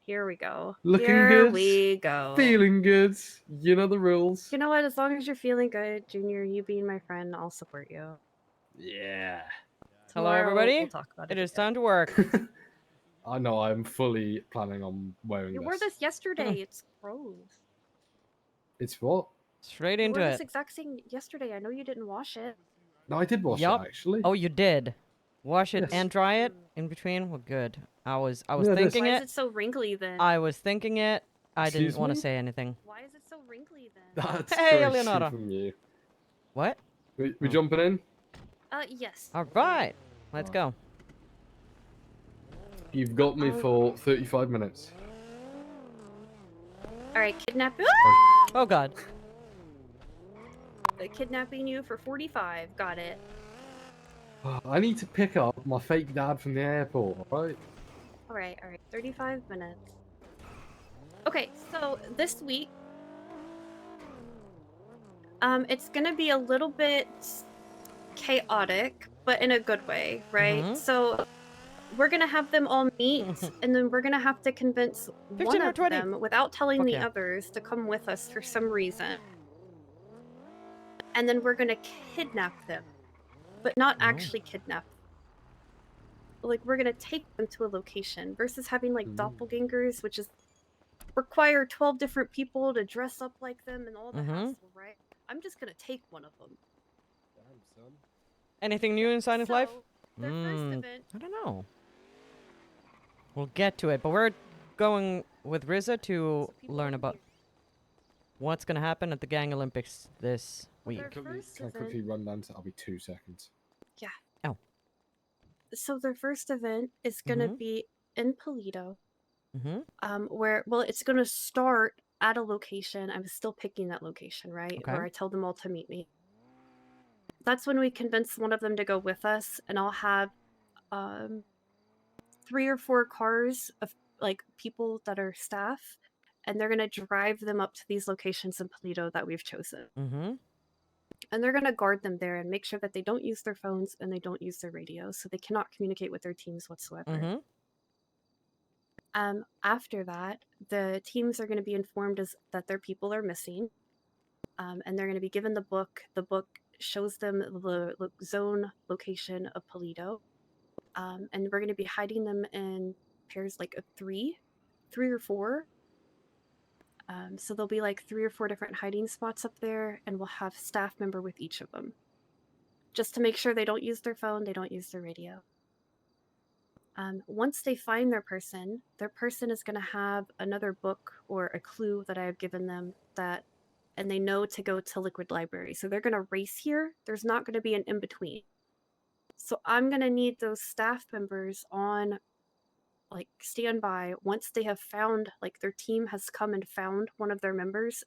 Here we go. Looking Here good. we go. Feeling good. You know the rules. You know what? As long as you're feeling good, Junior, you being my friend, I'll support you. Yeah. Hello, Tomorrow, everybody. We'll talk about It is again. time to work. I know. I'm fully planning on wearing You this. wore this yesterday. It's gross. It's what? Straight You into wore it. this exact thing yesterday. I know you didn't wash it. No, I did wash Yup. it actually. Oh, you did. Wash it Yes. and dry it in between. Well, good. I was Yeah, this- thinking Why it. is it so wrinkly then? I was thinking it. I Excuse didn't want to me? say anything. Why is it so wrinkly then? That's Hey, crazy Leonardo. from you. What? We Oh. jumping in? Yes. All right. Let's go. You've got me for 35 minutes. All right, kidnapping. Oh God. Kidnapping you for 45. Got it. I need to pick up my fake dad from the airport, right? All right. 35 minutes. Okay, so this week, it's gonna be a little bit chaotic, but in a good way, right? Mhm. So we're gonna have them all meet, and then we're gonna have to convince 15 one or of 20. them, without telling Fuck the yeah. others, to come with us for some reason. And then we're gonna kidnap them, but not Oh. actually kidnap them. Like, we're gonna take them to a location versus having like doppelgangers, which is require 12 different people to dress up like them and all the hassle, right? I'm just gonna take one of them. Damn, son. Anything new in Silent Life? So, their first event. I don't know. We'll get to it, but we're going with Riza to So people learn are about here. what's gonna happen at the Gang Olympics this Well, week. their Can first I quickly event. run down to? I'll be 2 seconds. Yeah. Oh. So their first event is gonna be in Polito. Where, well, it's gonna start at a location. I'm still picking that location, right? Okay. Where I tell them all to meet me. That's when we convince one of them to go with us, and I'll have 3 or 4 cars of like people that are staff, and they're gonna drive them up to these locations in Polito that we've chosen. And they're gonna guard them there and make sure that they don't use their phones and they don't use their radios, so they cannot communicate with their teams whatsoever. After that, the teams are going to be informed that their people are missing, and they're going to be given the book. The book shows them the zone location of Polito, and we're going to be hiding them in pairs like of three or 4. So there'll be like 3 or 4 different hiding spots up there, and we'll have staff member with each of them, just to make sure they don't use their phone, they don't use their radio. Once they find their person is going to have another book or a clue that I have given them and they know to go to Liquid Library. So they're going to race here. There's not going to be an in-between. So I'm going to need those staff members on like standby once they have found, like their team has come and found one of their members,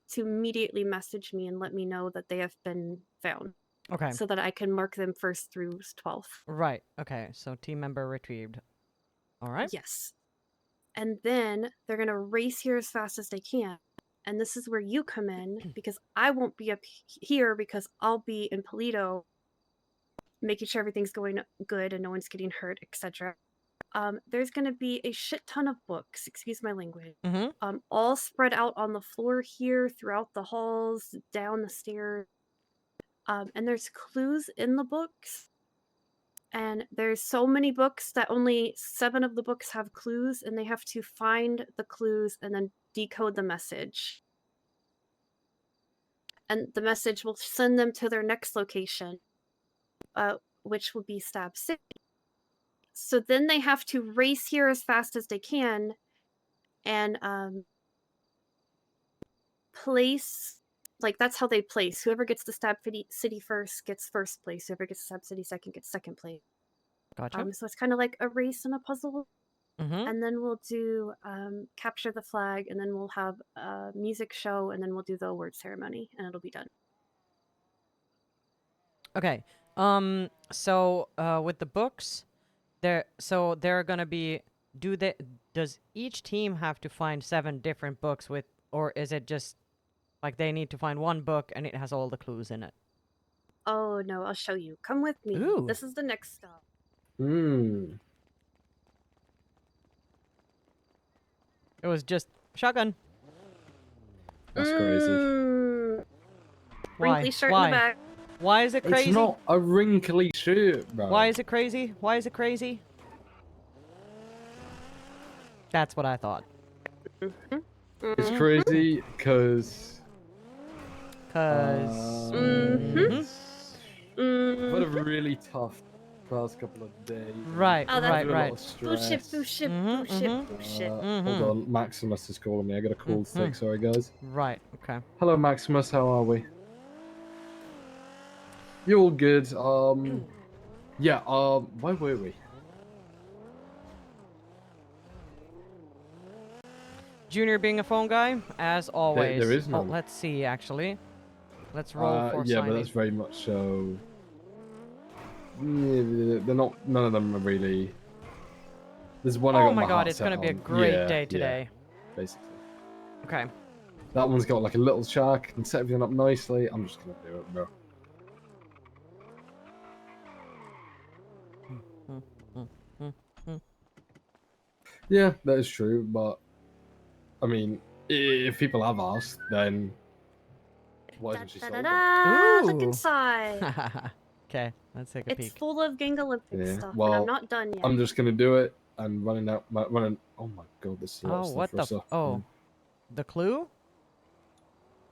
to immediately message me and let me know that they have been found. Okay. So that I can mark them 1st through 12th. Right. Okay. So team member retrieved. All right. Yes. And then they're going to race here as fast as they can. And this is where you come in, because I won't be up here because I'll be in Polito making sure everything's going good and no one's getting hurt, etc. There's going to be a shit ton of books, excuse my language, all spread out on the floor here, throughout the halls, down the stairs. And there's clues in the books. And there's so many books that only 7 of the books have clues, and they have to find the clues and then decode the message. And the message will send them to their next location, which will be Stab City. So then they have to race here as fast as they can and place, like that's how they place. Whoever gets the Stab City first gets first place. Whoever gets Stab City second gets second place. Gotcha. So it's kind of like a race and a puzzle. And then we'll do capture the flag, and then we'll have a music show, and then we'll do the award ceremony, and it'll be done. Okay. So with the books, they're gonna be. Does each team have to find 7 different books or is it just like they need to find one book and it has all the clues in it? Oh no, I'll show you. Come with me. Ooh. This is the next stop. It was just shotgun. That's crazy. Why? Wrinkly shirt in Why? the back. Why is it crazy? It's not a wrinkly shirt, bro. Why is it crazy? Why is it crazy? That's what I thought. It's crazy because... Cause... I've had a really tough past couple of days. Right, Oh, that's right, a lot right. of stress. Bullshit. Hold on, Maximus is calling me. I got a call to take. Sorry, guys. Right, okay. Hello, Maximus. How are we? You're all good. Yeah. Where were we? Junior being a phone guy, as always. There is Oh, none. let's see, actually. Let's roll for Yeah, Saini. but that's very much so. Yeah, they're not. None of them are really. There's one I got Oh my god, heart it's set gonna be a on. great Yeah, day today. Yeah, basically. Okay. That one's got like a little shack and set everything up nicely. I'm just gonna do it, bro. Yeah, that is true, but I mean, if people have asked, then why isn't she sold it? Look Ooh. inside. Okay, let's take a It's peek. full of Gang Olympic Yeah, stuff, and well, I'm not done yet. I'm just gonna do it and running out. Oh my god, this is a lot of Oh, stuff what for the? us. Oh, the clue?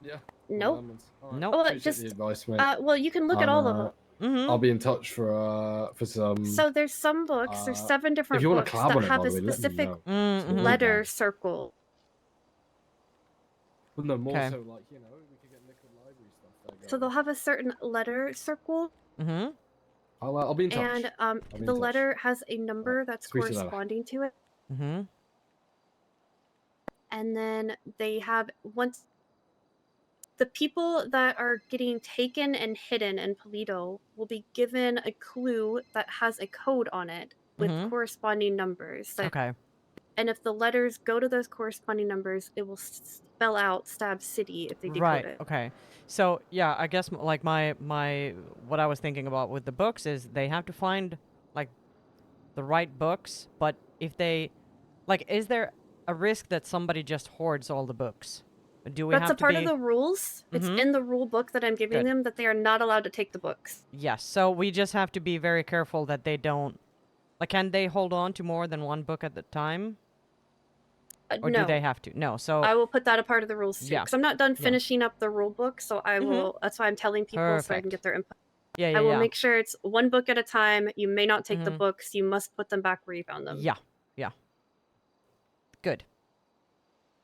Yeah. Nope. Nope. Oh, Appreciate just the advice, mate. well, you can look at all of them. Mm-hmm. I'll be in touch for some. So there's some books. There's 7 different if you want books to collab that on it, have by a the way, let me specific know. letter circle. Well, no, more Okay. so like we could get liquid library stuff there. So they'll have a certain letter circle, Mm-hmm. I'll be in touch. and be in the touch. letter has a number that's Sweet as ever. corresponding to it. Mm-hmm. And then they have once the people that are getting taken and hidden in Polito will be given a clue that has a code on it with corresponding numbers. So, Okay. and if the letters go to those corresponding numbers, it will spell out Stab City if they decode Right. it. Okay. So yeah, I guess like my what I was thinking about with the books is they have to find like the right books, but if they like, is there a risk that somebody just hoards all the books? Do we That's have a part to of be... the rules. It's in the rule book that I'm giving them that they are not allowed to take the books. Yes. So we just have to be very careful that they don't... Like, can they hold on to more than one book at the time? Or No. do they have to? No. So I will put that a part of the rules too. Yeah. Because I'm not done finishing up the rule book, so I will. That's why I'm telling people so I can get their input. yeah, I will make sure it's one book at a time. You may not take the books. You must put them back where you found them. Yeah. Yeah. Good.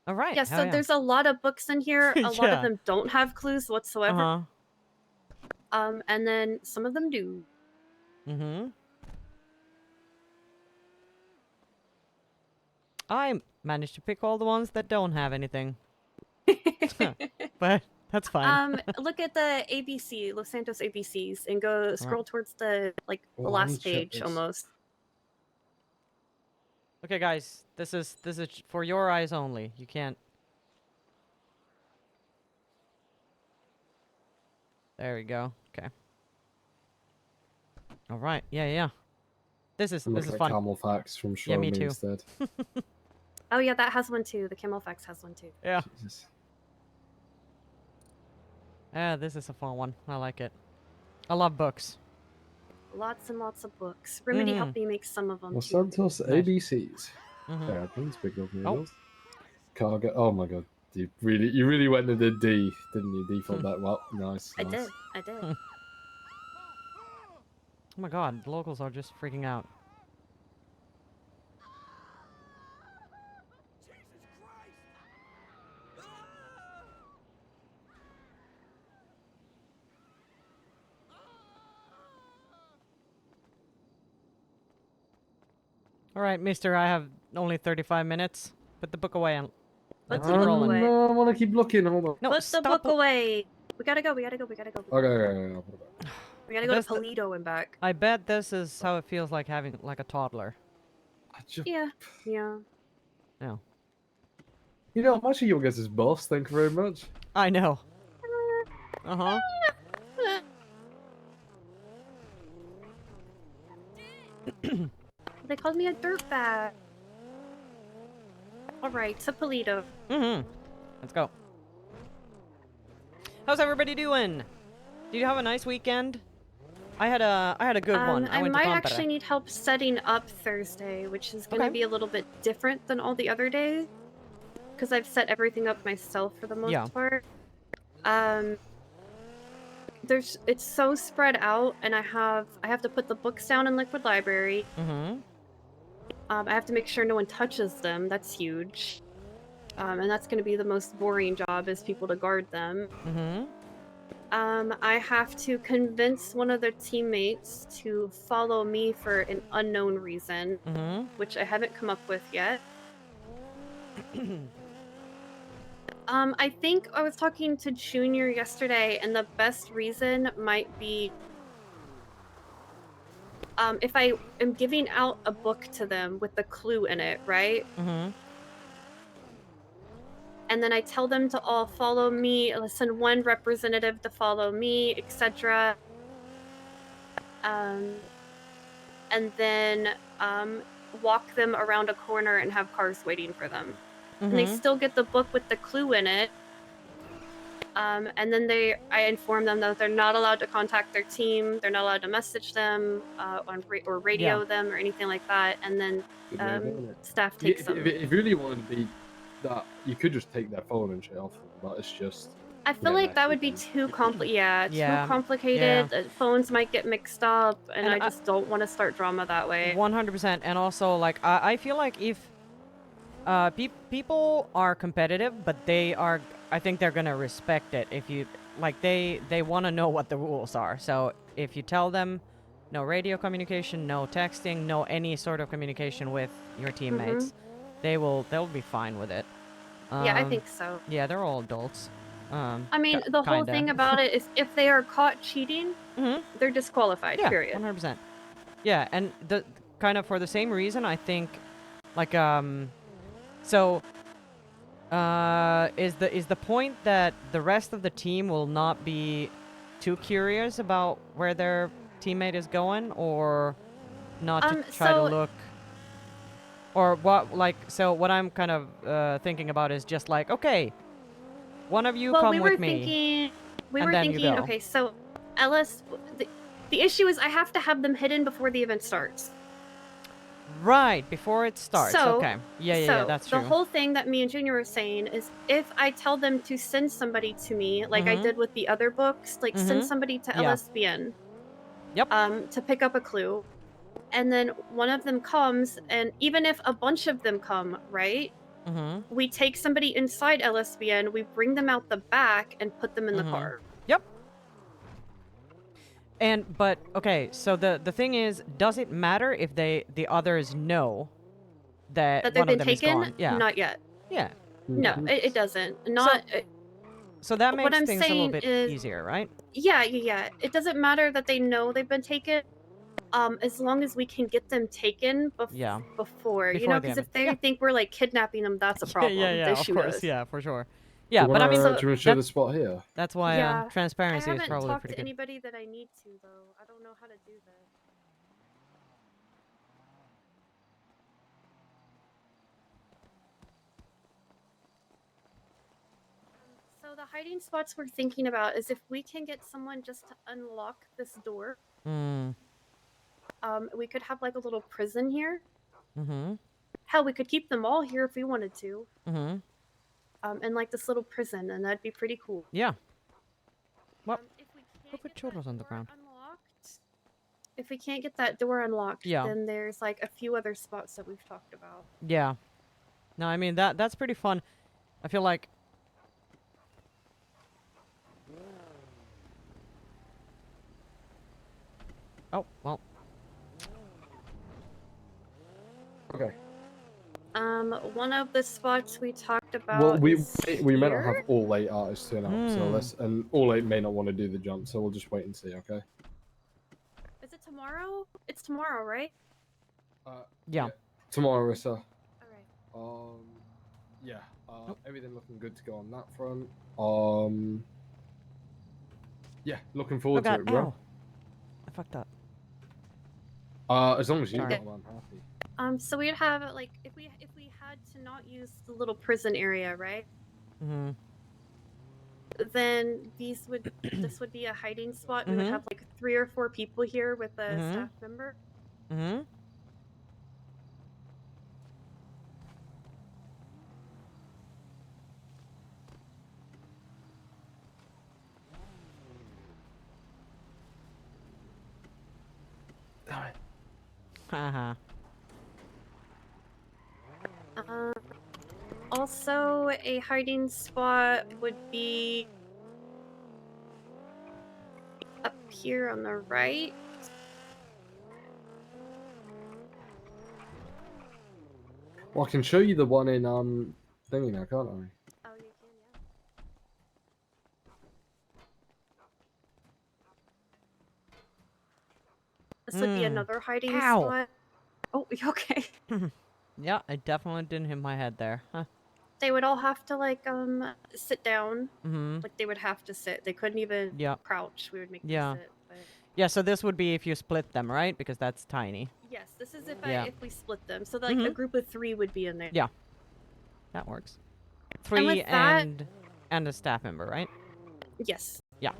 All right. Yeah, so there's a lot of books in here. A lot of them don't have clues whatsoever. And then some of them do. I managed to pick all the ones that don't have anything. But that's fine. Look at the ABC, Los Santos ABCs, and go scroll towards the the last page almost. Okay, guys, this is for your eyes only. You can't. There we go. Okay. All right. Yeah. This is fun. Camel Facts from Show Yeah, me Me too. instead. Oh yeah, that has one too. The Camelfax has one too. Yeah. Jesus. Yeah, this is a fun one. I like it. I love books. Lots and lots of books. Remedy helped me make some of them Los too. Santos ABCs. Airplanes, big love meals. Cargo. Oh my god. You really went to the D, didn't you? Default that well. Nice. I did. Oh my god, the locals are just freaking out. All right, mister, I have only 35 minutes. Put the book away and let's keep rolling. No, I want to keep looking. Hold on. No, Put the book away. We gotta go. Okay. We gotta go That's to Polito and back. I bet this is how it feels like having like a toddler. Yeah. No. You know, I'm actually your guys' boss. Thank you very much. I know. Uh-huh. They called me a dirtbag. All right, to Polito. Let's go. How's everybody doing? Did you have a nice weekend? I had a good one. I went to might Tampere. actually need help setting up Thursday, which is going to Okay. be a little bit different than all the other days, because I've set everything up myself for the most part. It's so spread out, and I have to put the books down in Liquid Library. I have to make sure no one touches them. That's huge. And that's going to be the most boring job, is people to guard them. I have to convince one of their teammates to follow me for an unknown reason, which I haven't come up with yet. I think I was talking to Junior yesterday, and the best reason might be if I am giving out a book to them with the clue in it, right? And then I tell them to all follow me, send one representative to follow me, etc. And then walk them around a corner and have cars waiting for them. And they still get the book with the clue in it. And then I inform them that they're not allowed to contact their team, they're not allowed to message them or radio them or anything like that. And then staff takes them. If you really wanted to be that, you could just take their phone and shit off them, but it's just... I feel like that would be too complicated. Too complicated. Phones might get mixed up, and I just don't want to start drama that way. 100%. And also, like, I feel like if people are competitive, but I think they're gonna respect it. If you like, they want to know what the rules are. So if you tell them no radio communication, no texting, no any sort of communication with your teammates, they'll be fine with it. Yeah, I think so. Yeah, they're all adults. I mean, the whole thing about it is if they are caught cheating, they're disqualified, period. 100%. Yeah, and the kind of for the same reason, I think, like, is the point that the rest of the team will not be too curious about where their teammate is going, or not to try to look, or what? Like, so what I'm kind of thinking about is just like, okay, one of you come with me. We were thinking, okay, so Ellis, the issue is I have to have them hidden before the event starts. Right, before it starts. Okay. Yeah, that's true. The whole thing that me and Junior were saying is if I tell them to send somebody to me, like I did with the other books, like send somebody to LSBN. To pick up a clue. And then one of them comes, and even if a bunch of them come, right? We take somebody inside LSBN, we bring them out the back, and put them in the car. Yep. But okay, so the thing is, does it matter if the others know that they've one been of them taken? is gone? Yeah. Not yet. Yeah. No, it doesn't. Not. So that makes what I'm things a little saying bit is, easier, right? Yeah. It doesn't matter that they know they've been taken. As long as we can get them taken before, you know, because if they think we're like kidnapping them, that's a problem. Yeah, they of course, us. yeah, for sure. Yeah, but I mean, do you want to show the spot here? That's why transparency is probably pretty good. I haven't talked to anybody that I need to, though. I don't know how to do that. So the hiding spots we're thinking about is if we can get someone just to unlock this door. We could have like a little prison here. Hell, we could keep them all here if we wanted to. And like this little prison, and that'd be pretty cool. Yeah. What? Put churros on the ground. If we can't get that door unlocked, then there's like a few other spots that we've talked about. Yeah. No, I mean that's pretty fun. I feel like. Oh well. Okay. One of the spots we talked about. Well, we may not have all 8 artists turn up, and all 8 may not want to do the jump, so we'll just wait and see. Okay. Is it tomorrow? It's tomorrow, right? Yeah. Tomorrow, sir. All right. Yeah. Everything looking good to go on that front. Yeah, looking forward to it, bro. I fucked up. As long as you don't, I'm happy. So we'd have like if we had to not use the little prison area, right? Mm-hmm. Then this would be a hiding spot. We would Mm-hmm. have like 3 or 4 people here with a Mm-hmm. staff member. Mm-hmm. Damn it. Uh-huh. Also, a hiding spot would be up here on the right. Well, I can show you the one in thingy now, can't I? Oh, you can, yeah. This would be another hiding Ow. spot. Oh, you okay? Yeah, I definitely didn't hit my head there. Huh. They would all have to like sit down. Mm-hmm. Like they would have to sit. They couldn't even Yep. crouch. We would make Yeah. them sit. But Yeah, so this would be if you split them, right? Because that's tiny. yes, this is if Yeah. if we split them. So like a group of 3 would be in there. Yeah. That works. 3 with that- and a staff member, right? Yes. Yeah.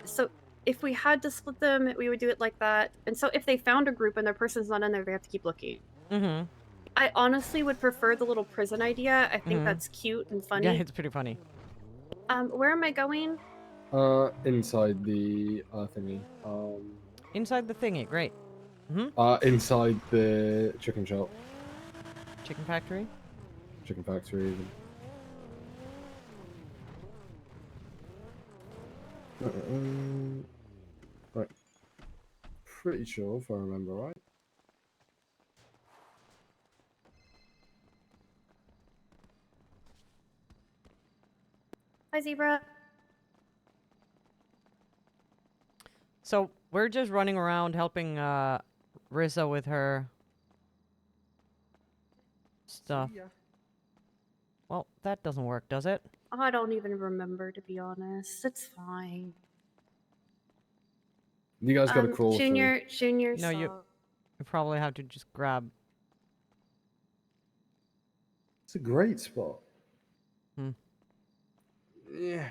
So if we had to split them, we would do it like that. And so if they found a group and their person's not in there, they have to keep looking. Mm-hmm. I honestly would prefer the little prison idea. I think that's cute and funny. Yeah, it's pretty funny. Where am I going? Inside the thingy. Inside the thingy, great. Inside the chicken shop, Chicken factory? chicken factory even. Right. Pretty sure if I remember right. Hi, Zebra. So we're just running around helping Rissa with her stuff. Well, that doesn't work, does it? I don't even remember, to be honest. It's fine. You guys got to crawl Junior, No, you probably have to just grab. It's a great spot. Hmm. Yeah.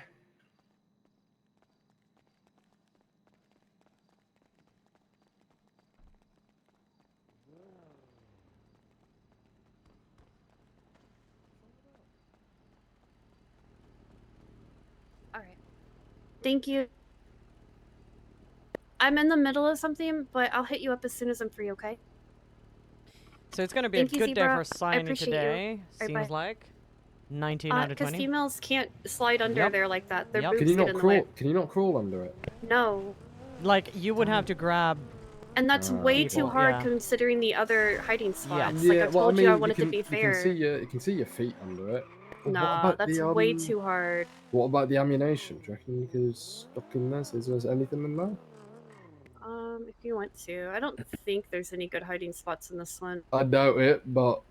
All right. Thank you. I'm in the middle of something, but I'll hit you up as soon as I'm free, okay? So it's gonna be Thank a you, good day Zebra. for I Saini appreciate you. today. Right, Seems bye. like 19 out of Because 20. females can't slide under Yep. there like that. Their Yep. boobs Can you get not in the way. crawl? Can you not crawl under it? No. Like you would have to grab. And that's way too People, hard yeah. considering the other hiding spots. Yeah. Like I told you, I want it to be you fair. can see your feet under it. But No, that's way too hard. What about the ammunition? Do you reckon you could stuck in there? Is there anything in there? If you want to. I don't think there's any good hiding spots in this one. I doubt it, but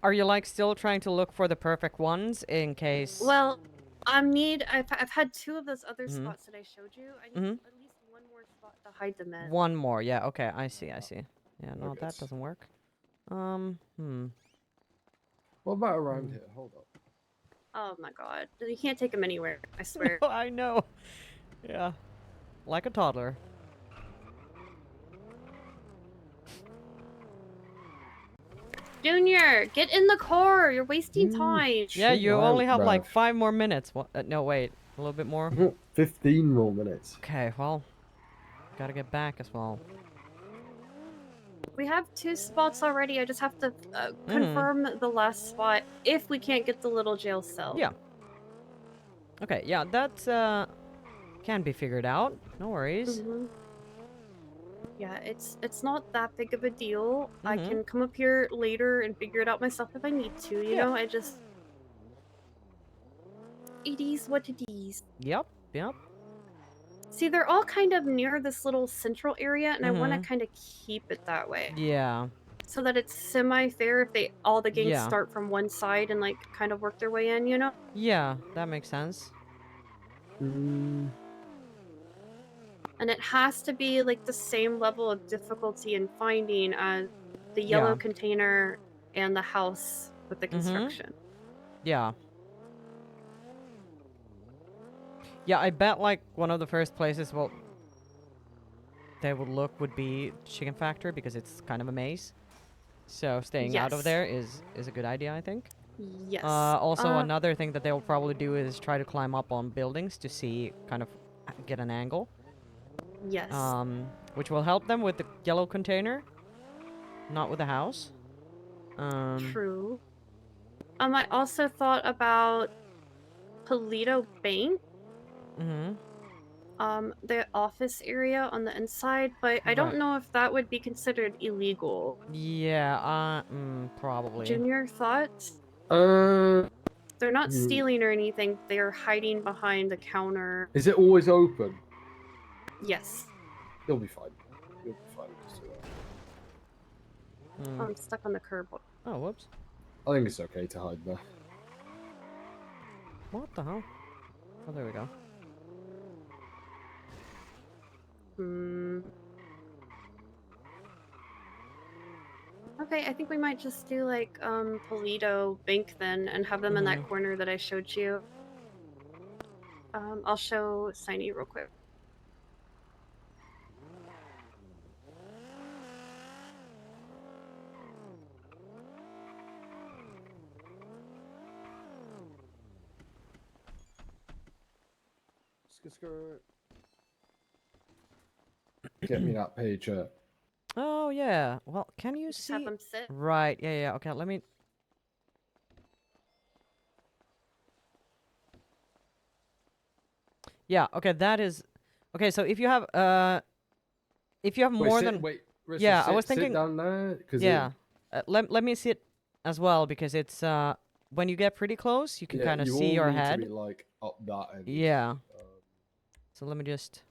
Are you like still trying to look for the perfect ones in case? Well, I've had 2 of those other spots that I showed you. I need at least 1 more spot to hide them in. One more. Yeah. Okay. I see. I see. Yeah. No, Okay. that doesn't work. what about around here? Hold up. Oh my god. You can't take them anywhere, I swear. I know. Yeah. Like a toddler. Junior, get in the car. You're wasting time. Yeah, you Chill only out, have like bruv. 5 more minutes. What? No, wait. A little bit more. 15 more minutes. Okay. Well, gotta get back as well. We have 2 spots already. I just have to confirm the last spot if we can't get the little jail cell. Yeah. Okay. Yeah, that's can be figured out. No worries. Yeah, it's not that big of a deal. I can come up here later and figure it out myself if I need to, you know? It is what it is. Yep. Yep. See, they're all kind of near this little central area, and I want to kind of keep it that way. Yeah. So that it's semi-fair if all the gangs Yeah. start from one side and, like, kind of work their way in, you know? Yeah, that makes sense. And it has to be like the same level of difficulty in finding as the yellow Yeah. container and the house with the construction. Yeah. Yeah, I bet like one of the first places they would look would be Chicken Factory because it's kind of a maze. So staying out of Yes. there is a good idea, I think. Yes. Also, another thing that they'll probably do is try to climb up on buildings to see, kind of, get an angle. Yes. Which will help them with the yellow container, not with the house. True. I also thought about Polito Bank. Mm-hmm. The office area on the inside, but I don't Right. know if that would be considered illegal. Yeah, probably. Junior, thoughts? They're not stealing or anything. They're hiding behind the counter. Is it always open? Yes. You'll be fine. You'll be fine. Just do that. Oh, I'm stuck on the curb. Oh, whoops. I think it's okay to hide there. What the hell? Oh, there we go. Okay, I think we might just do like Polito Bank then and have them in that corner that I showed you. I'll show Saini real quick. Get me that page. Oh, yeah. Well, can you Just see? have them sit. Right, yeah. Okay, let me... Yeah, okay, that is... Okay, so if you have more than... Rissa, Yeah, I sit, was thinking... sit down there. Yeah. Let me sit as well, because it's, when you get pretty close, you can kind of see your head. To be, like, up that end. Yeah. So let me just...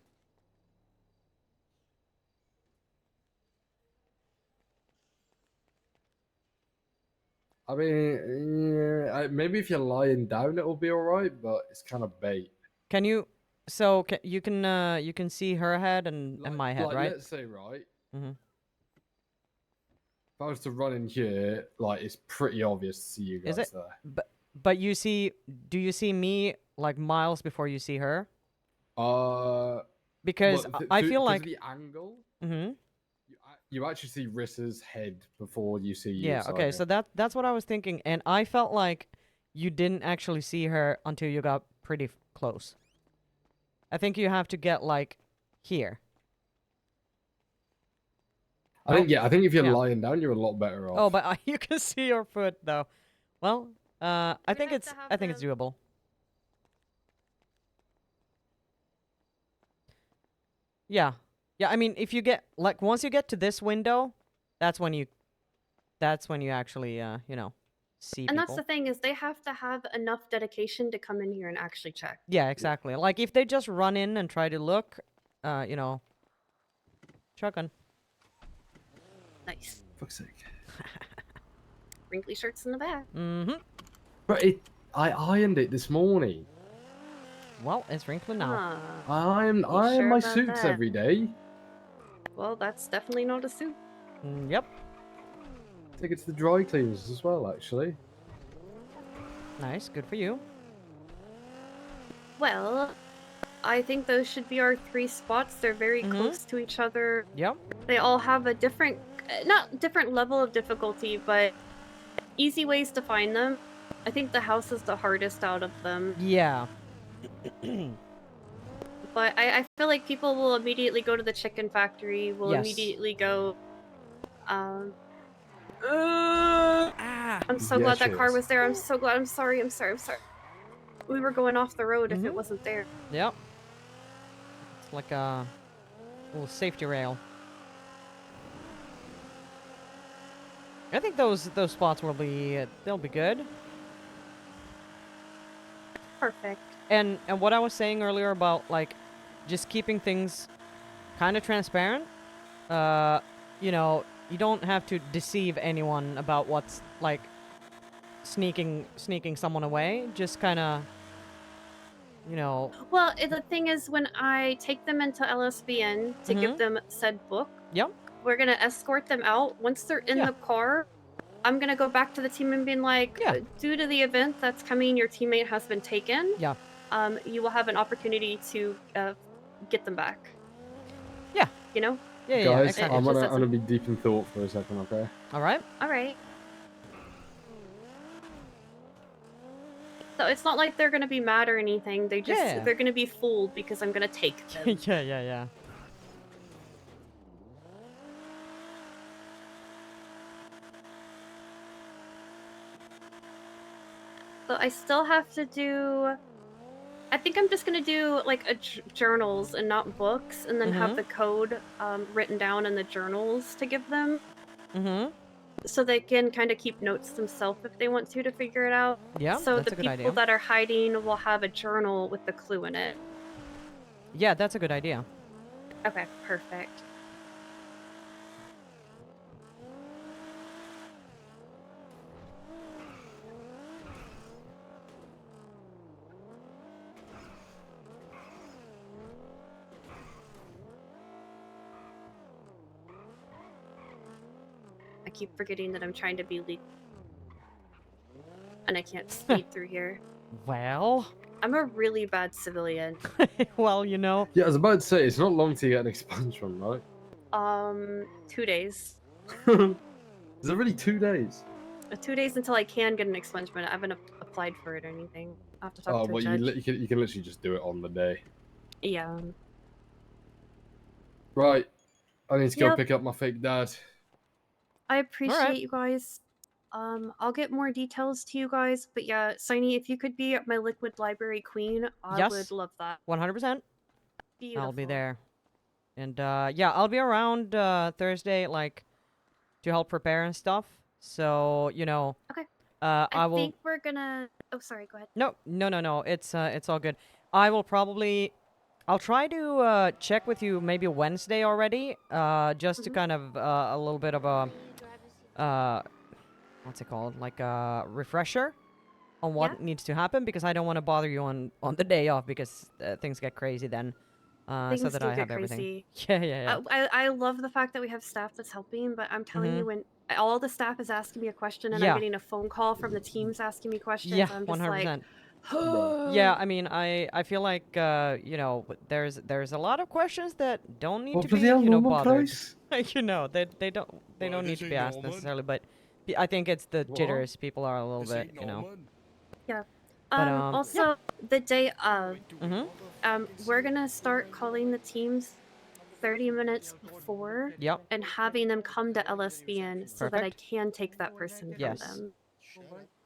I mean, yeah, maybe if you're lying down, it'll be alright, but it's kind of bait. Can you... So, you can see her head and my head, right? Let's say, right? Mm-hmm. If I was to run in here, like, it's pretty obvious to see you guys there. But you see... Do you see me, like, miles before you see her? Because I feel like... the angle... Mm-hmm. You actually see Rissa's head before you see you. Yeah, okay, so that's what I was thinking, and I felt like you didn't actually see her until you got pretty close. I think you have to get, like, here. I think if you're lying down, you're a lot better off. Oh, but you can see your foot, though. Well, I think it's doable. Yeah. Yeah, I mean, if you get, like, once you get to this window, that's when you actually, you know, see people. And that's the thing, is they have to have enough dedication to come in here and actually check. Yeah, exactly. Like, if they just run in and try to look, you know, chuckin'. Nice. Fuck's sake. Wrinkly shirts in the back. Mm-hmm. But I ironed it this morning. Well, it's wrinkly now. I iron my suits every day. Well, that's definitely not a suit. Yep. Take it to the dry cleaners as well, actually. Nice, good for you. Well, I think those should be our 3 spots. They're very close to each other. Yep. They all have a different, not different level of difficulty, but easy ways to find them. I think the house is the hardest out of them. Yeah. But I feel like people will immediately go to the chicken factory, will immediately go... I'm so glad that car was there. I'm so glad. I'm sorry. We were going off the road if it wasn't there. Yep. It's like a little safety rail. I think those spots will be they'll be good. Perfect. And what I was saying earlier about, like, just keeping things kind of transparent, you know, you don't have to deceive anyone about what's, like, sneaking someone away. Just kind of you know. Well, the thing is, when I take them into LSBN to give them said book, Yep. we're gonna escort them out. Once they're in Yeah. the car, I'm gonna go back to the team and being like, Yeah. due to the event that's coming, your teammate has been taken. Yeah. You will have an opportunity to get them back. Yeah. You know? Yeah. Guys, Yeah. I'm just gonna be deep in thought for a second, okay? All right. All right. So it's not like they're gonna be mad or anything. They're gonna be fooled because I'm gonna take them. Yeah. So I still have to do. I think I'm just gonna do like journals and not books, and then have the code written down in the journals to give them. So they can kind of keep notes themselves if they want to figure it out. Yeah, so that's the a good people idea. that are hiding will have a journal with the clue in it. Yeah, that's a good idea. Okay, perfect. I keep forgetting that I'm trying to be legal. And I can't speed through here. Well. I'm a really bad civilian. Well, you know. Yeah, I was about to say, it's not long to get an expungement, right? 2 days. Is it really 2 days? 2 days until I can get an expungement. I haven't applied for it or anything. I have to talk to a judge. You can literally just do it on the day. Yeah. Right. I need to go pick up my fake dad. I appreciate you guys. I'll get more details to you guys, but yeah, Saini, if you could be my liquid library queen, I would love that. 100%. Beautiful. I'll be there. And yeah, I'll be around Thursday, like, to help prepare and stuff. So, you know. Okay. I think we're gonna. Oh, sorry. Go ahead. No. It's all good. I will probably. I'll try to check with you maybe Wednesday already, just to kind of a little bit of a what's it called, like a refresher on what needs to happen, because I don't want to bother you on the day off, because things get crazy then. Things so that I do have get everything. crazy. Yeah. I love the fact that we have staff that's helping, but I'm telling you, when all the staff is asking me a question and I'm getting a phone call from the teams asking me questions, I'm just 100%. like, yeah, I mean, I feel like you know, there's a lot of questions that don't need to be bothered. You know, they don't need to be asked necessarily, but I think it's the jitters. People are a little bit, you know. Yeah. But, also, the day of, we're gonna start calling the teams 30 minutes before and having them come to LSBN so that I can take that person from them.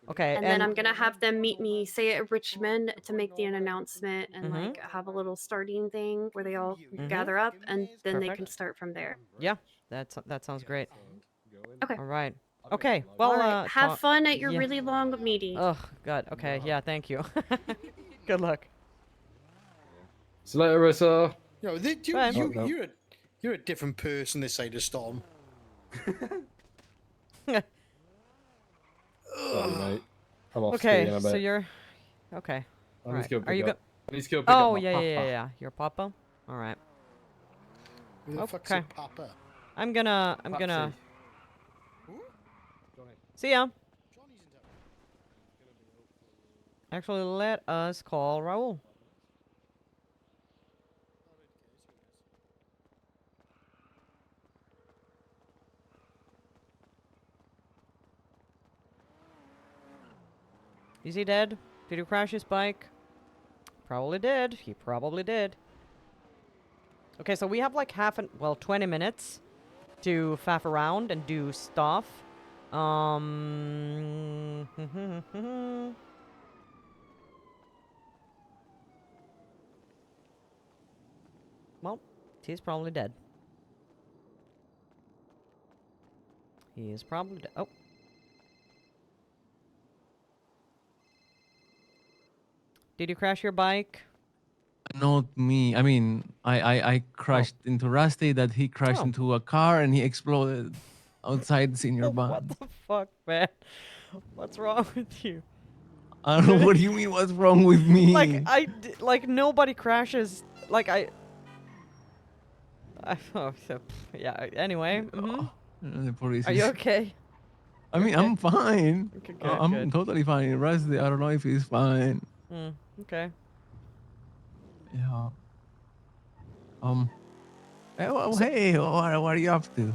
Okay. And then I'm gonna have them meet me, say at Richmond, to make the announcement and like have a little starting thing where they all gather up, and then they can start from there. Yeah, that sounds great. Okay. All right. Okay. Well, have fun at your really long meeting. Oh God. Okay. Yeah. Thank you. Good luck. See you later, Rissa. You're a different person this side of storm. Sorry, mate. I'm off okay, skiing a bit. so you're okay. I need to go pick Are you up. I need to go pick up my yeah. Your papa. All right. Okay. Papa? I'm gonna. See ya. Actually, let us call Raul. Is he dead? Did he crash his bike? Probably did. He probably did. Okay, so we have like 20 minutes to faff around and do stuff. Well, he's probably dead. He is probably dead. Oh. Did you crash your bike? Not me. I mean, I crashed into Rusty, that he crashed into a car and he exploded outside Senior Bond. What the fuck, man? What's wrong with you? I don't know what do you mean. What's wrong with me? Like nobody crashes. Like oh, yeah. Anyway. The police Are you is- okay? I mean, okay? I'm fine. Okay, I'm good. totally fine. Rusty, I don't know if he's fine. Okay. Yeah. Hey, what are you up to?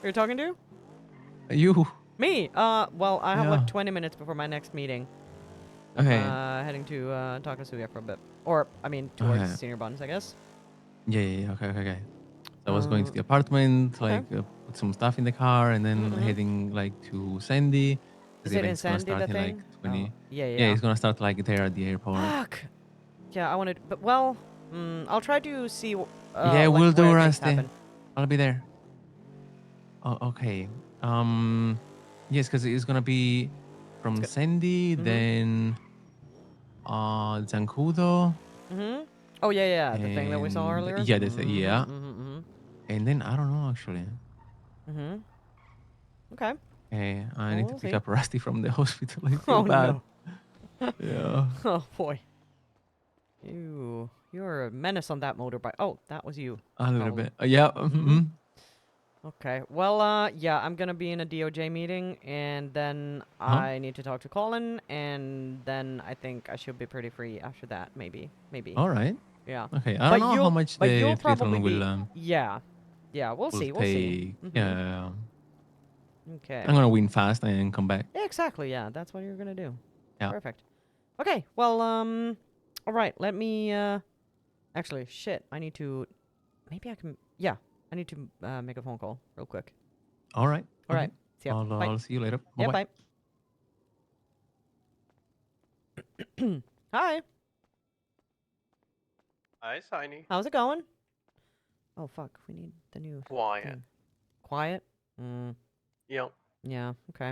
You're talking to? You? Me? Well, I have Yeah. like 20 minutes before my next meeting. Okay. Heading to Takasuya for a bit. Or, I mean, towards Okay. senior buns, I guess. Yeah. Okay. So I was going to the apartment, okay. like put some stuff in the car, and then heading like to Sandy. Is The it in event's gonna Sandy, start the in like thing? 20. Oh, yeah. Yeah, it's gonna start like there at the airport. Fuck! Yeah, I wanted, but well, I'll try to see, Yeah, like, we'll do, where things Rusty. happen. I'll be there. Oh, okay. Yes, because it's gonna be from Sandy, then Zancudo. Oh, yeah, the thing that we saw and- earlier? Yeah, that's it. Yeah. Mm-hmm. And then I don't know actually. Okay. Okay, I Well, need to we'll pick see. up Rusty from the hospital. I feel Oh, bad. no. Yeah. Oh, boy. You're a menace on that motorbike. Oh, that was you. A little Probably. bit. Yeah. Okay. Well, yeah, I'm gonna be in a DOJ meeting, and then I need to talk to Colin, and then I think I should be pretty free after that. Maybe. All right. Yeah. Okay. I don't know how much But the you'll probably triathlon be. will Yeah. We'll see. We'll see. take. Yeah. Okay. I'm gonna win fast and come back. Yeah, exactly. Yeah, that's what you're gonna do. Yeah. Perfect. Okay. Well, all right. Let me. Actually, shit. I need to. Maybe I can. Yeah. I need to make a phone call real quick. All right. All okay. right. See ya. Bye. I'll see you later. Yeah. Bye-bye. Bye. Hi. Hi, Saini. How's it going? Oh fuck. We need the new. Quiet. thing. Quiet. Yep. Yeah. Okay.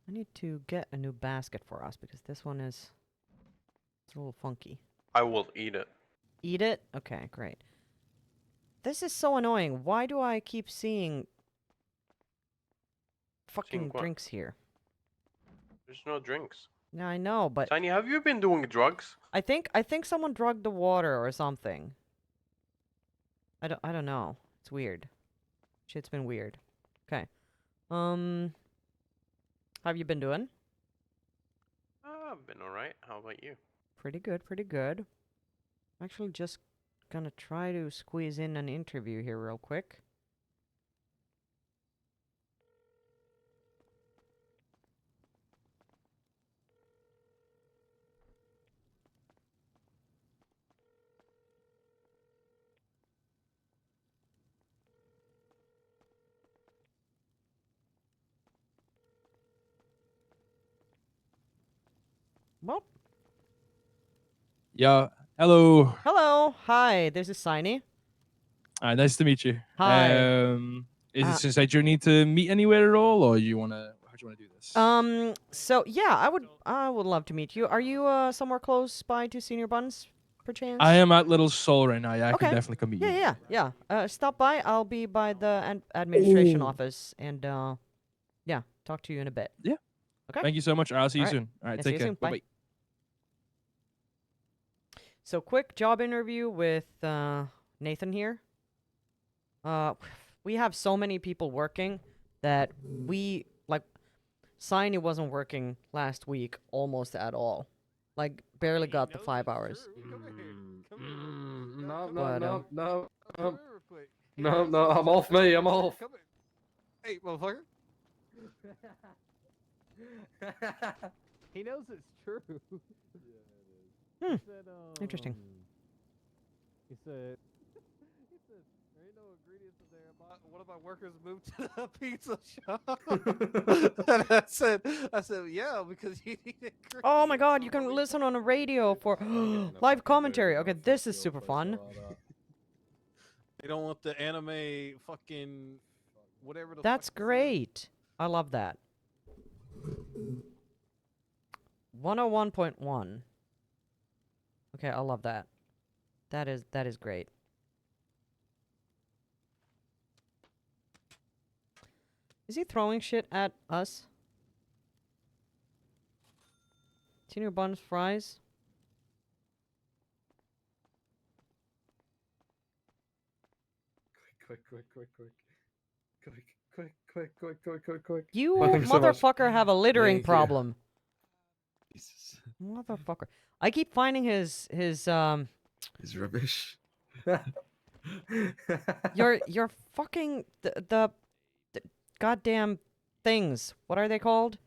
I need to get a new basket for us because this one is. It's a little funky. I will eat it. Eat it? Okay, great. This is so annoying. Why do I keep seeing fucking what? drinks here? There's no drinks. Yeah, I know, but Saini, have you been doing drugs? I think someone drugged the water or something. I don't know. It's weird. Shit's been weird. Okay. How have you been doing? I've been alright. How about you? Pretty good, pretty good. I'm actually just gonna try to squeeze in an interview here real quick. Well, Yeah. Hello. hello. Hi, this is Saini. Nice to meet you. Hi. Is this inside your need to meet anywhere at all, or you wanna? How do you wanna do this? So yeah, I would love to meet you. Are you somewhere close by to Senior Buns, perchance? I am at Little Soul right now. Yeah, I Okay. can definitely come meet you. Yeah. Stop by. I'll be by the administration office, and yeah, talk to you in a bit. Yeah. Okay. Thank you so much. I'll see you All right. soon. All right. Yeah, see Take you care. soon. Bye. Bye. So quick job interview with Nathan here. We have so many people working that we like. Saini wasn't working last week almost at all. Like barely got the 5 hours. No, I'm off me, I'm off. Hey, motherfucker. He knows it's true. Interesting. He said, there ain't no ingredients in there. One of my workers moved to the pizza shop. And I said, yeah, because you need ingredients. Oh my god, you can listen on the radio for live commentary. Okay, this is super fun. They don't want the anime fucking whatever the That's fuck it says. great. I love that. 101.1. Okay, I love that. That is great. Is he throwing shit at us? Continue buns, fries. Quick. Quick. You Oh, thanks so much. motherfucker have a littering Thank you. problem. Jesus. Motherfucker. I keep finding his It's rubbish. your fucking the goddamn things. What are they called?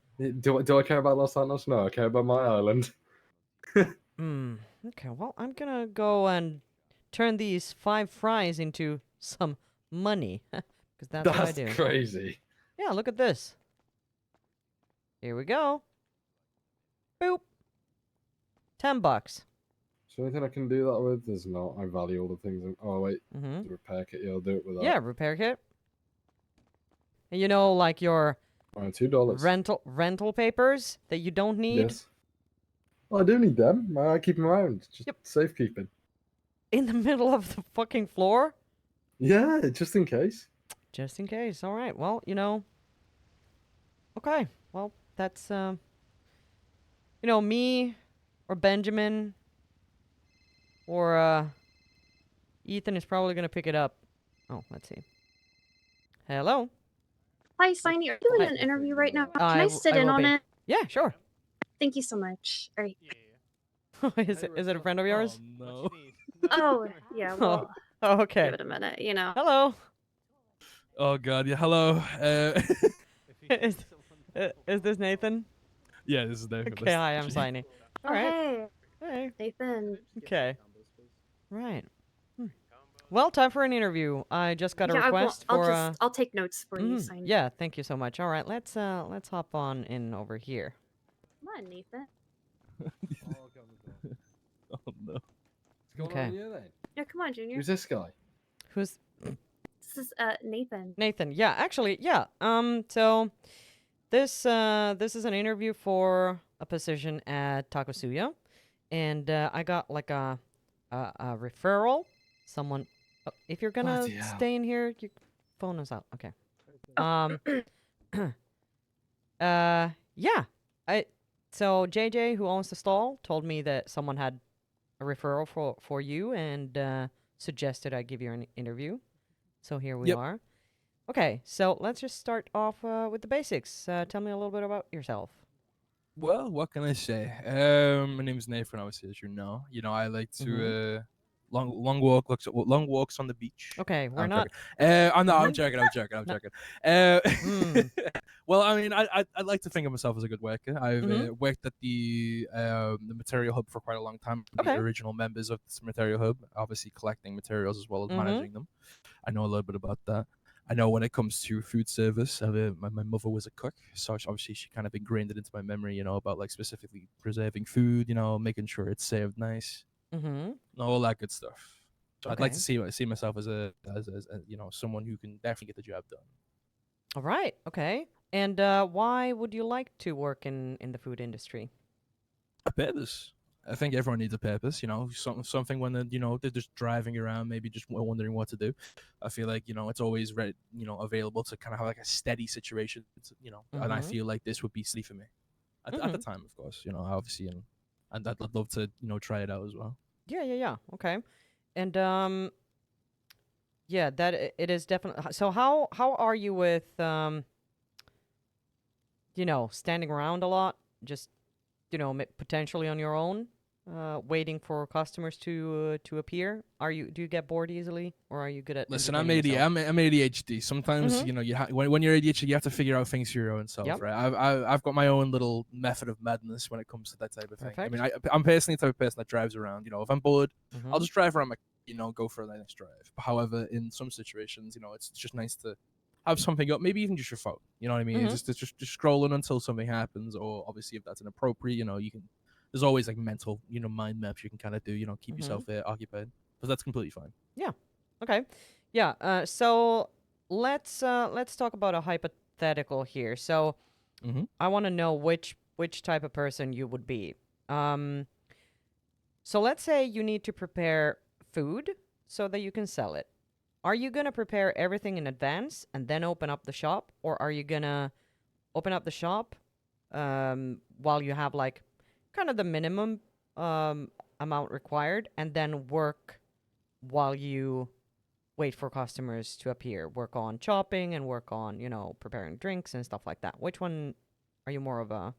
Do I care about Los Santos? No, I care about my island. Okay, well, I'm gonna go and turn these 5 fries into some money. Because that's what I do. Crazy. Yeah, look at this. Here we go. Boop. $10. Is there anything I can do that with? There's not. I value all the things. Oh, wait. Mm-hmm. The repair kit. Yeah, I'll do it with that. Yeah, repair kit. And you know, like your $2. rental papers that you don't need Yes. Well, I do need them. I keep them around. Just safekeeping. in the middle of the fucking floor? Yeah, just in case. Just in case. All right. Well, you know. Okay. Well, that's you know, me or Benjamin or Ethan is probably gonna pick it up. Oh, let's see. Hello. Hi, Saini. Are you doing an interview right now? Can I sit in will on be. it? Yeah, sure. Thank you so much. All right. Is it a friend of yours? No. Oh, yeah. Well, Oh, okay. give it a minute. You know. Hello. Oh god, yeah. Hello. Is this Nathan? Yeah, this is Nathan. Okay, hi, I'm Saini. All right. Hey, Hey. Nathan. Okay. Right. Well, time for an interview. I just got a Yeah, request for I'll take notes for you, Saini. Yeah, thank you so much. All right, let's hop on in over here. Come on, Nathan. Oh no. What's going on here then? Yeah, come on, Junior. Who's this guy? Who's This is Nathan. Nathan? Yeah, actually, yeah. So this is an interview for a position at Takosuya, and I got like a referral. Someone, if you're gonna Bloody hell. stay in here, your phone is out. Okay. Yeah. So JJ, who owns the stall, told me that someone had a referral for you and suggested I give you an interview. So here we are. Okay, so let's just start off with the basics. Tell me a little bit about yourself. Well, what can I say? My name is Nathan, obviously, as you know. You know, I like to long walks on the beach. Okay, we're I'm not. joking. I'm joking. Well, I mean, I like to think of myself as a good worker. I've worked at the material hub for quite a long time. Okay. The original members of this material hub, obviously collecting materials as well as managing them. I know a little bit about that. I know when it comes to food service, my mother was a cook, so obviously she kind of ingrained it into my memory, you know, about like specifically preserving food, you know, making sure it's served nice, all that good stuff. So I'd like to see myself as a you know, someone who can definitely get the job done. All right. Okay. And why would you like to work in the food industry? A purpose. I think everyone needs a purpose, you know, something when they're just driving around, maybe just wondering what to do. I feel like, you know, it's always available to kind of have like a steady situation, you know, and I feel like this would be steady for me at the time, of course, you know, obviously, and I'd love to, you know, try it out as well. Yeah. Okay. And yeah, that it is definitely. So how are you with you know, standing around a lot, just, you know, potentially on your own, waiting for customers to appear? Do you get bored easily, or are you good at? Listen, I'm entertaining yourself? I'm ADHD. Sometimes you know when you're ADHD, you have to figure out things for your own self, Yep. right? I've got my own little method of madness when it comes to that type of thing. I Perfect. mean, I'm personally the type of person that drives around. You know, if I'm bored, I'll just drive around go for a nice drive. However, in some situations, you know, it's just nice to have something up, maybe even just your phone. You know what I mean? Just scrolling until something happens, or obviously if that's inappropriate, you know, you can. There's always like mental, you know, mind maps you can kind of do, you know, keep yourself occupied. But that's completely fine. Yeah. Okay. Yeah. So let's talk about a hypothetical here. So I want to know which type of person you would be. So let's say you need to prepare food so that you can sell it. Are you gonna prepare everything in advance and then open up the shop, or are you gonna open up the shop while you have like kind of the minimum amount required, and then work while you wait for customers to appear. Work on chopping and work on, preparing drinks and stuff like that. Which one are you more of a...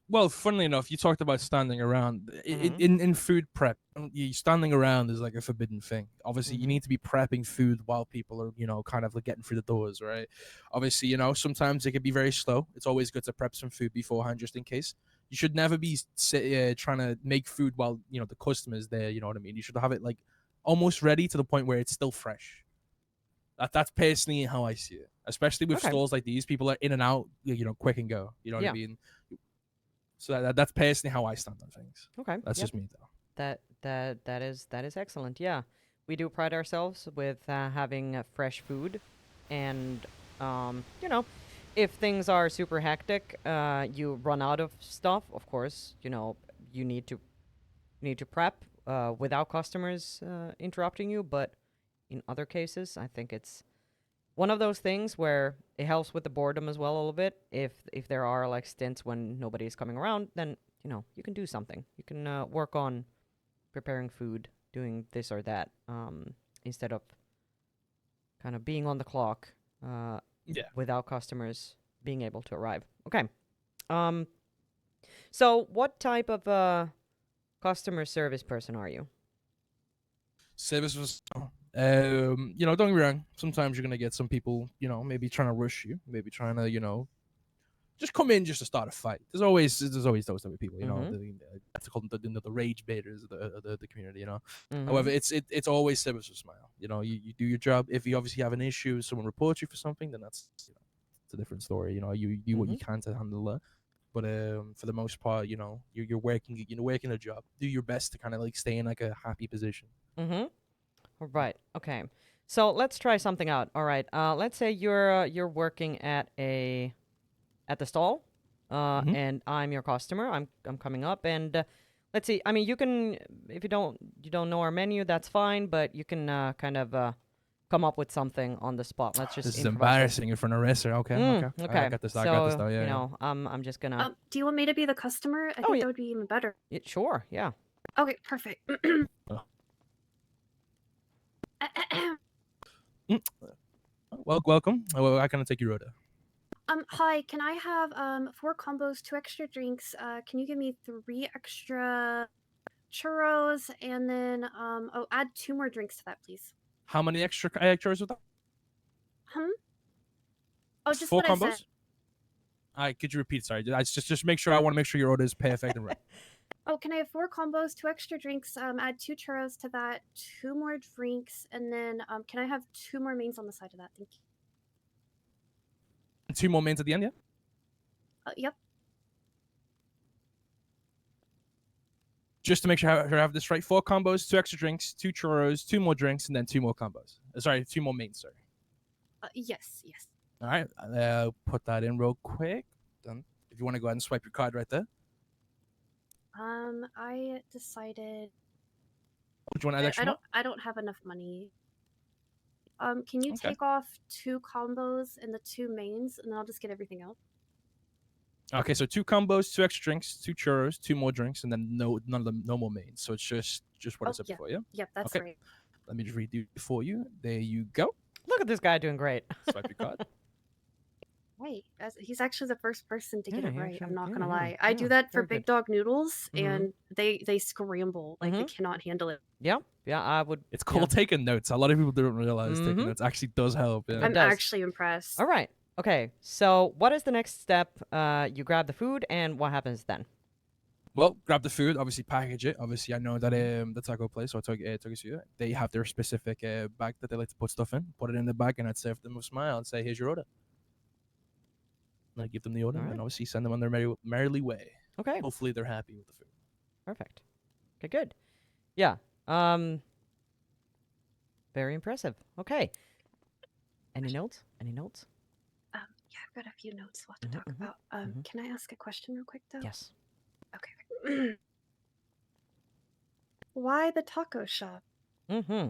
Well, funnily enough, you talked about standing around. Mhm. In food prep, standing around is like a forbidden thing. Obviously, you Mhm. need to be prepping food while people are, kind of like getting through the doors, right? Obviously, sometimes it can be very slow. It's always good to prep some food beforehand just in case. You should never be trying to make food while, the customer's there, you know what I mean? You should have it like almost ready to the point where it's still fresh. That's personally how I see it. Especially with Okay. stores like these, people are in and out, quick and go. You know what Yeah. I mean? So that's personally how I stand on things. Okay. That's yep. just me, though. That is excellent. Yeah, we do pride ourselves with having fresh food, and if things are super hectic, you run out of stuff. Of course, you need to prep without customers interrupting you. But in other cases, I think it's one of those things where it helps with the boredom as well a little bit. If there are like stints when nobody's coming around, then you can do something. You can work on preparing food, doing this or that, instead of kind of being on the clock Yeah. without customers being able to arrive. Okay. So what type of customer service person are you? Service was, don't get me wrong. Sometimes you're gonna get some people, maybe trying to rush you, maybe trying to, just come in just to start a fight. There's always those type of people, that's called the rage baiters of the community, Mhm. However, it's always service with smile. You do your job. If you obviously have an issue, someone reports you for something, then that's it's a different story. You do what you can to handle that. But for the most part, you're working a job. Do your best to kind of like stay in like a happy position. Mm-hmm. All right. Okay. So let's try something out. All right. Let's say you're working at the stall, Mhm. and I'm your customer. I'm coming up, and let's see. I mean, you can, if you don't know our menu, that's fine. But you can kind of come up with something on the spot. Let's just This is improvise embarrassing in front of Racer. Okay. Okay. I got this. So I got this though. Yeah. I'm just gonna. Do you want me to be the customer? I Oh, think yeah. that would be even better. Sure. Yeah. Okay, perfect. Well, welcome. Well, I can take your order. Hi, can I have 4 combos, 2 extra drinks? Can you give me 3 extra churros and then add 2 more drinks to that, please. How many extra churros with that? Oh, just 4 what I said. combos. All right, could you repeat? Sorry, I just make sure. I want to make sure your order is perfect and right. Oh, can I have 4 combos, 2 extra drinks? Add 2 churros to that, 2 more drinks, and then can I have 2 more mains on the side of that? Thank you. And 2 more mains at the end, yeah. Yep. Just to make sure I have this right: 4 combos, 2 extra drinks, 2 churros, 2 more drinks, and then 2 more combos. Sorry, 2 more mains. Sorry. Yes. All right, I'll put that in real quick. Then, if you want to go ahead and swipe your card right there. I decided. Would you want to add extra? I don't have enough money. Can you Okay. take off 2 combos and the 2 mains, and then I'll just get everything else? Okay, so 2 combos, 2 extra drinks, 2 churros, 2 more drinks, and then no more mains. So it's just what I said before, yeah? Yep, that's Okay. right. Let me just redo it for you. There you go. Look at this guy doing great. Swipe your card. Right. He's actually the first person to get Yeah, it he right. actually- I'm not yeah, gonna yeah, lie. I do yeah, that for very Big good. Dog Noodles, Mhm. and they scramble like they cannot handle it. Yeah. I would. It's called taking notes. A lot of people don't realize Mhm. taking notes actually does help. Yeah. I'm does. actually impressed. All right. Okay. So what is the next step? You grab the food, and what happens then? Well, grab the food. Obviously, package it. Obviously, I know that the taco place or Tokisuya, they have their specific bag that they like to put stuff in. Put it in the bag, and I'd serve them with a smile and say, "Here's your order." And I give them the order, Alright. and obviously send them on their merrily way. Okay. Hopefully, they're happy with the food. Perfect. Okay. Good. Yeah. Very impressive. Okay. Any notes? Yeah, I've got a few notes we'll have to talk about. Can I ask a question real quick though? Yes. Okay. Why the taco shop? Mm-hmm.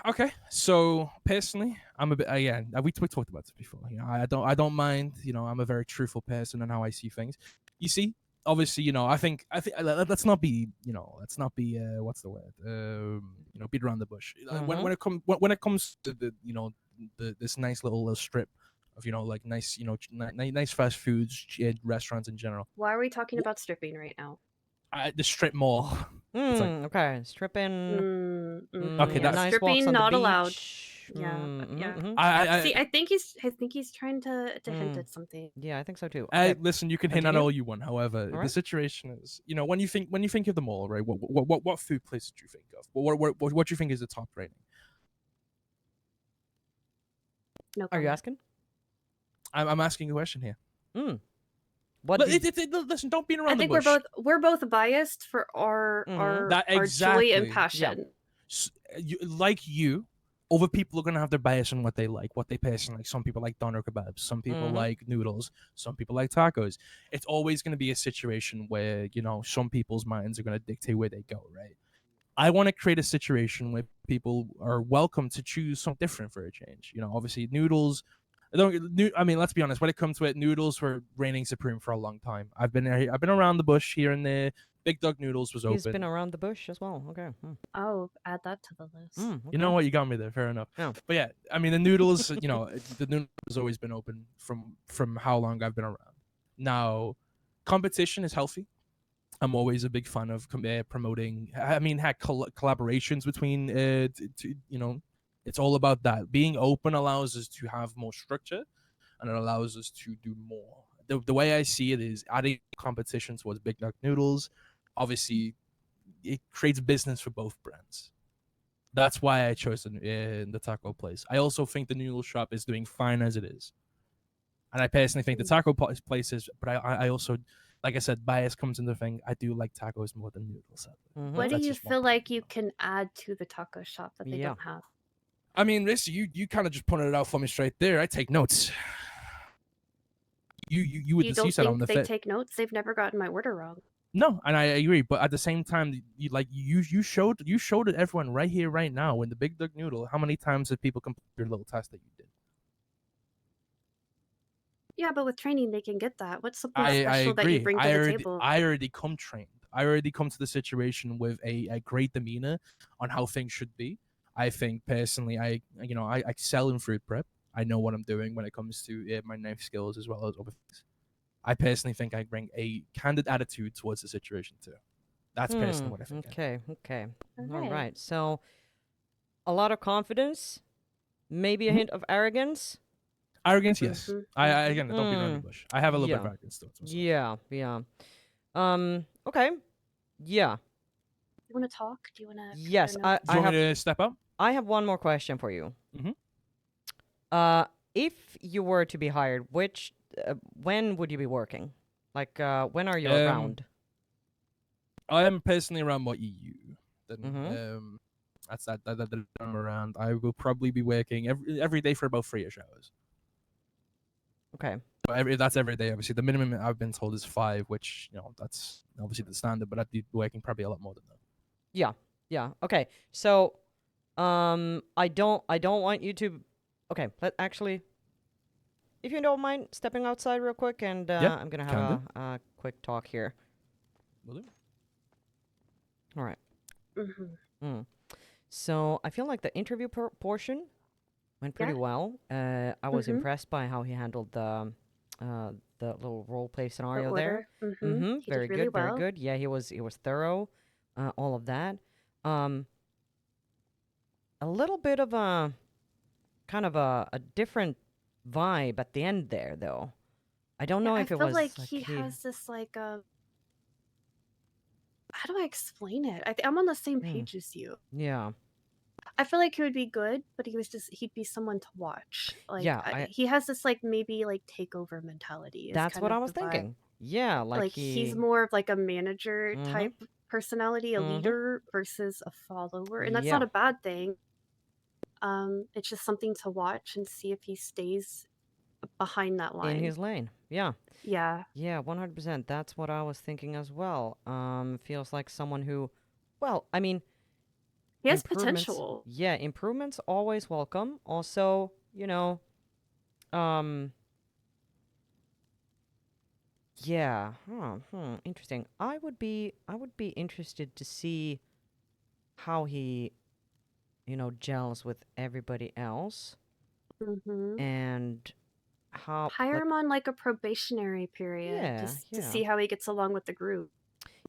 Okay. So personally, I'm a bit again. We talked about this before. I don't mind. I'm a very truthful person in how I see things. You see, obviously, I think let's not be, what's the word? Beat around the bush. When it comes to this nice little strip of like nice nice fast foods restaurants in general. Why are we talking about stripping right now? The strip mall. It's like Okay, stripping. Okay, Yeah, that's nice stripping walks on the not beach. allowed. Yeah, yeah. See, I think he's trying to hint at something. Yeah, I think so too. Okay. Listen, you can hint at Continue. all you want. However, the Alright. situation is, when you think of the mall, right? What food places do you think of? What do you think is the top rating? No Are you comment. asking? I'm asking a question here. What? Listen, don't beat around I think the bush. we're both biased for our That our joy and exactly. passion. You, other people are gonna have their bias on what they like, what they personally like. Some people like doner kebabs, some people like noodles, some people like tacos. It's always gonna be a situation where some people's minds are gonna dictate where they go, right? I want to create a situation where people are welcome to choose something different for a change. Obviously noodles. I mean, let's be honest. When it comes to it, noodles were reigning supreme for a long time. I've been around the bush here and there. Big Dog Noodles was He's open. been around the bush as well. Okay. Oh, add that to the list. Okay. You know what? You got me there. Fair enough. Yeah. But yeah, I mean, the noodles. The noodles has always been open from how long I've been around. Now, competition is healthy. I'm always a big fan of promoting. I mean, collaborations between. It's all about that. Being open allows us to have more structure, and it allows us to do more. The way I see it is adding competition towards Big Duck Noodles. Obviously, it creates business for both brands. That's why I chose the taco place. I also think the noodle shop is doing fine as it is, and I personally think the taco place is. But I also, like I said, bias comes into the thing. I do like tacos more than noodles. What do you feel like you can add to the taco shop that they Yeah. don't have? I mean, this you kind of just pointed it out for me straight there. I take notes. You would You just don't said on think the they take notes? They've never gotten my order wrong. No, and I agree, but at the same time, you showed it everyone right here, right now, in the Big Duck Noodle. How many times did people complete your little test that you did? Yeah, but with training they can get that. What's something I special that agree. you bring to the table? I already come trained. I already come to the situation with a great demeanor on how things should be. I think personally, I excel in food prep. I know what I'm doing when it comes to my knife skills as well as other things. I personally think I bring a candid attitude towards the situation too. That's personally what I think. Okay. All Alright. right. So, a lot of confidence, maybe a hint of arrogance. Arrogance, yes. I again, don't beat around the Mm. bush. I have a little bit Yeah. of arrogance to it. Yeah. Okay. Yeah. You want to talk? Do you want to? Yes. Do you want me to step up? I have one more question for you. If you were to be hired, when would you be working? Like, when are you around? I am personally around what EU. Then that's that I'm around. I will probably be working every day for about 3-ish hours. Okay. But that's every day. Obviously, the minimum I've been told is 5, which that's obviously the standard. But I'd be working probably a lot more than that. Yeah. Okay. So, I don't want you to. Okay. Actually, if you don't mind stepping outside real quick, and I'm gonna have a quick talk here. Will do. All right. So I feel like the interview portion went pretty well. I was impressed by how he handled the little role play scenario there. He Very did really good. well. Very good. Yeah, he was thorough. All of that. A little bit of a kind of a different vibe at the end there, though. I don't know if it was like he has this like how do I explain it? I'm on the same page as you. Yeah. I feel like he would be good, but he'd be someone to watch. Like Yeah, he has this like maybe like takeover mentality. is That's kind what of I was the vibe. thinking. Yeah, like he's more of like a manager Mhm. type personality, a Mhm. leader versus a follower, and that's Yeah. not a bad thing. It's just something to watch and see if he stays behind that line. in his lane. Yeah. Yeah. Yeah, 100%. That's what I was thinking as well. Feels like someone who, well, I mean, He has improvements- potential. Yeah, improvements always welcome. Also, Yeah. Interesting. I would be interested to see how he, gels with everybody else Mm-hmm. and how Hire him on like a probationary period Yeah, just to yeah. see how he gets along with the group.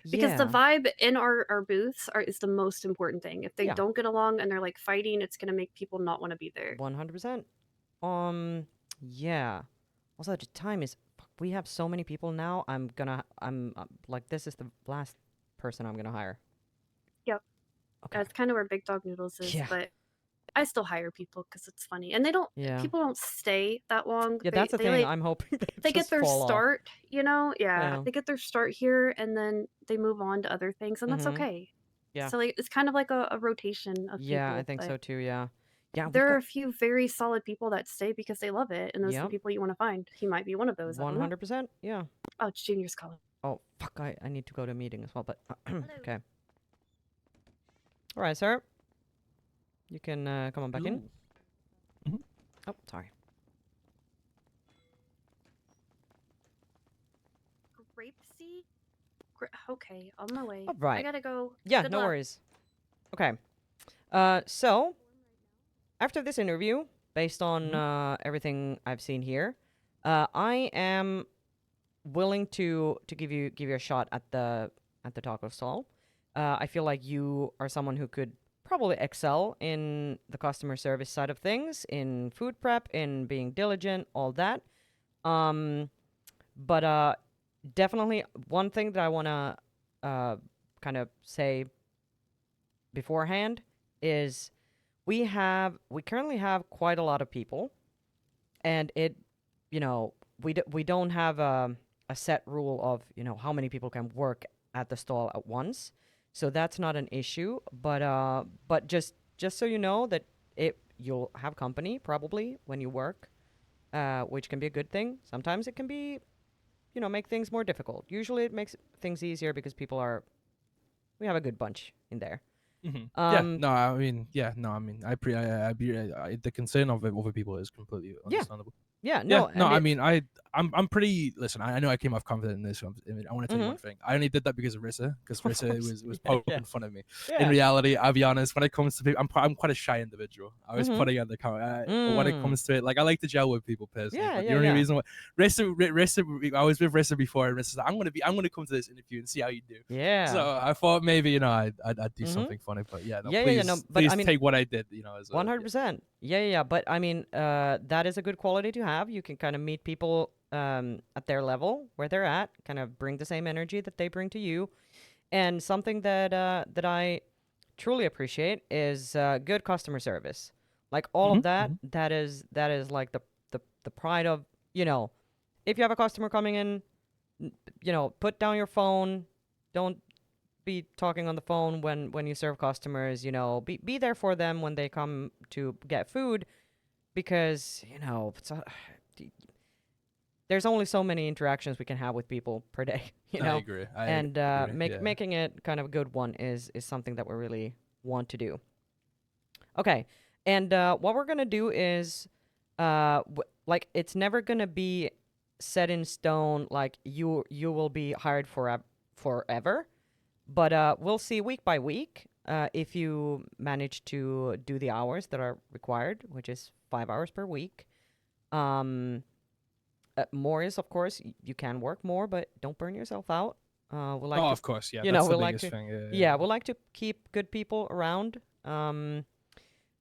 Because the Yeah. vibe in our booths is the most important thing. If they Yeah. don't get along and they're like fighting, it's gonna make people not want to be there. 100%. Yeah. Also, the time is. Fuck, we have so many people now. I'm like, this is the last person I'm gonna hire. Yep. Okay. That's kind of where Big Dog Noodles is, Yeah. but I still hire people because it's funny, and they don't. Yeah. People don't stay that long. Yeah, they, that's the they thing. like I'm hoping they get just their fall off. start. Yeah, Yeah. they get their start here, and then they move on to other things, and that's Mhm. okay. Yeah. So like it's kind of like a rotation of Yeah, people. I think but so too. Yeah. Yeah. There are a few very solid people that stay because they love it, and those are the Yep. people you want to find. He might be one of those. I don't know. 100%. Yeah. Oh, it's Junior's calling. Oh fuck! I need to go to a meeting as well. But okay. All right, sir. You can come on back in. Mhm. Oh, sorry. Grapeseed? Okay, on my way. All right. I gotta go. Yeah, Good no luck. worries. Okay. So after this interview, based on everything I've seen here, I am willing to give you a shot at the taco stall. I feel like you are someone who could probably excel in the customer service side of things, in food prep, in being diligent, all that. But definitely one thing that I want to kind of say beforehand is we currently have quite a lot of people, and we don't have a set rule of how many people can work at the stall at once, so that's not an issue. But just so you know that you'll have company probably when you work, which can be a good thing. Sometimes it can be make things more difficult. Usually it makes things easier because we have a good bunch in there. The concern of other people is completely understandable. Yeah, no, I'm pretty. Listen, I know I came off confident in this. I want to tell you one thing. I only did that because of Rissa, because Rissa was poking fun at me. Yeah. In reality, I'll be honest. When it comes to people, I'm quite a shy individual. I was putting on the comment. But when it comes to it, like I like to gel with people personally. Yeah, but yeah, the only yeah. reason why Rissa, I was with Rissa before, and Rissa's like, I'm gonna come to this interview and see how you do. Yeah. So I thought maybe I'd do something funny, but please take what I did. As 100%. Yeah. But I mean, that is a good quality to have. You can kind of meet people at their level, where they're at, kind of bring the same energy that they bring to you. And something that I truly appreciate is good customer service. Like all of that, that is like the pride of, if you have a customer coming in, put down your phone. Don't be talking on the phone when you serve customers. Be there for them when they come to get food, because there's only so many interactions we can have with people per day. I agree. Making it kind of a good one is something that we really want to do. Okay, and what we're gonna do is like, it's never gonna be set in stone, like you will be hired forever. But we'll see week by week if you manage to do the hours that are required, which is 5 hours per week. More is, of course, you can work more, but don't burn yourself out. Of course, yeah. That's the we biggest thing. we like to keep good people around.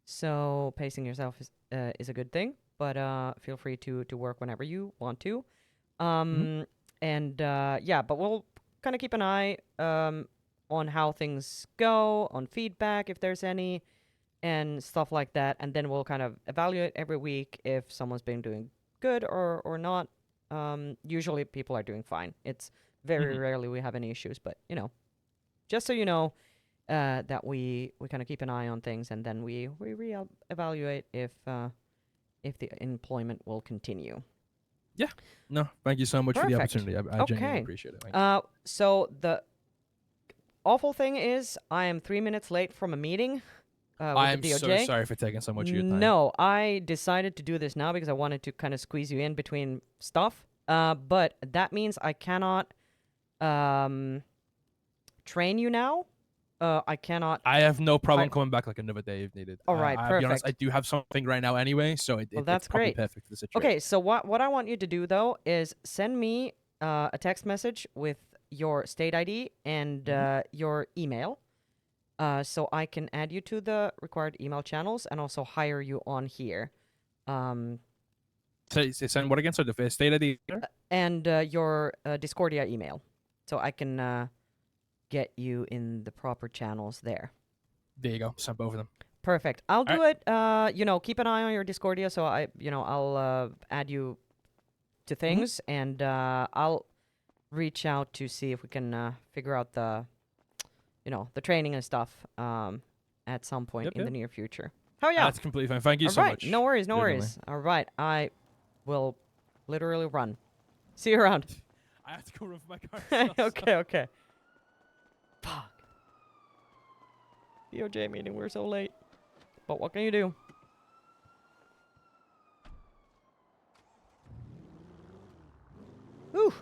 So pacing yourself is a good thing, but feel free to work whenever you want to. But we'll kind of keep an eye on how things go, on feedback if there's any, and stuff like that, and then we'll kind of evaluate every week if someone's been doing good or not. Usually people are doing fine. It's very rarely we have any issues, but just so you know, that we kind of keep an eye on things, and then we evaluate if the employment will continue. Yeah. No, thank you so much for the Perfect. opportunity. I genuinely appreciate it. Thank you. So the awful thing is, I am 3 minutes late from a meeting with I'm the DOJ. so sorry for taking so much of your time. No, I decided to do this now because I wanted to kind of squeeze you in between stuff. But that means I cannot train you now. I cannot. I have no problem I- coming back like another day if needed. All right, I'll be honest, I perfect. do have something right now anyway, so Well, that's it's probably great. perfect for the situation. Okay, so what I want you to do though is send me a text message with your state ID and your email, so I can add you to the required email channels and also hire you on here. So send what again? So the state ID. And your Discordia email, so I can get you in the proper channels there. There you go. Send both of them. Perfect. I'll do All it. You know, keep an eye on your Discordia, so I'll add you to things, and I'll reach out to see if we can figure out the training and stuff at some point Yep, in the yep. near future. Oh yeah. That's completely fine. Thank you All so right. much. No worries. No Definitely. worries. All right. I will literally run. See you around. I have to go run for my car. Okay. Okay. Fuck. DOJ meeting. We're so late. But what can you do? Whew.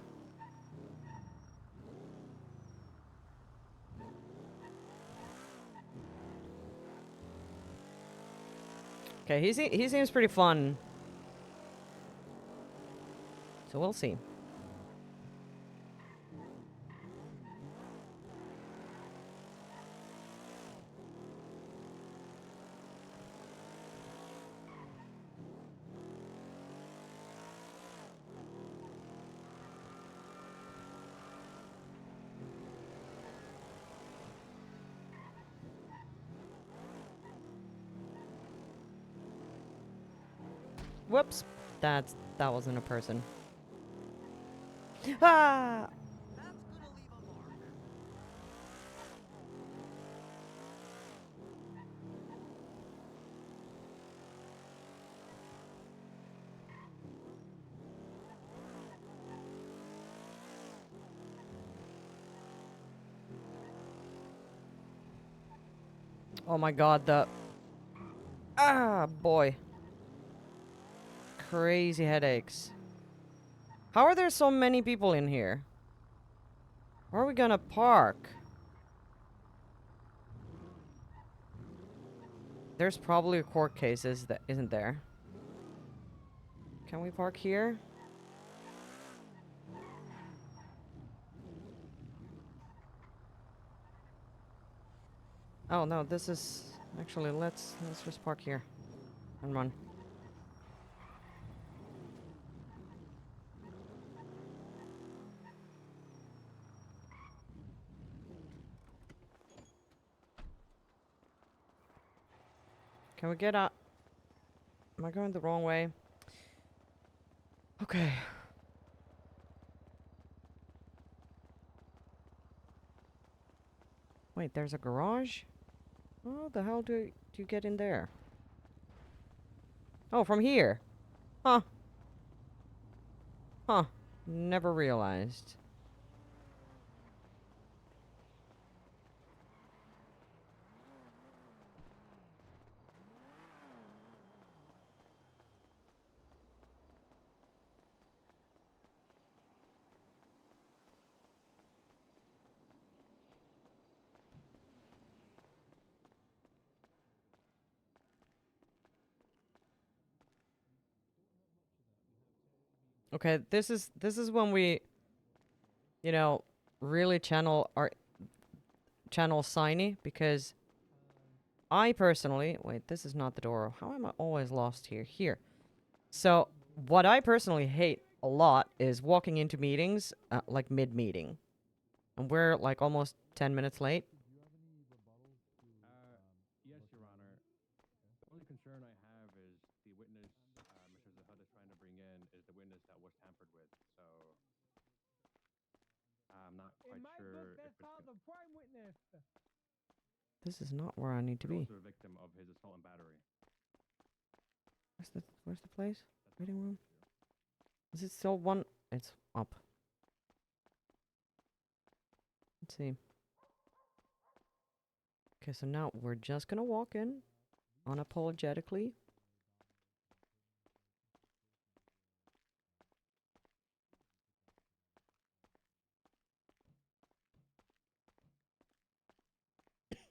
Okay, he seems pretty fun. So we'll see. Whoops. That wasn't a person. Ah! Oh my god, boy. Crazy headaches. How are there so many people in here? Where are we gonna park? There's probably a court case, isn't there? Can we park here? Oh no, this is actually let's just park here and run. Can we get out? Am I going the wrong way? Okay. Wait, there's a garage? How the hell do you get in there? Oh, from here. Huh. Huh. Never realized. Okay, this is when we, you know, really channel Saini, because I personally wait. This is not the door. How am I always lost here? Here. So what I personally hate a lot is walking into meetings like mid-meeting, and we're like almost 10 minutes late. Yes, Your Honor. The only concern I have is the witness Mr. Zahud is trying to bring in is the witness that was tampered with. So I'm not quite sure if it's prime witness. This is not where I need to be. also a victim of his assault and battery. Where's the place? Waiting room? Is it still one? It's up. Let's see. Okay, so now we're just gonna walk in unapologetically.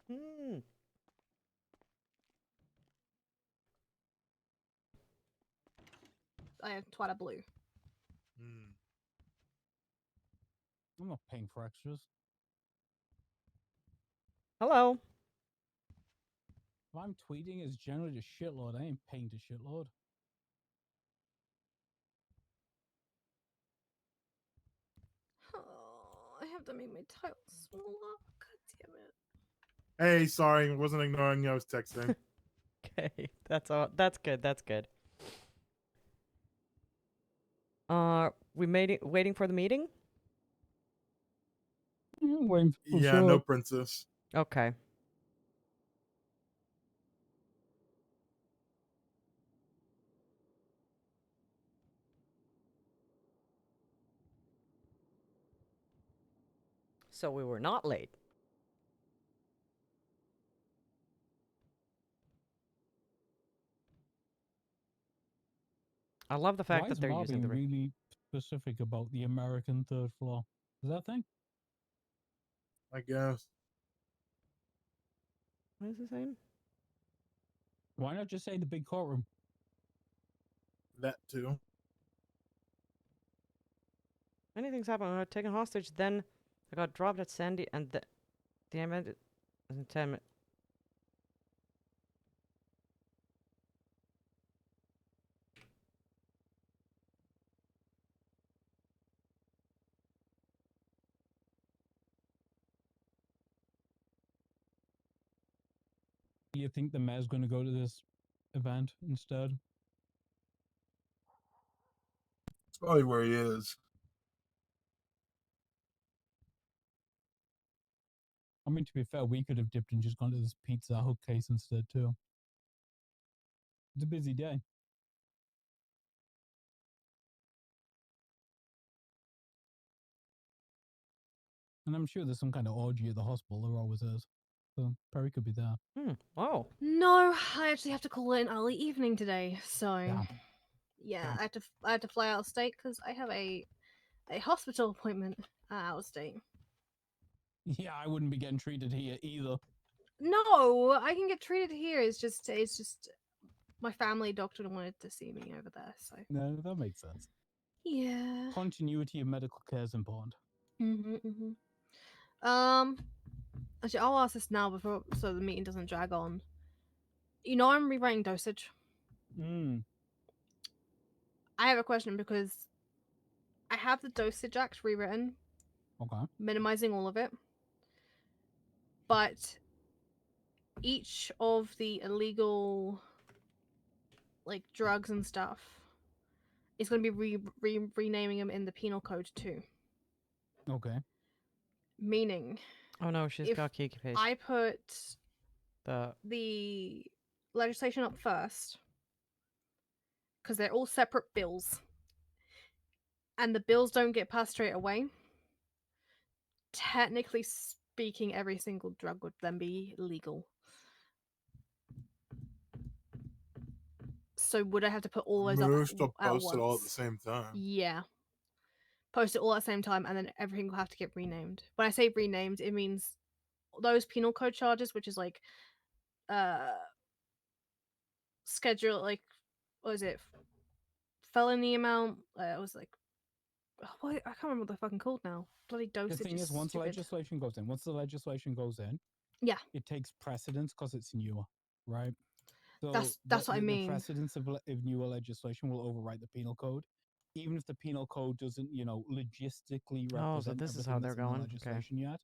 Hmm. I have Twitter Blue. I'm not paying for extras. Hello. If I'm tweeting, it's generally just shitload. I ain't paying to shitload. Oh, I have to make my title smaller. God damn it. Hey, sorry, wasn't ignoring you. I was texting. Okay, that's all. That's good. That's good. Waiting for the meeting. Waiting for Yeah, no princess. Okay. So we were not late. I love the fact Why that is they're Ma using being the. really specific about the American third floor? Is that a thing? I guess. What is it saying? Why not just say the big courtroom? That too. Anything's happened. I got taken hostage. Then I got dropped at Sandy, and the event in 10 minutes. Do you think the mayor's going to go to this event instead? It's probably where he is. I mean, to be fair, we could have dipped and just gone to this Pizza Hut case instead too. It's a busy day. And I'm sure there's some kind of orgy at the hospital. There always is. So Perry could be there. Oh. No, I actually have to call it an early evening today. So, Damn. yeah, Damn. I had to fly out of state because I have a hospital appointment out of state. Yeah, I wouldn't be getting treated here either. No, I can get treated here. It's just my family doctor wanted to see me over there. So No, that makes sense. yeah, Continuity of medical care is important. actually, I'll ask this now before so the meeting doesn't drag on. You know, I'm rewriting dosage. I have a question because I have the Dosage Act rewritten. Okay. Minimizing all of it. But each of the illegal like drugs and stuff is going to be renaming them in the penal code too. Okay. Meaning, Oh no, she's got Kiki paste. I put the legislation up first because they're all separate bills, and the bills don't get passed straight away. Technically speaking, every single drug would then be legal. So would I have to put all those up Most will at post it all at the once? same time. Yeah. Post it all at the same time, and then everything will have to get renamed. When I say renamed, it means those penal code charges, which is like schedule, like, what is it, felony amount, it was like, what, I can't remember what they're fucking called now. Bloody dosage. The thing is, once legislation goes in, yeah, it takes precedence because it's newer, right? So that's what I mean. The precedence of newer legislation will overwrite the penal code, even if the penal code doesn't, logistically represent Oh, so this is how everything they're that's in the going. legislation yet.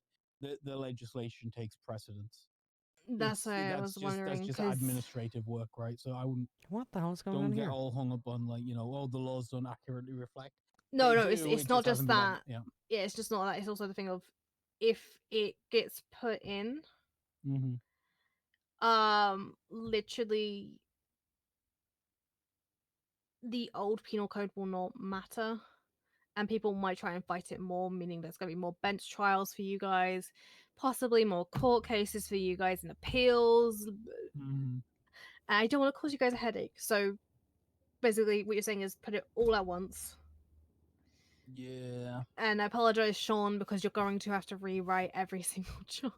The legislation takes precedence. That's why I was wondering. That's just administrative work, right? So I wouldn't. What the hell's going on Don't here? get all hung up on the laws don't accurately reflect. No, They no, do, it's not just hasn't been that. yeah, it's just not that. It's also the thing of if it gets put in, literally, the old penal code will not matter, and people might try and fight it more. Meaning, there's going to be more bench trials for you guys, possibly more court cases for you guys and appeals. And I don't want to cause you guys a headache, so basically, what you're saying is put it all at once. Yeah. And I apologize, Sean, because you're going to have to rewrite every single charge.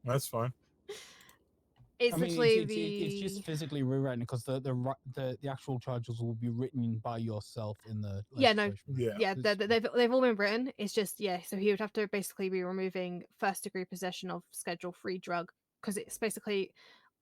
That's fine. It's I mean, literally it's just physically rewriting because the actual charges will be written by yourself in the legislation. they've all been written. It's just so he would have to basically be removing first degree possession of Schedule 3 drug because it's basically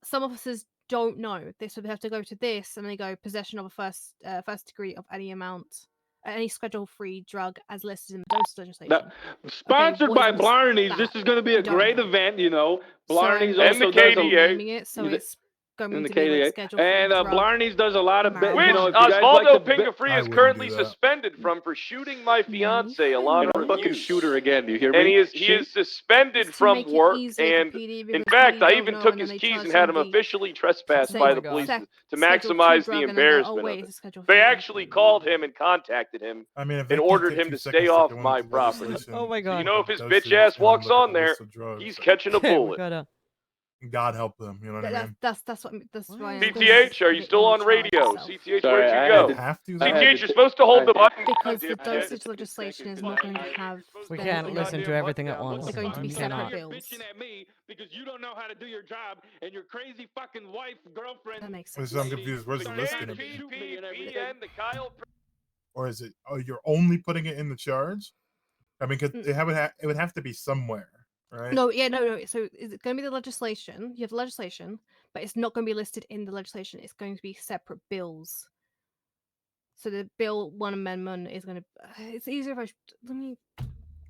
some officers don't know this, so they have to go to this and they go possession of a first degree of any amount. Any Schedule 3 drug as listed in the dose legislation. Sponsored by Blarney's. This is going to be a great event, you know. Blarney's and also does naming it, so it's going to be like Schedule 3 and drug. Blarney's does a lot of Which you know, if you guys like Osvaldo to Pingafree is currently suspended from for shooting my fiance along with fucking shooter again. Do you hear me? And he is suspended from work. And in fact, I even took his keys and had him officially trespassed by the police to maximize the embarrassment of it. They actually called him and contacted him I mean, and ordered him to stay off my property. Oh my So god. you know, if his bitch ass walks on there, he's catching a bullet. God help them. You know what I mean? That's why. CTH, are you still on radio? CTH, where'd you go? CTH, you're supposed to hold the button. Because the dosage legislation is not going to have. We can't listen to everything at once. They're going to be separate bills. At me because you don't know how to do your job and your crazy fucking wife, girlfriend. That makes sense. I'm confused. Where's the list going to be? Kyle. Or is it? Oh, you're only putting it in the charge? I mean, 'cause it would have to be somewhere, right? No. So is it going to be the legislation? You have the legislation, but it's not going to be listed in the legislation. It's going to be separate bills. So the bill one amendment is going to. It's easier if let me.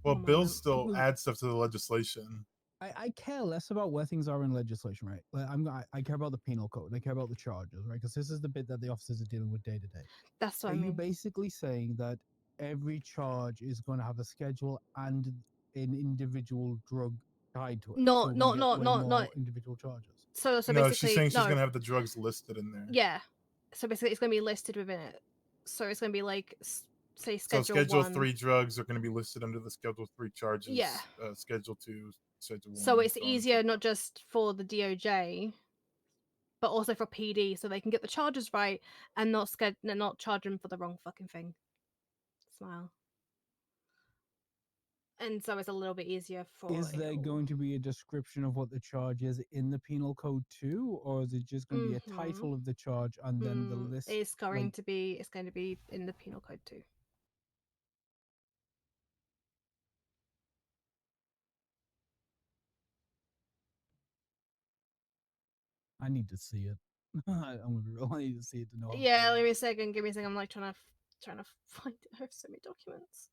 Well, bills still add stuff to the legislation. I care less about where things are in legislation, right? Like, I care about the penal code. I care about the charges, right? Because this is the bit that the officers are dealing with day to day. That's what I mean. Are you mean. basically saying that every charge is going to have a schedule and an individual drug tied to it? No, so not individual charges. So no, basically, she's saying she's going to have the drugs listed in there. Yeah. So basically, it's going to be listed within it. So it's going to be like, say, Schedule 1. So Schedule 3 drugs are going to be listed under the Schedule 3 charges. Yeah. Schedule 2, Schedule 1. So it's easier not just for the DOJ, but also for PD, so they can get the charges right and not charge them for the wrong fucking thing. Smile. And so it's a little bit easier for. Is there going to be a description of what the charge is in the penal code too, or is it just going to be a title of the charge and then the list? It's going to be in the penal code too. I need to see it. I'm gonna be real. I need to see it to know. Yeah, give me a second. I'm like trying to find it. I have so many documents.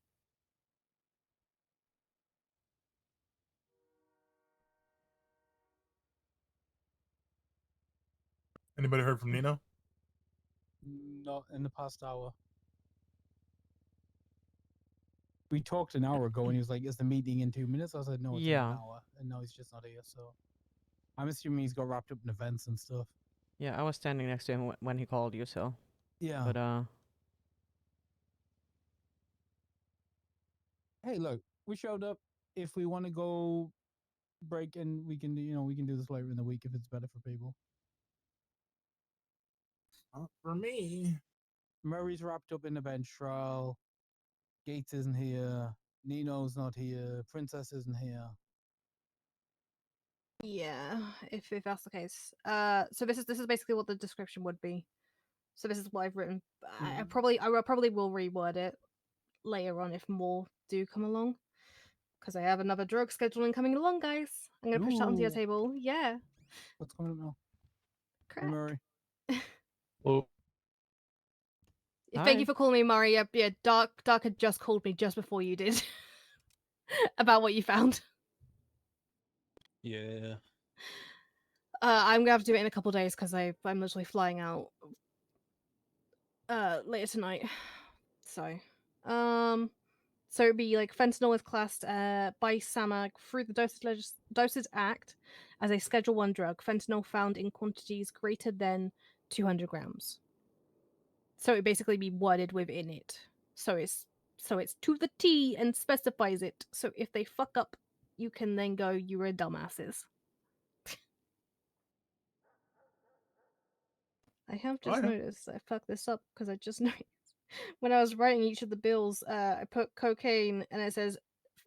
Anybody heard from Nino? Not in the past hour. We talked an hour ago, and he was like, "Is the meeting in 2 minutes?" I said, "No, it's in an hour," and now he's just not here. So, I'm assuming he's got wrapped up in events and stuff. Yeah, I was standing next to him when he called you, so. Yeah. But Hey, look, we showed up. If we want to go break, and we can do this later in the week if it's better for people. Not for me. Murray's wrapped up in the bench trial. Gates isn't here. Nino's not here. Princess isn't here. Yeah, if that's the case. So this is basically what the description would be. So this is what I've written. I probably will reword it later on if more do come along, because I have another drug scheduling coming along, guys. I'm gonna push that onto your table. Yeah. What's coming up now? Correct. Murray. Oh. Thank you for calling me, Murray. Yeah, Dark had just called me just before you did about what you found. Yeah. I'm gonna have to do it in a couple days because I'm literally flying out later tonight. So it'd be like fentanyl is classed by SAMAG through the Dosage Act as a Schedule 1 drug. Fentanyl found in quantities greater than 200 grams. So it basically be worded within it. So it's to the T and specifies it. So if they fuck up, you can then go, "You were dumbasses." I have just noticed I fucked this up because I just noticed when I was writing each of the bills, I put cocaine and it says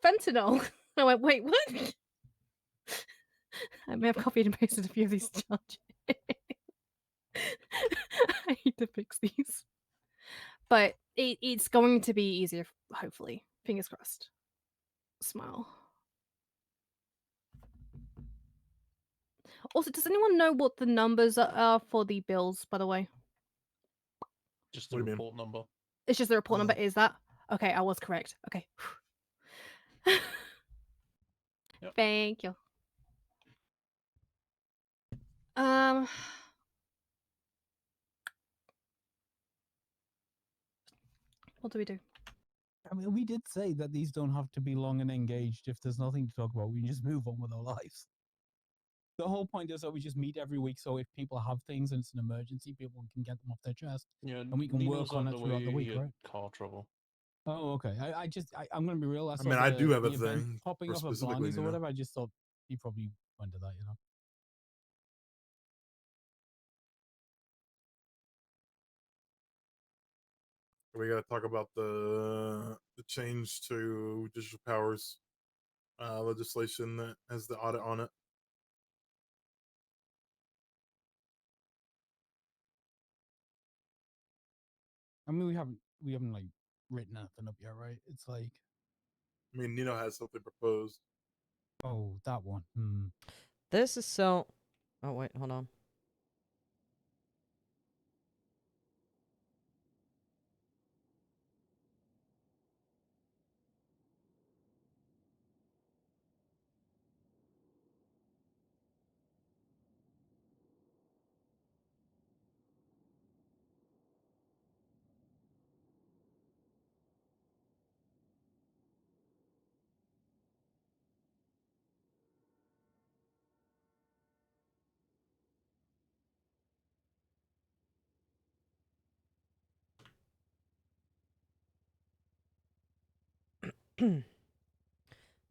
fentanyl. I went, "Wait, what?" I may have copied and pasted a few of these charges. I need to fix these. But it's going to be easier, hopefully. Fingers crossed. Smile. Also, does anyone know what the numbers are for the bills, by the way? Just the report number. It's just the report number, is that? Okay, I was correct. Okay. Yep. Thank you. What do we do? I mean, we did say that these don't have to be long and engaged. If there's nothing to talk about, we can just move on with our lives. The whole point is that we just meet every week, so if people have things and it's an emergency, people can get them off their chest, Yeah, and we can Nino's work on on it the throughout the way, week, he had right? car trouble. Oh, okay. I'm going to be real. I mean, I do have a the event thing popping for up of specifically Blarneys or Nino. whatever. I just thought he probably went to that, you know. We got to talk about the change to digital powers legislation that has the audit on it. I mean, we haven't like written nothing up yet, right? It's like, I mean, Nino has something proposed. oh, that one. This is so. Oh wait, hold on.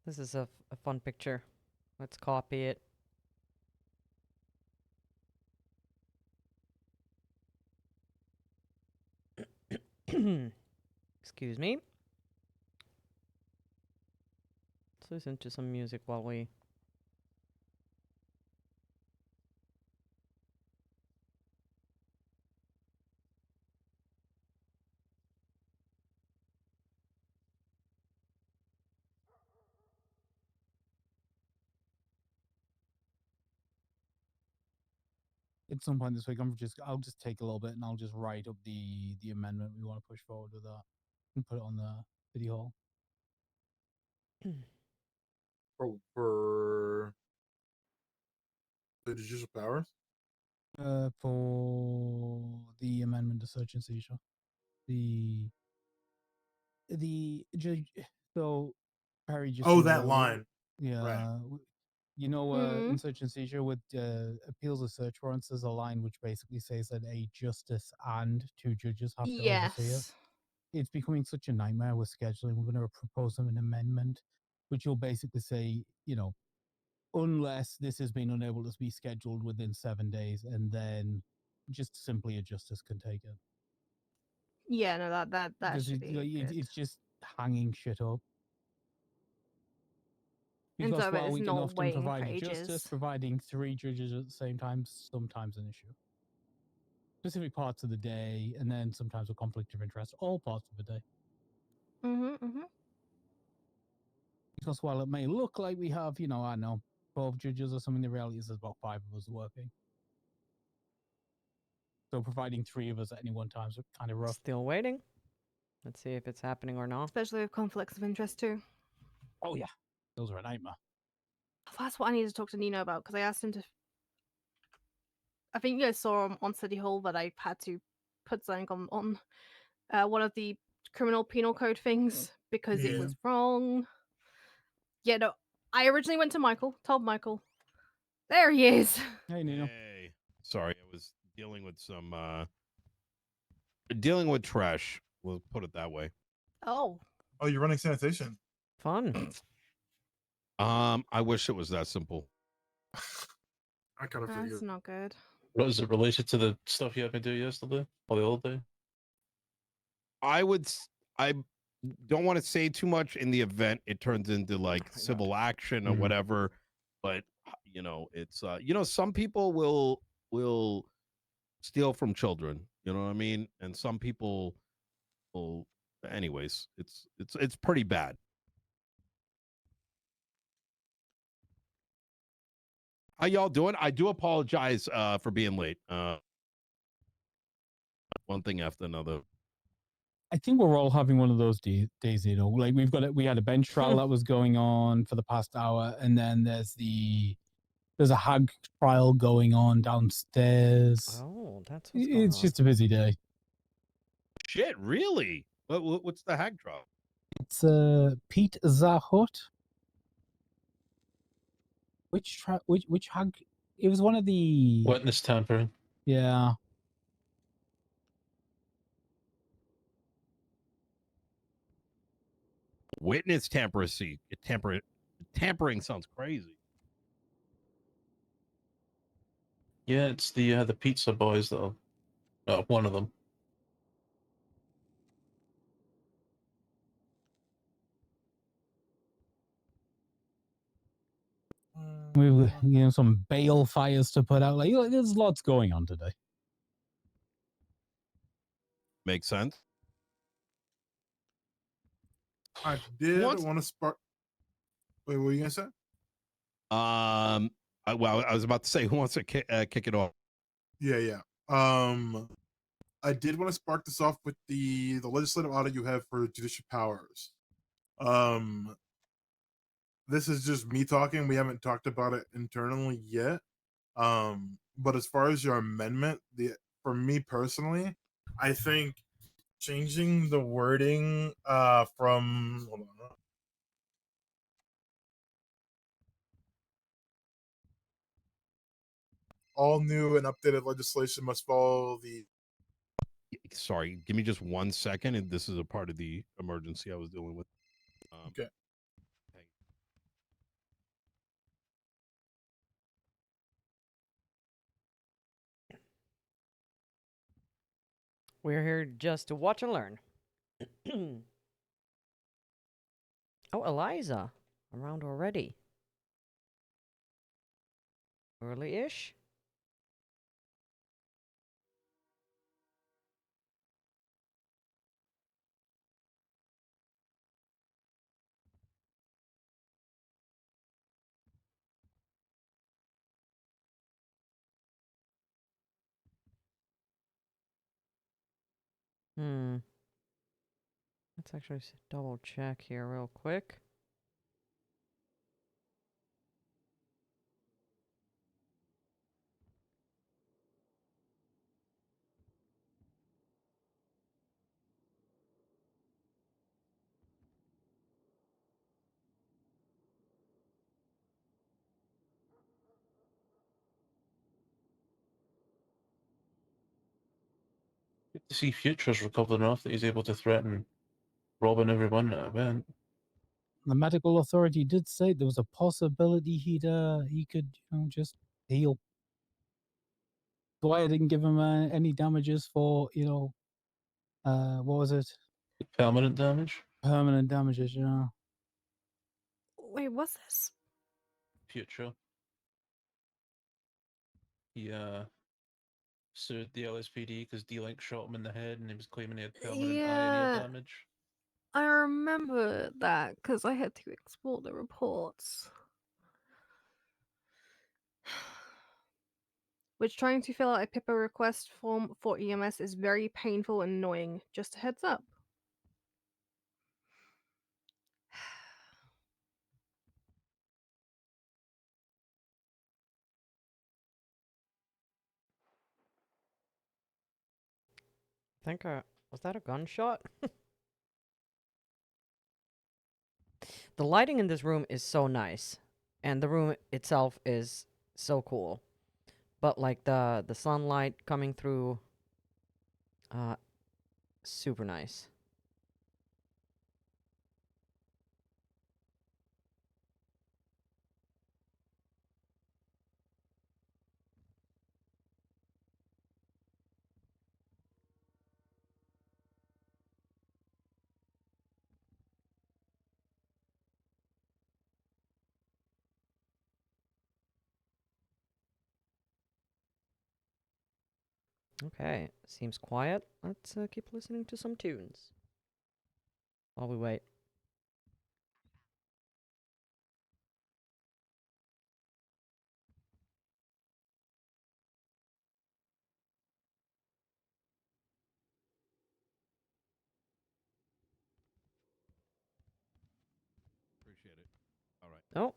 This is a fun picture. Let's copy it. Excuse me. Let's listen to some music while we... At some point this week, I'll just take a little bit and I'll just write up the amendment we want to push forward with that and put it on the video hall. For the judicial powers? For the amendment to search and seizure. The judge. So Perry just. Oh, that line. Yeah. Right. You know, in search and seizure with appeals of search warrants, there's a line which basically says that a justice and two judges have to oversee it. It's becoming such a nightmare with scheduling. We're going to propose an amendment, which will basically say, you know, unless this has been unable to be scheduled within 7 days, and then just simply a justice can take it. Yeah, no, that should be it's just hanging shit up. And Because so while it's we can not often waiting for provide ages. justice, providing 3 judges at the same time sometimes an issue. Specific parts of the day, and then sometimes a conflict of interest, all parts of the day. Because while it may look like we have, you know, I don't know, 12 judges or something, the reality is there's about 5 of us working. So providing 3 of us at any one time is kind of rough. Still waiting. Let's see if it's happening or not. Especially with conflicts of interest too. Oh yeah, those are a nightmare. That's what I need to talk to Nino about, because I asked him to... I think you guys saw on City Hall that I had to put something on one of the criminal penal code things because it was wrong. Yeah, no, I originally went to Michael, told Michael. There he is. Hey, Nino. Hey. Sorry, I was dealing with some dealing with trash. We'll put it that way. Oh, you're running sanitation. Fun. I wish it was that simple. I kind of that's not good. Was it related to the stuff you had me do yesterday or the other day? I don't want to say too much in the event it turns into like civil action or whatever, but you know, it's some people will steal from children. You know what I mean? And some people will. Anyways, it's pretty bad. How y'all doing? I do apologize for being late. One thing after another. I think we're all having one of those days, you know, like we had a bench trial that was going on for the past hour, and then there's a hag trial going on downstairs. Oh, that's what's going It's on. just a busy day. Shit, really? What's the hag trial? It's Pete Zahut. Which hag? It was one of the Witness tampering. Yeah. Witness tampering sounds crazy. Yeah, it's the pizza boys though. One of them. We've some bale fires to put out. Like there's lots going on today. Makes sense. I did want to spark. Wait, what were you gonna say? Well, I was about to say, who wants to kick it off? Yeah. I did want to spark this off with the legislative audit you have for judicial powers. This is just me talking. We haven't talked about it internally yet. But as far as your amendment, for me personally, I think changing the wording from hold on. All new and updated legislation must follow the. Sorry, give me just 1 second, and this is a part of the emergency I was dealing with. Okay. We're here just to watch and learn. Oh, Eliza, around already. Early-ish. Let's actually double check here real quick. Good to see Future's recovered enough that he's able to threaten robbing everyone at an event. The medical authority did say there was a possibility he could just heal. Why I didn't give him any damages for what was it? Permanent damage. Permanent damages, yeah. Wait, what's this? Future. He sued the LSPD because D-Link shot him in the head and he was claiming he had permanent eye and ear damage. I remember that because I had to export the reports. Which trying to fill out a PIPA request form for EMS is very painful and annoying. Just a heads up. I think was that a gunshot? The lighting in this room is so nice, and the room itself is so cool. But like the sunlight coming through, super nice. Okay, seems quiet. Let's keep listening to some tunes while we wait. Appreciate it. All right. Oh.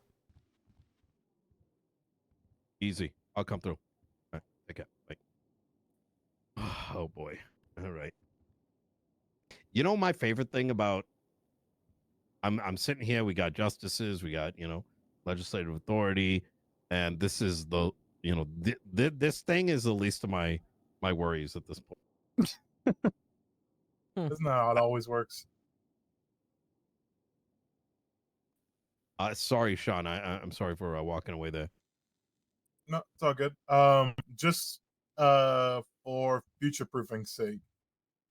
Easy. I'll come through. All right. Take care. Bye. Oh boy. All right. You know my favorite thing about I'm sitting here, we got justices, we got, legislative authority, and this is the, this thing is the least of my worries at this point. Isn't that how it always works? Sorry, Sean. I'm sorry for walking away there. No, it's all good. Just for future proofing's sake,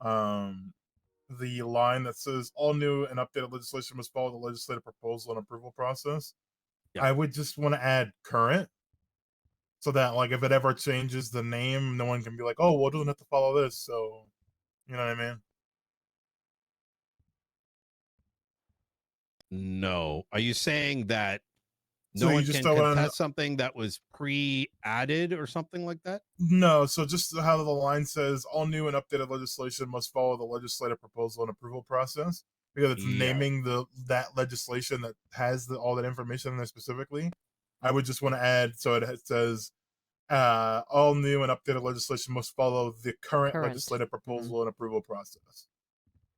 the line that says all new and updated legislation must follow the legislative proposal and approval process. Yeah. I would just want to add current, so that like if it ever changes the name, no one can be like, oh, well, it doesn't have to follow this. So, you know what I mean? No. Are you saying that So no you one just can throw in- contest something that was pre-added or something like that? No, so just how the line says, all new and updated legislation must follow the legislative proposal and approval process, because it's naming that legislation that has all that information in there specifically. I would just want to add, so it says, all new and updated legislation must follow the current legislative proposal and approval process,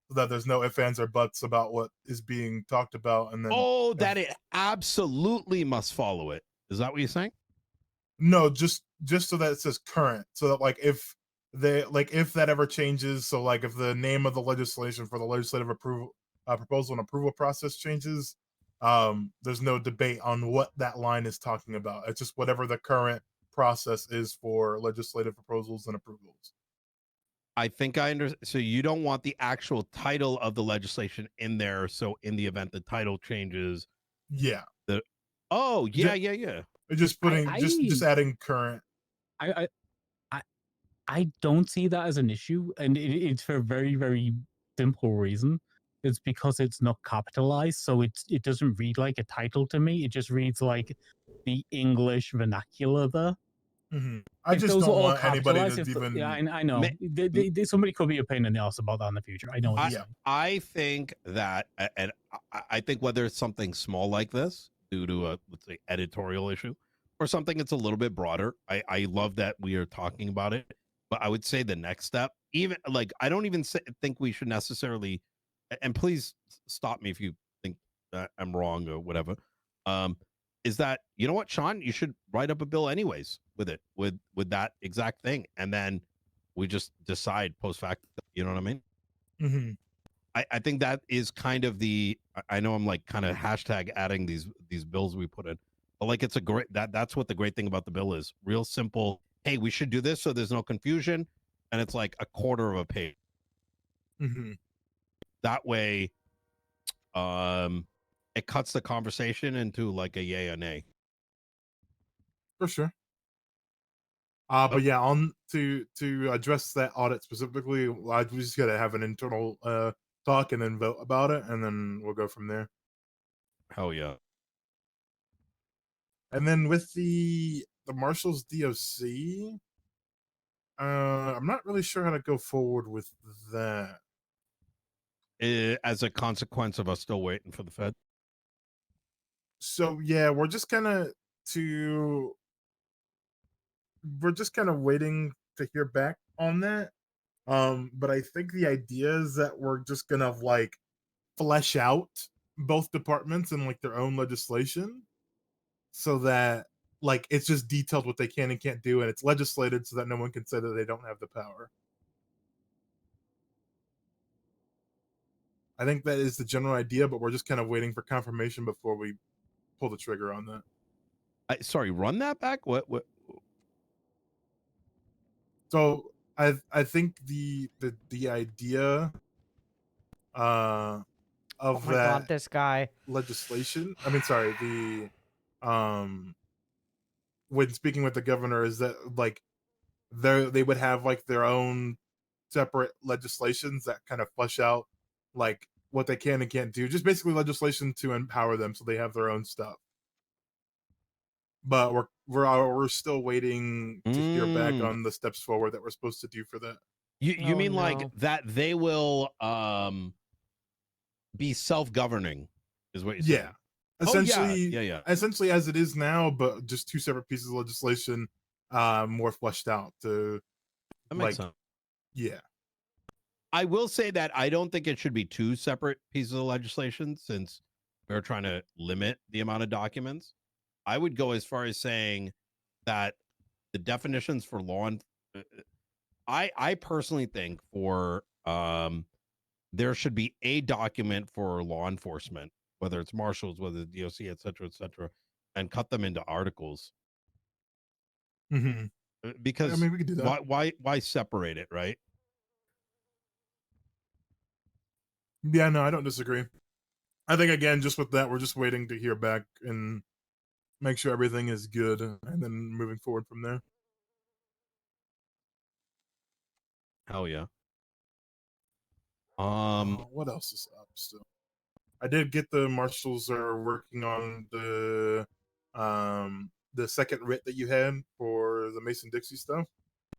so that there's no ifs, ands, or buts about what is being talked about. And then that it absolutely must follow it. Is that what you're saying? No, just so that it says current, so that like if that ever changes, so like if the name of the legislation for the legislative approval proposal and approval process changes, there's no debate on what that line is talking about. It's just whatever the current process is for legislative proposals and approvals. I think I understand. So you don't want the actual title of the legislation in there. So in the event the title changes, yeah. Yeah. Just putting just adding current. I don't see that as an issue, and it's for a very, very simple reason. It's because it's not capitalized, so it doesn't read like a title to me. It just reads like the English vernacular there. Mm-hmm. I just don't want anybody to even. Yeah, I know. Somebody could be a pain in the ass about that in the future. I know. I think that, and I think whether it's something small like this due to a, let's say, editorial issue, or something that's a little bit broader, I love that we are talking about it. But I would say the next step, even like, I don't even think we should necessarily, and please stop me if you think that I'm wrong or whatever, is that, you know what, Sean, you should write up a bill anyways with it, with that exact thing. And then we just decide post facto, you know what I mean? Mm-hmm. I think that is kind of I know I'm like kind of hashtag adding these bills we put in, but like it's a great, that's what the great thing about the bill is. Real simple. Hey, we should do this so there's no confusion, and it's like a quarter of a page. Mm-hmm. That way, it cuts the conversation into like a yay or nay. For sure. But yeah, on to address that audit specifically, we just gotta have an internal talk and then vote about it, and then we'll go from there. Hell yeah. And then with the Marshall's DOC, I'm not really sure how to go forward with that. As a consequence of us still waiting for the Fed. So yeah, we're just kind of waiting to hear back on that. But I think the idea is that we're just gonna like flesh out both departments and like their own legislation, so that like it's just detailed what they can and can't do, and it's legislated so that no one can say that they don't have the power. I think that is the general idea, but we're just kind of waiting for confirmation before we pull the trigger on that. Sorry, run that back. What? So I think the idea of oh my God, this guy legislation. I mean, sorry, when speaking with the governor, is that like they would have like their own separate legislations that kind of flesh out like what they can and can't do. Just basically legislation to empower them so they have their own stuff. But we're still waiting to hear back on the steps forward that we're supposed to do for that. You mean like that they will be self-governing is what you're saying? Essentially, essentially as it is now, but just two separate pieces of legislation, more fleshed out to That makes sense. Yeah. I will say that I don't think it should be two separate pieces of legislation since we're trying to limit the amount of documents. I would go as far as saying that the definitions for I personally think for there should be a document for law enforcement, whether it's marshals, whether it's DOC, et cetera, and cut them into articles. Because I mean, we could do that. Why separate it, right? Yeah, no, I don't disagree. I think again, just with that, we're just waiting to hear back and make sure everything is good, and then moving forward from there. Hell yeah. What else is up still? I did get the marshals are working on the second writ that you had for the Mason-Dixie stuff.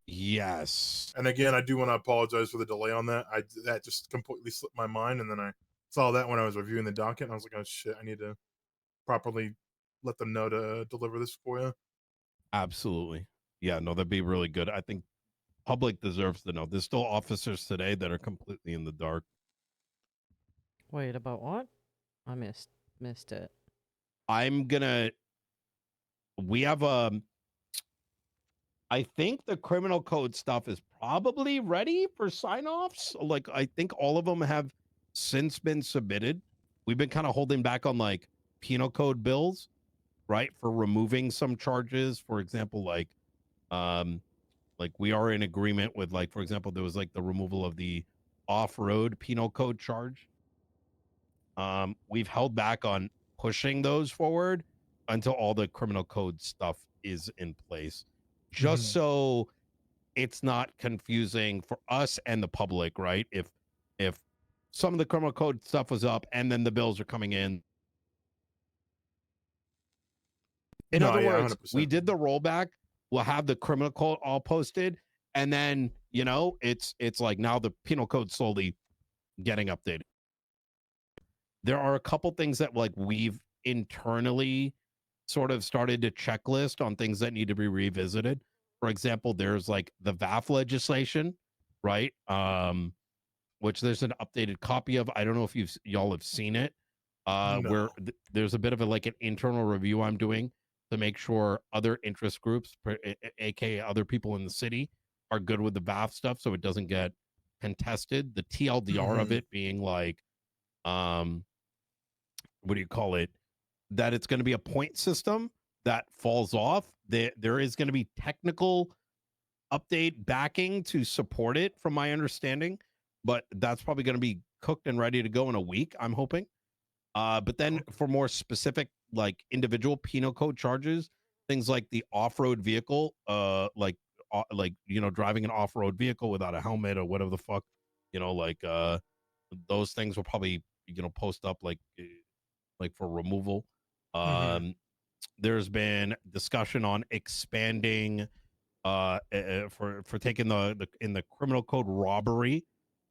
Yes. And again, I do want to apologize for the delay on that. That just completely slipped my mind, and then I saw that when I was reviewing the docket, and I was like, oh shit, I need to properly let them know to deliver this for you. Absolutely. Yeah, no, that'd be really good. I think public deserves to know. There's still officers today that are completely in the dark. Wait, about what? I missed it. We have I think the criminal code stuff is probably ready for sign-offs. Like, I think all of them have since been submitted. We've been kind of holding back on like penal code bills, right? For removing some charges. For example, like we are in agreement with, like, for example, there was like the removal of the off-road penal code charge. We've held back on pushing those forward until all the criminal code stuff is in place, just so it's not confusing for us and the public, right? If some of the criminal code stuff was up and then the bills are coming in. In other words, 100%. we did the rollback. We'll have the criminal code all posted, and then it's like now the penal code slowly getting updated. There are a couple things that like we've internally sort of started to checklist on things that need to be revisited. For example, there's like the VAF legislation, right? Which there's an updated copy of. I don't know if y'all have seen it. Where there's a bit of like an internal review I'm doing to make sure other interest groups, aka other people in the city, are good with the VAF stuff, so it doesn't get contested. The TLDR of it being like, what do you call it? That it's going to be a point system that falls off. There is going to be technical update backing to support it, from my understanding, but that's probably going to be cooked and ready to go in a week, I'm hoping. But then for more specific, like individual penal code charges, things like the off-road vehicle, driving an off-road vehicle without a helmet or whatever the fuck, those things will probably, post up like for removal. There's been discussion on expanding for taking in the criminal code robbery,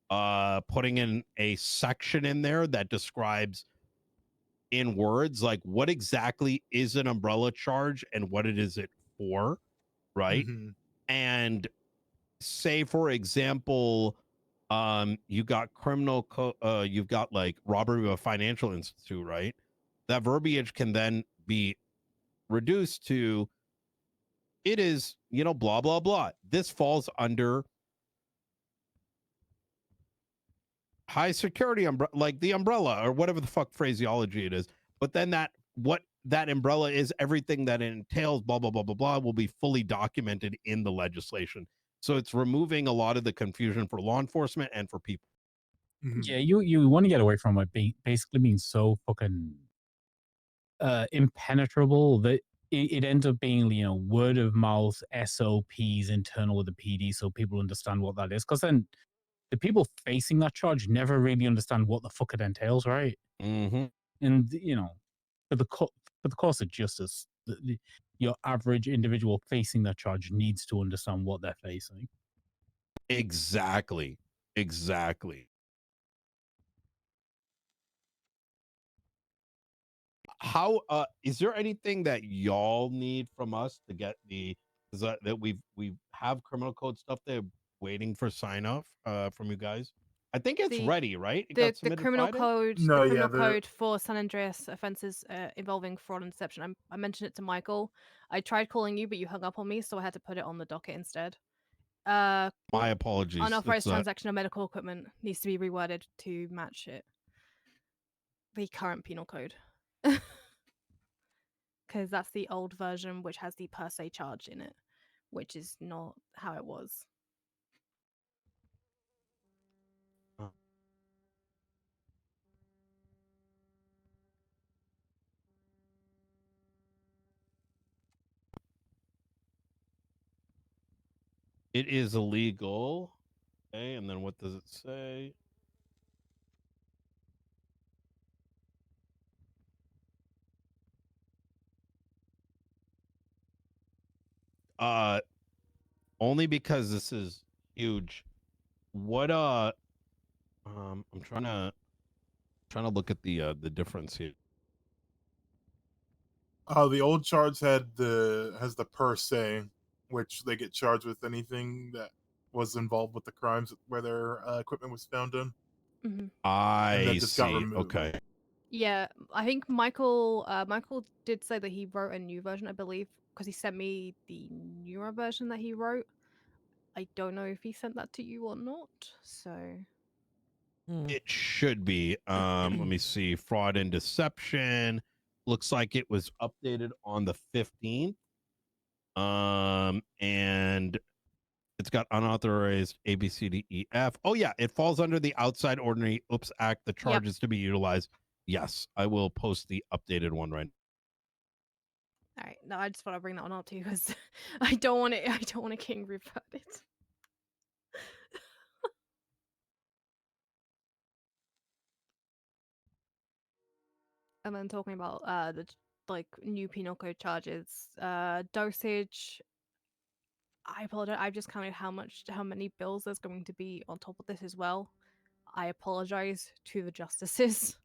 putting in a section in there that describes in words like what exactly is an umbrella charge and what it is it for, right? And say, for example, you got you've got like robbery of a financial institute, right? That verbiage can then be reduced to, it is, blah, blah, blah. This falls under high security like the umbrella or whatever the fuck phraseology it is. But then what that umbrella is, everything that it entails, blah, blah, blah, blah, blah, will be fully documented in the legislation. So it's removing a lot of the confusion for law enforcement and for people. Yeah, you want to get away from it basically being so fucking impenetrable that it ends up being, you know, word of mouth SOPs internal with the PD, so people understand what that is. Because then the people facing that charge never really understand what the fuck it entails, right? Mm-hmm. And you know, for the course of justice, your average individual facing that charge needs to understand what they're facing. Exactly. How is there anything that y'all need from us to get the that we have criminal code stuff there waiting for sign off from you guys? I think it's ready, right? It got The submitted criminal Friday? code, No, the yeah, criminal the code for San Andreas offenses involving fraud and deception. I mentioned it to Michael. I tried calling you, but you hung up on me, so I had to put it on the docket instead. My apologies. Unauthorized transaction of medical equipment needs to be reworded to match it. The current penal code. Because that's the old version, which has the per se charge in it, which is not how it was. It is illegal. Okay, and then what does it say? Only because this is huge. What I'm trying to look at the difference here. the old charge has the per se, which they get charged with anything that was involved with the crimes where their equipment was found in. Mm-hmm. And that I just got see. removed. Okay. Yeah, I think Michael did say that he wrote a new version, I believe, because he sent me the newer version that he wrote. I don't know if he sent that to you or not, so It should be. Let me see. Fraud and deception. Looks like it was updated on the 15th. And it's got unauthorized A, B, C, D, E, F. Oh, yeah. It falls under the Outside Ordinary Oops Act. The charges to be utilized. Yes, I will post the updated one right now. all right. No, I just want to bring that one up too because I don't want it. I don't want it getting reverted. And then talking about the new penal code charges, dosage. I apologize. I've just counted how many bills there's going to be on top of this as well. I apologize to the justices.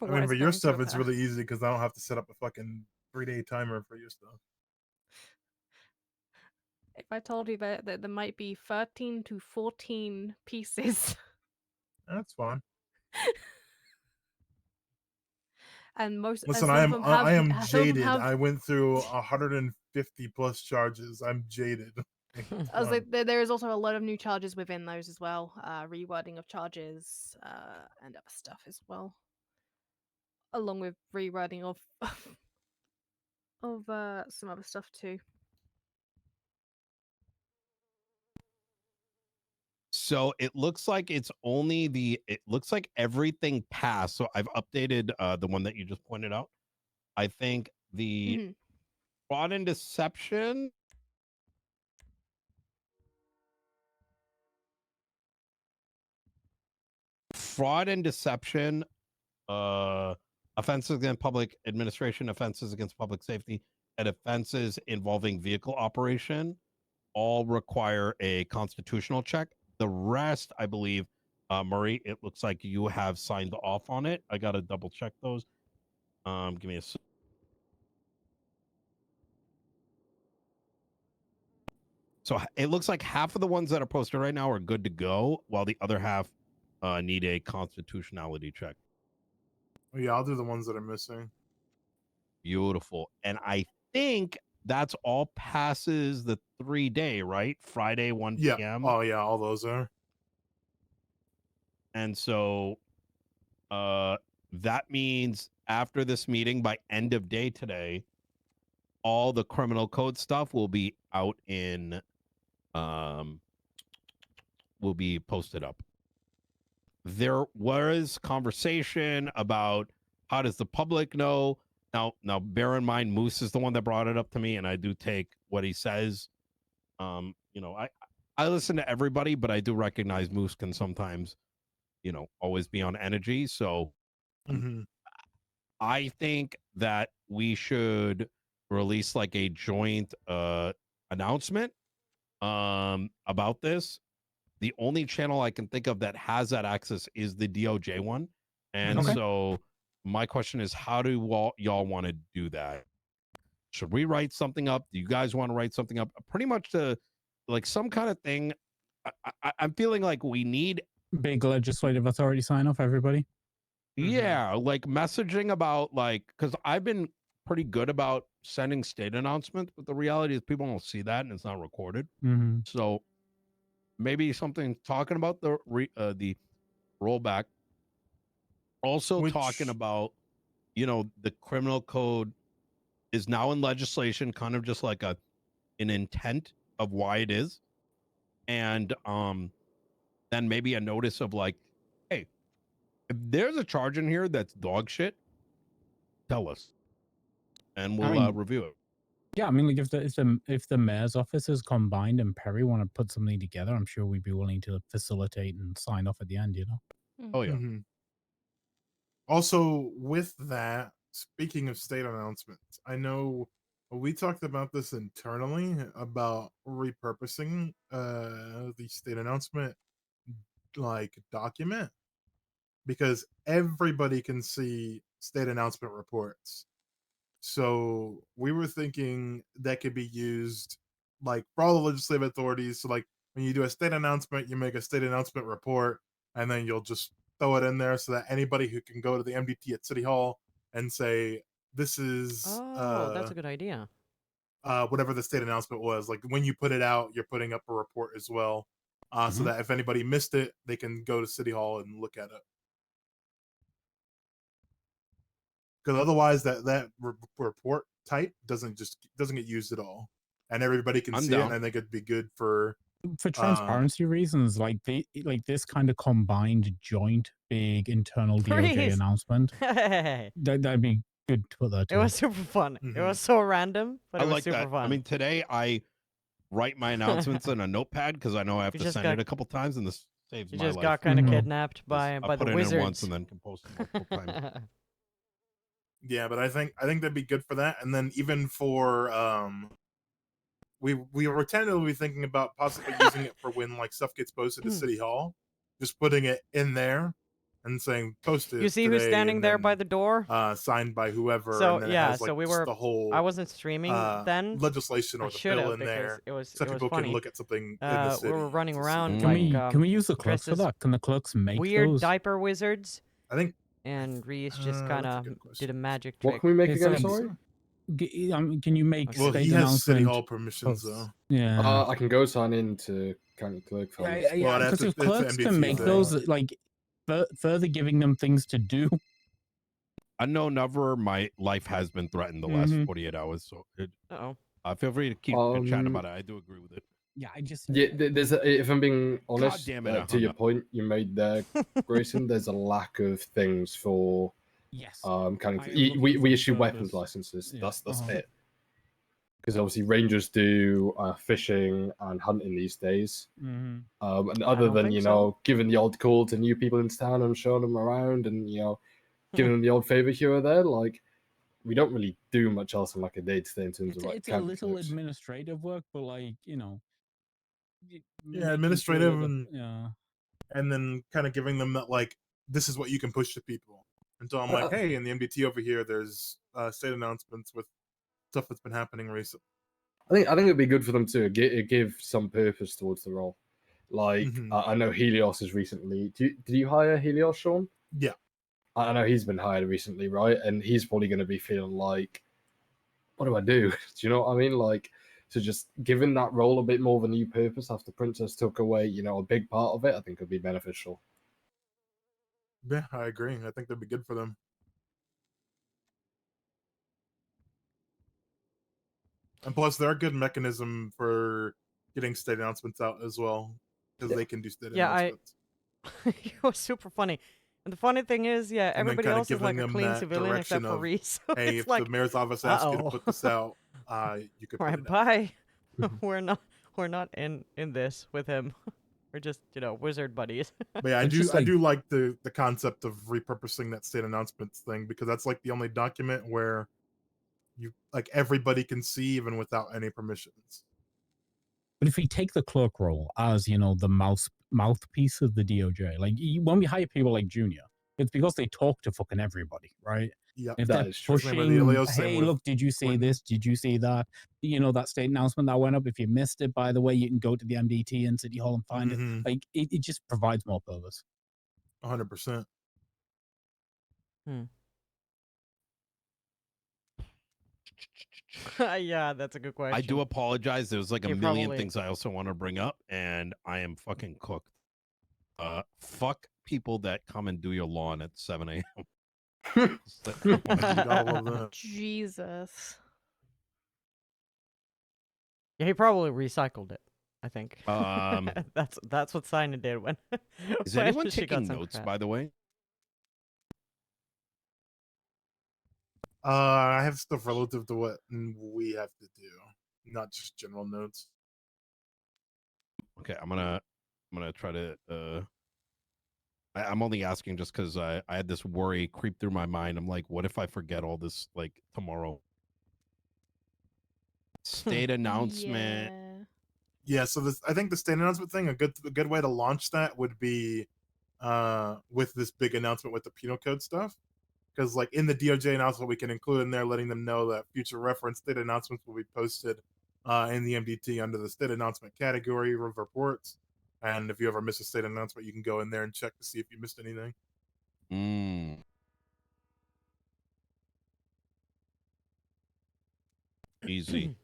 I mean, for your stuff, it's really easy because I don't have to set up a fucking 3-day timer for your stuff. If I told you that there might be 13 to 14 pieces. That's fine. And most listen, I am jaded. I went through 150 plus charges. I'm jaded. I was like, there is also a lot of new charges within those as well. Rewording of charges and other stuff as well, along with rewording of some other stuff too. So it looks like it's only it looks like everything passed. So I've updated the one that you just pointed out. I think the fraud and deception. Fraud and deception, offenses against public administration, offenses against public safety, and offenses involving vehicle operation all require a constitutional check. The rest, I believe, Murray, it looks like you have signed off on it. I got to double check those. Give me a second. So it looks like half of the ones that are posted right now are good to go, while the other half need a constitutionality check. Oh, yeah, I'll do the ones that are missing. Beautiful. And I think that's all passes the 3-day, right? Friday, 1 Yeah. p.m. Oh, yeah, all those are. And so that means after this meeting, by end of day today, all the criminal code stuff will be out in will be posted up. There was conversation about how does the public know, Now, bear in mind, Moose is the one that brought it up to me, and I do take what he says. You know, I listen to everybody, but I do recognize Moose can sometimes, you know, always be on energy. So I think that we should release like a joint announcement about this. The only channel I can think of that has that access is the DOJ one. And so my question is, how do y'all want to do that? Should we write something up? Do you guys want to write something up? Pretty much to like some kind of thing. I'm feeling like we need big legislative authority sign off, everybody. Yeah, like messaging about like, because I've been pretty good about sending state announcements, but the reality is people don't see that and it's not recorded. So maybe something talking about the rollback. Also talking about, you know, the criminal code is now in legislation, kind of just like an intent of why it is. And then maybe a notice of like, hey, if there's a charge in here that's dog shit, tell us, and we'll review it. Yeah, I mean, like if the mayor's office is combined and Perry want to put something together, I'm sure we'd be willing to facilitate and sign off at the end. You know. Oh yeah. Also, with that, speaking of state announcements, I know we talked about this internally about repurposing the state announcement like document, because everybody can see state announcement reports. So we were thinking that could be used like for all the legislative authorities. So like when you do a state announcement, you make a state announcement report, and then you'll just throw it in there so that anybody who can go to the MDT at City Hall and say, this is that's a good idea. Whatever the state announcement was. Like when you put it out, you're putting up a report as well. So that if anybody missed it, they can go to City Hall and look at it. Because otherwise that report type doesn't get used at all, and everybody can see it, and I think it'd be good for transparency reasons. Like this kind of combined joint big internal DOJ announcement. That'd be good to put that. It was super fun. It was so random, but it was super fun. I mean, today I write my announcements in a notepad because I know I have to send it a couple times, and this saves my life. You just got kind of kidnapped by the put it wizards. in once and then can post it multiple times. Yeah, but I think that'd be good for that, and then even for we were tentatively thinking about possibly using it for when like stuff gets posted to City Hall, just putting it in there and saying posted. You see who's standing there by the door? Signed by whoever. So and then yeah, it has, like, so we were. the whole. I wasn't streaming then. Legislation or the bill in there. It was. So it was people funny. can look at something in the city. We were running around. Can we use the clerks for that? Can the clerks make weird those? diaper wizards? I think. And Reese just kind of did a magic What trick. can we make again? Sorry. Can you make Well, state he has City announcement Hall permissions though. Yeah. I can go sign in to county clerk. Yeah, because if clerks can make those, like further giving them things to do. I know never my life has been threatened the last 48 hours, so feel free to keep chatting about it. I do agree with it. Yeah, I just there's if I'm being honest, damn it, I to hung your up. point you made there, Grayson, there's a lack of things for kind of we issue weapons licenses. That's it. Because obviously rangers do fishing and hunting these days. And other than giving the odd call to new people in town and showing them around and giving them the odd favor here or there, like we don't really do much else in like a day to day in terms of like it's a little administrative work, but like administrative sure and then kind of giving them that like this is what you can push to people. And so I'm like, hey, in the MDT over here, there's state announcements with stuff that's been happening recently. I think it'd be good for them to give some purpose towards the role. Like I know Helios is recently. Did you hire Helios, Sean? Yeah, I know he's been hired recently, right? And he's probably going to be feeling like, what do I do? Do you know what I mean? Like, so just giving that role a bit more of a new purpose after Princess took away, a big part of it, I think would be beneficial. Yeah, I agree. I think that'd be good for them. And plus, they're a good mechanism for getting state announcements out as well, because they can do state announcements. It was super funny. And the funny thing is, yeah, and then everybody kind of else is like giving a them clean that civilian except direction for of, Reese. So hey, it's if like, the mayor's office asks you to put this out, you could put it out. Bye. we're not in this with him. We're just, wizard buddies. But yeah, It's just I like- do like the concept of repurposing that state announcements thing, because that's like the only document where you like everybody can see even without any permissions. But if we take the clerk role as, the mouthpiece of the DOJ, like when we hire people like Junior, it's because they talk to fucking everybody, right? Yeah, If that they're is true. Same with pushing, Elio, same hey, with look, did you see Quentin. this? Did you see that? That state announcement that went up. If you missed it, by the way, you can go to the MDT in City Hall and find it. Like, it just provides more purpose. 100%. Yeah, that's a good question. I do apologize. There's like a You million probably- things I also want to bring up, and I am fucking cooked. Fuck people that come and do your lawn at 7 a.m. Jesus. Yeah, he probably recycled it. I think. Um, that's what Saini did when. Is when anyone she got taking some notes, crap. by the way? I have stuff relative to what we have to do, not just general notes. Okay, I'm gonna try to. I'm only asking just because I had this worry creep through my mind. I'm like, what if I forget all this like tomorrow? State announcement. Yeah, so I think the state announcement thing, a good way to launch that would be with this big announcement with the penal code stuff. Because like in the DOJ announcement, we can include in there letting them know that future reference state announcements will be posted in the MDT under the state announcement category of reports. And if you ever miss a state announcement, you can go in there and check to see if you missed anything. Easy.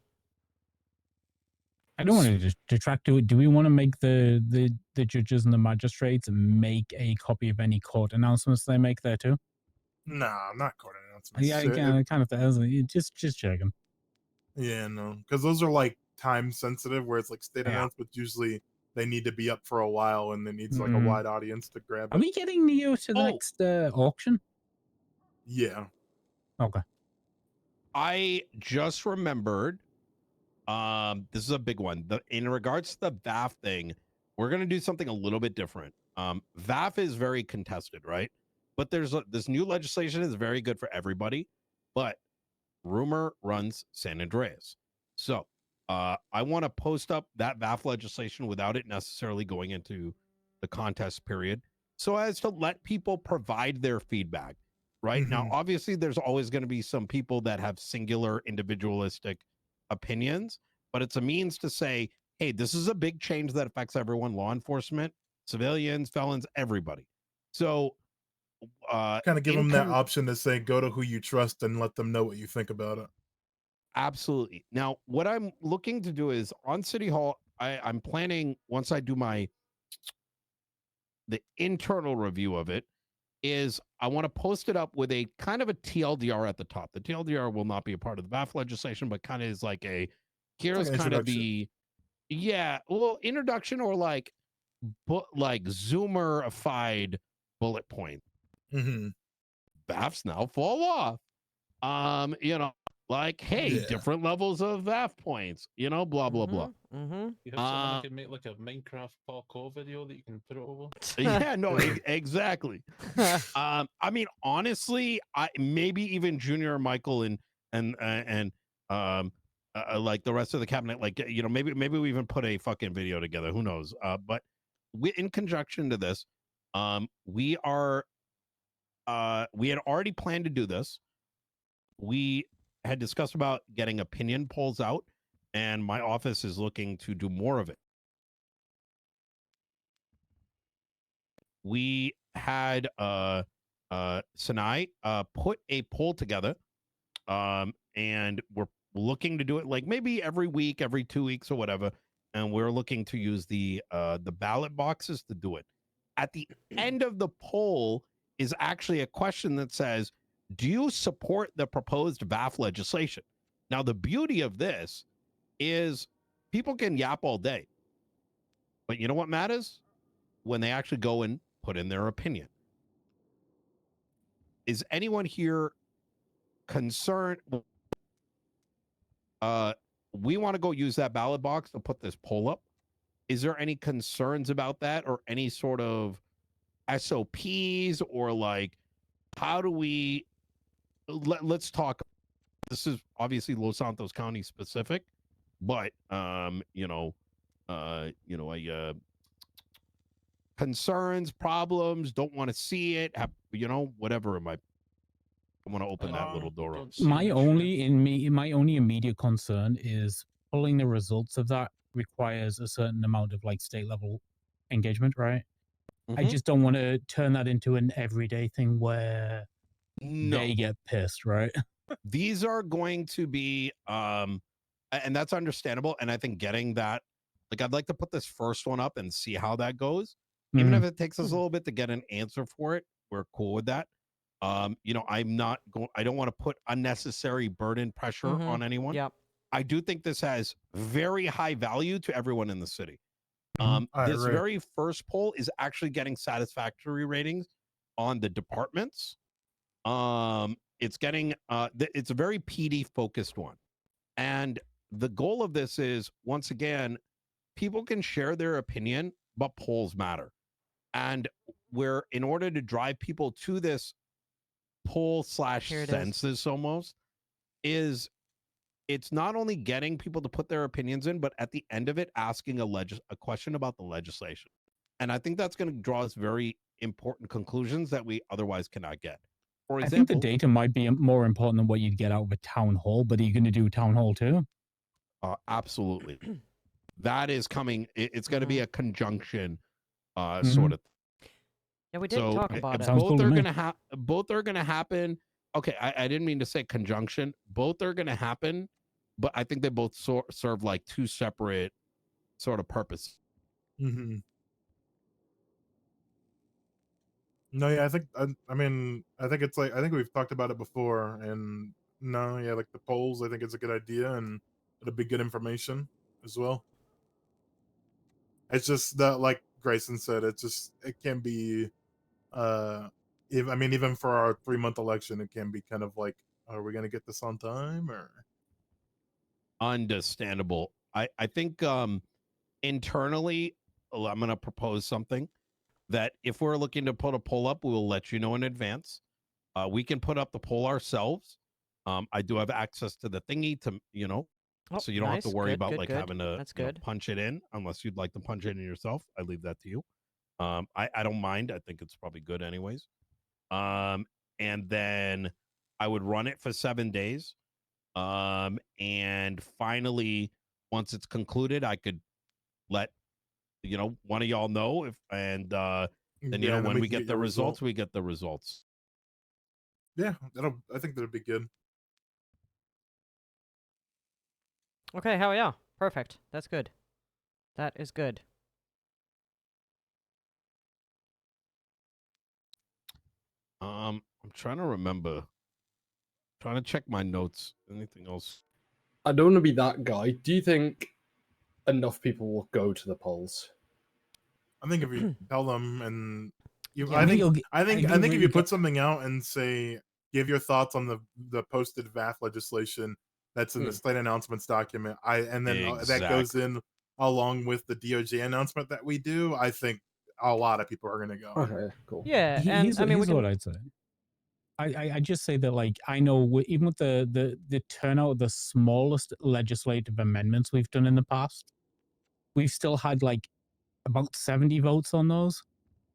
I don't want to detract to it. Do we want to make the judges and the magistrates make a copy of any court announcements they make there too? Nah, not court announcements. Yeah, I kind of just checking. Yeah, no, because those are like time sensitive, where it's like state announcements usually they need to be up for a while, and it needs like a wide audience to grab it. Are we getting Neo to the next auction? Yeah. Okay. I just remembered. This is a big one. In regards to the VAF thing, we're gonna do something a little bit different. VAF is very contested, right? But there's this new legislation is very good for everybody, but rumor runs San Andreas. So I want to post up that VAF legislation without it necessarily going into the contest period, so as to let people provide their feedback. Right now, obviously, there's always going to be some people that have singular individualistic opinions, but it's a means to say, hey, this is a big change that affects everyone, law enforcement, civilians, felons, everybody. So kind of give them that option to say, go to who you trust and let them know what you think about it. Absolutely. Now, what I'm looking to do is on City Hall, I'm planning, once I do the internal review of it, is I want to post it up with a kind of a TLDR at the top. The TLDR will not be a part of the VAF legislation, but kind of is like here's like kind of introduction, or like Zoomerified bullet point. VAFs now fall off. Like, hey, different levels of VAF points, blah, blah, blah. You have someone who can make like a Minecraft parkour video that you can put it over. Yeah, no, exactly. I mean, honestly, maybe even Junior, Michael, and like the rest of the cabinet, like maybe we even put a fucking video together. Who knows? But in conjunction to this, we had already planned to do this. We had discussed about getting opinion polls out, and my office is looking to do more of it. We had Saini put a poll together, and we're looking to do it like maybe every week, every 2 weeks or whatever, and we're looking to use the ballot boxes to do it. At the end of the poll is actually a question that says, do you support the proposed VAF legislation? Now, the beauty of this is people can yap all day, but you know what matters? When they actually go and put in their opinion. is anyone here concerned? We want to go use that ballot box to put this poll up. Is there any concerns about that, or any sort of SOPs, or like, how do we? Let's talk. This is obviously Los Santos County specific, but concerns, problems, don't want to see it, whatever. I want to open that little door up. My only immediate concern is pulling the results of that requires a certain amount of like state level engagement, right? I just don't want to turn that into an everyday thing where they get pissed, right? These are going to be and that's understandable, and I think getting that, like, I'd like to put this first one up and see how that goes. Even if it takes us a little bit to get an answer for it, we're cool with that. I don't want to put unnecessary burden pressure on anyone. Yep. I do think this has very high value to everyone in the city. This very first poll is actually getting satisfactory ratings on the departments. It's getting it's a very PD focused one, and the goal of this is, once again, people can share their opinion, but polls matter, and we're, in order to drive people to this poll / census almost, is it's not only getting people to put their opinions in, but at the end of it, asking a question about the legislation. And I think that's going to draw us very important conclusions that we otherwise cannot get. For example, I think the data might be more important than what you'd get out of a town hall, but are you going to do town hall too? Absolutely. That is coming. It's going to be a conjunction sort of. Yeah, we did talk about it. Both are going to happen. Okay, I didn't mean to say conjunction. Both are going to happen, but I think they both serve like two separate sort of purposes. No, yeah, I think I think it's like, I think we've talked about it before, and no, yeah, like the polls, I think it's a good idea, and it'll be good information as well. It's just that, like Grayson said, it can be even for our 3-month election, it can be kind of like, are we gonna get this on time, or? Understandable. I think internally, I'm going to propose something that if we're looking to put a poll up, we will let you know in advance. We can put up the poll ourselves. I do have access to the thingy to, so you don't have to worry about having to punch it in, unless you'd like to punch it in yourself. I leave that to you. I don't mind. I think it's probably good anyways. And then I would run it for 7 days. And finally, once it's concluded, I could let one of y'all know then when we get the results, we get the results. Yeah, I think that'll be good. Okay, hell yeah. Perfect. That's good. That is good. I'm trying to remember. Trying to check my notes. Anything else? I don't want to be that guy. Do you think enough people will go to the polls? I think if you tell them, and I think if you put something out and say, give your thoughts on the posted VAF legislation that's in the state announcements document, that goes in along with the DOJ announcement that we do, I think a lot of people are going to go. Okay, cool. Yeah, and here's what I'd say. I just say that, like, I know even with the turnout of the smallest legislative amendments we've done in the past, we've still had like about 70 votes on those,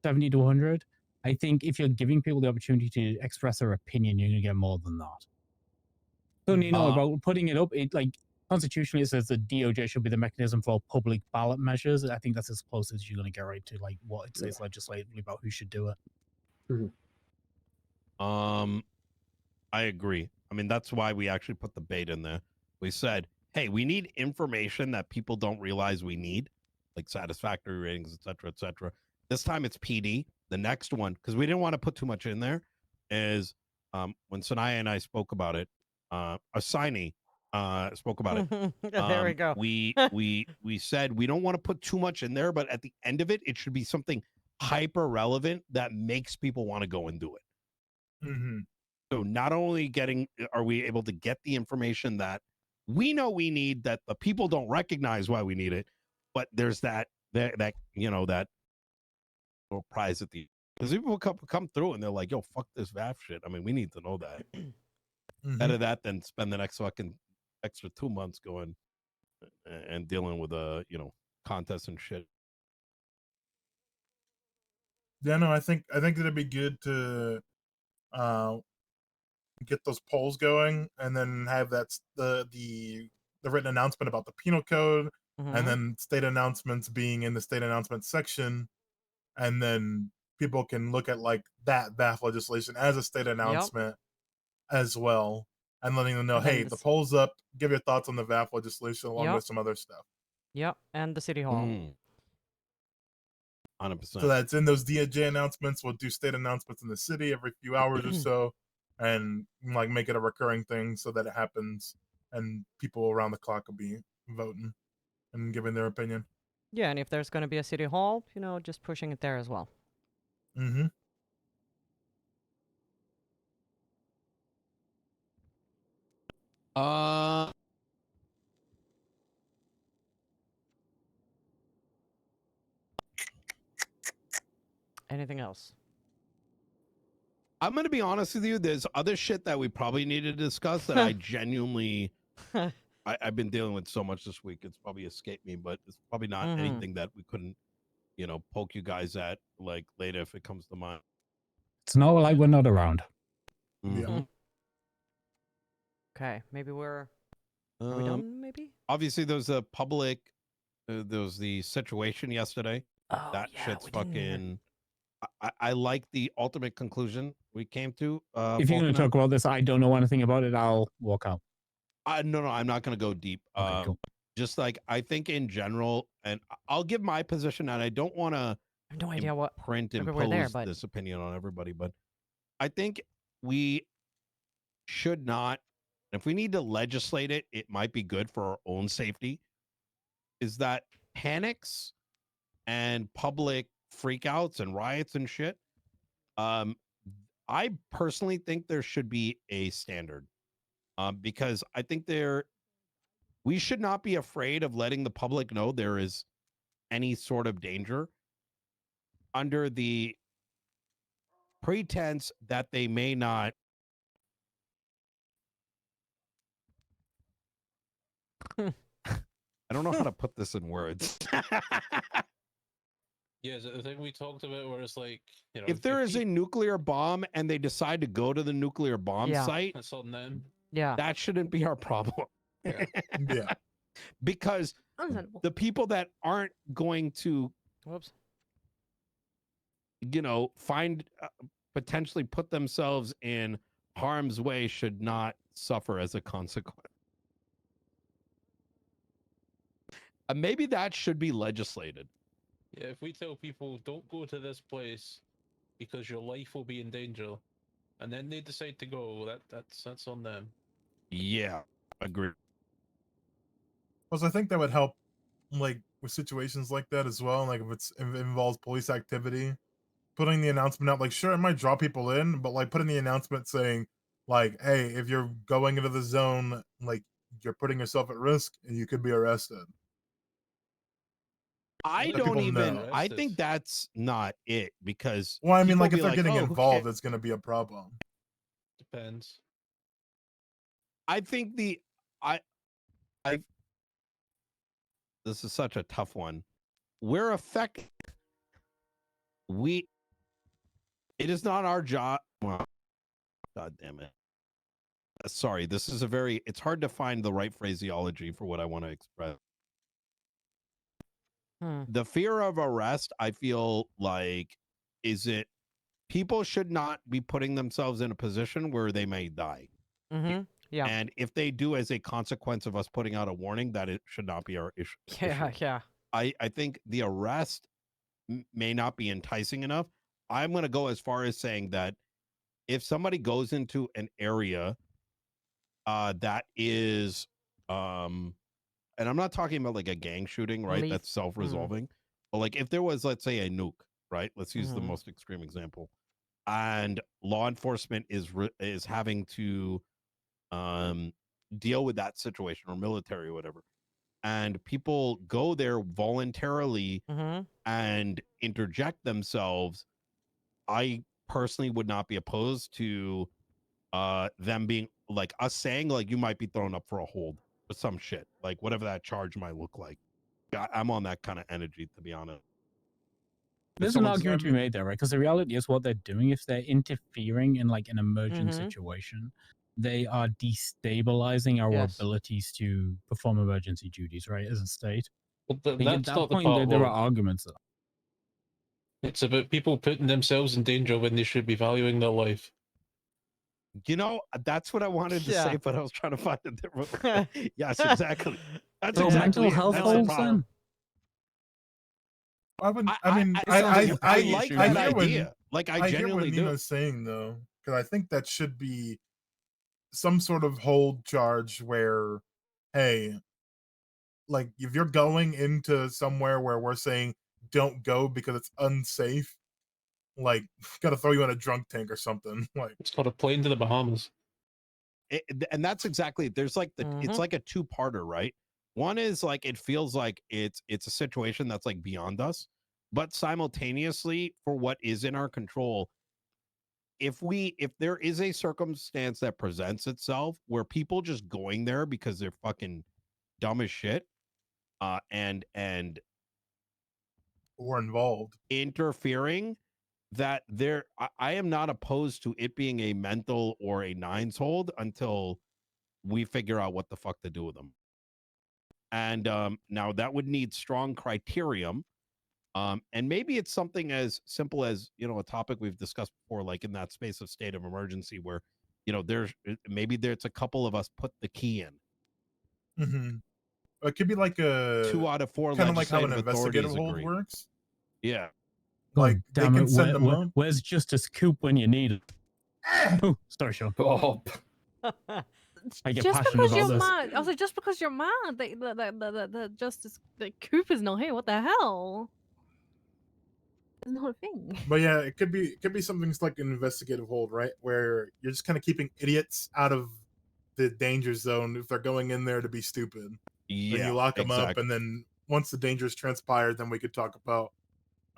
70 to 100. I think if you're giving people the opportunity to express their opinion, you're going to get more than that. So, about putting it up, it like constitutionally it says the DOJ should be the mechanism for public ballot measures. I think that's as close as you're going to get right to like what it says legislatively about who should do it. I agree. I mean, that's why we actually put the bait in there. We said, hey, we need information that people don't realize we need, like satisfactory ratings, et cetera, et cetera. This time it's PD. The next one, because we didn't want to put too much in there, is when Sanaya and I spoke about it, Saini spoke about it. There we go. we said we don't want to put too much in there, but at the end of it, it should be something hyper relevant that makes people want to go and do it. Mm-hmm. So not only are we able to get the information that we know we need, that the people don't recognize why we need it, but there's that you know, that little prize at the, because people come through and they're like, yo, fuck this VAF shit. I mean, we need to know that. Mm-hmm. Better that than spend the next fucking extra 2 months going and dealing with you know, contests and shit. Yeah, no, I think it'd be good to get those polls going, and then have the written announcement about the penal code, and then state announcements being in the state announcement section, and then people can look at like that BAF legislation as a state announcement as well, and letting them know, hey, the poll's up. Give your thoughts on the VAF legislation along with some other stuff. Yep, and the city hall. 100%. So that's in those DOJ announcements. We'll do state announcements in the city every few hours or so, and like make it a recurring thing so that it happens, and people around the clock will be voting and giving their opinion. Yeah, and if there's going to be a city hall, you know, just pushing it there as well. Mm-hmm. Anything else? I'm going to be honest with you. There's other shit that we probably need to discuss that I genuinely, I've been dealing with so much this week. It's probably escaped me, but it's probably not anything that we couldn't, you know, poke you guys at like later if it comes to mind. It's not like we're not around. Yeah. Okay, maybe are we done, maybe? Obviously, there's a public, there was the situation yesterday. Oh, that yeah, shit's we didn't fucking, I like the ultimate conclusion we came to. If you're going to talk about this, I don't know anything about it. I'll walk out. No, I'm not going to go deep. Okay, cool. Just like, I think in general, and I'll give my position, and I don't want to I have no idea what impose this opinion on everybody, but I think we should not, if we need to legislate it, it might be good for our own safety, is that panics and public freakouts and riots and shit. I personally think there should be a standard, because I think we should not be afraid of letting the public know there is any sort of danger under the pretense that they may not. I don't know how to put this in words. Yeah, the thing we talked about where it's like, you know, If there is a nuclear bomb and they decide to go to the nuclear bomb site, that's on them. Yeah, that shouldn't be our problem. Yeah. Because the people that aren't going to, you know, potentially put themselves in harm's way should not suffer as a consequence. Maybe that should be legislated. Yeah, if we tell people don't go to this place because your life will be in danger, and then they decide to go, that's on them. Yeah, agree. Plus, I think that would help, like with situations like that as well. Like if it involves police activity, putting the announcement out. Like, sure, it might draw people in, but like putting the announcement saying, like, hey, if you're going into the zone, like you're putting yourself at risk and you could be arrested. I don't even. I think that's not it, because. Well, I mean, like if they're like, getting "Oh, involved, it's going to be a problem. Depends. I think this is such a tough one. We're affected. It is not our job. Well, God damn it. Sorry, this is it's hard to find the right phraseology for what I want to express. The fear of arrest, I feel like, people should not be putting themselves in a position where they may die. Yeah. And if they do as a consequence of us putting out a warning, that it should not be our issue. Yeah. I think the arrest may not be enticing enough. I'm going to go as far as saying that if somebody goes into an area that is, and I'm not talking about like a gang shooting, right? That's self-resolving. But like if there was, let's say, a nuke, right? Let's use the most extreme example. and law enforcement is having to deal with that situation, or military or whatever, and people go there voluntarily and interject themselves, I personally would not be opposed to them being like us saying like you might be thrown up for a hold or some shit, like whatever that charge might look like. I'm on that kind of energy, to be honest. There's an argument to be made there, right? Because the reality is what they're doing, if they're interfering in like an emergent situation, they are destabilizing our abilities to perform emergency duties, right? As a state. Well, Like, that's at that not the point, part. there are Well, arguments. it's about people putting themselves in danger when they should be valuing their life. You know, that's what I wanted to say, but I was trying to find a different. Yes, exactly. That's So exactly mental it. health That's the holds problem. then? I like that hear idea. Like, I hear what genuinely do. Nina's saying though, because I think that should be some sort of hold charge where, hey, like if you're going into somewhere where we're saying don't go because it's unsafe, like gotta throw you in a drunk tank or something. Like It's called a plane to the Bahamas. And that's exactly, there's like it's like a two-parter, right? One is like, it feels like it's a situation that's like beyond us, but simultaneously, for what is in our control, if there is a circumstance that presents itself where people just going there because they're fucking dumb as shit, and or involved interfering, that I am not opposed to it being a mental or a nines hold until we figure out what the fuck to do with them. And now that would need strong criterion. And maybe it's something as simple as, you know, a topic we've discussed before, like in that space of state of emergency where, you know, there's a couple of us put the key in. It could be like a 2 out of 4 kind of like how an legislative investigative authorities hold agree. works. Yeah. Like God they damn can it, send them up. where's Justice Coop when you need it? Oh, sorry, Sean. I get Just passionate because about you're this. mad, I was like, just because you're mad, the Justice, the Cooper's not here. What the hell? It's not a thing. But yeah, it could be something like an investigative hold, right? Where you're just kind of keeping idiots out of the danger zone if they're going in there to be stupid. Yeah, then you lock them up, exactly. and then once the danger's transpired, then we could talk about.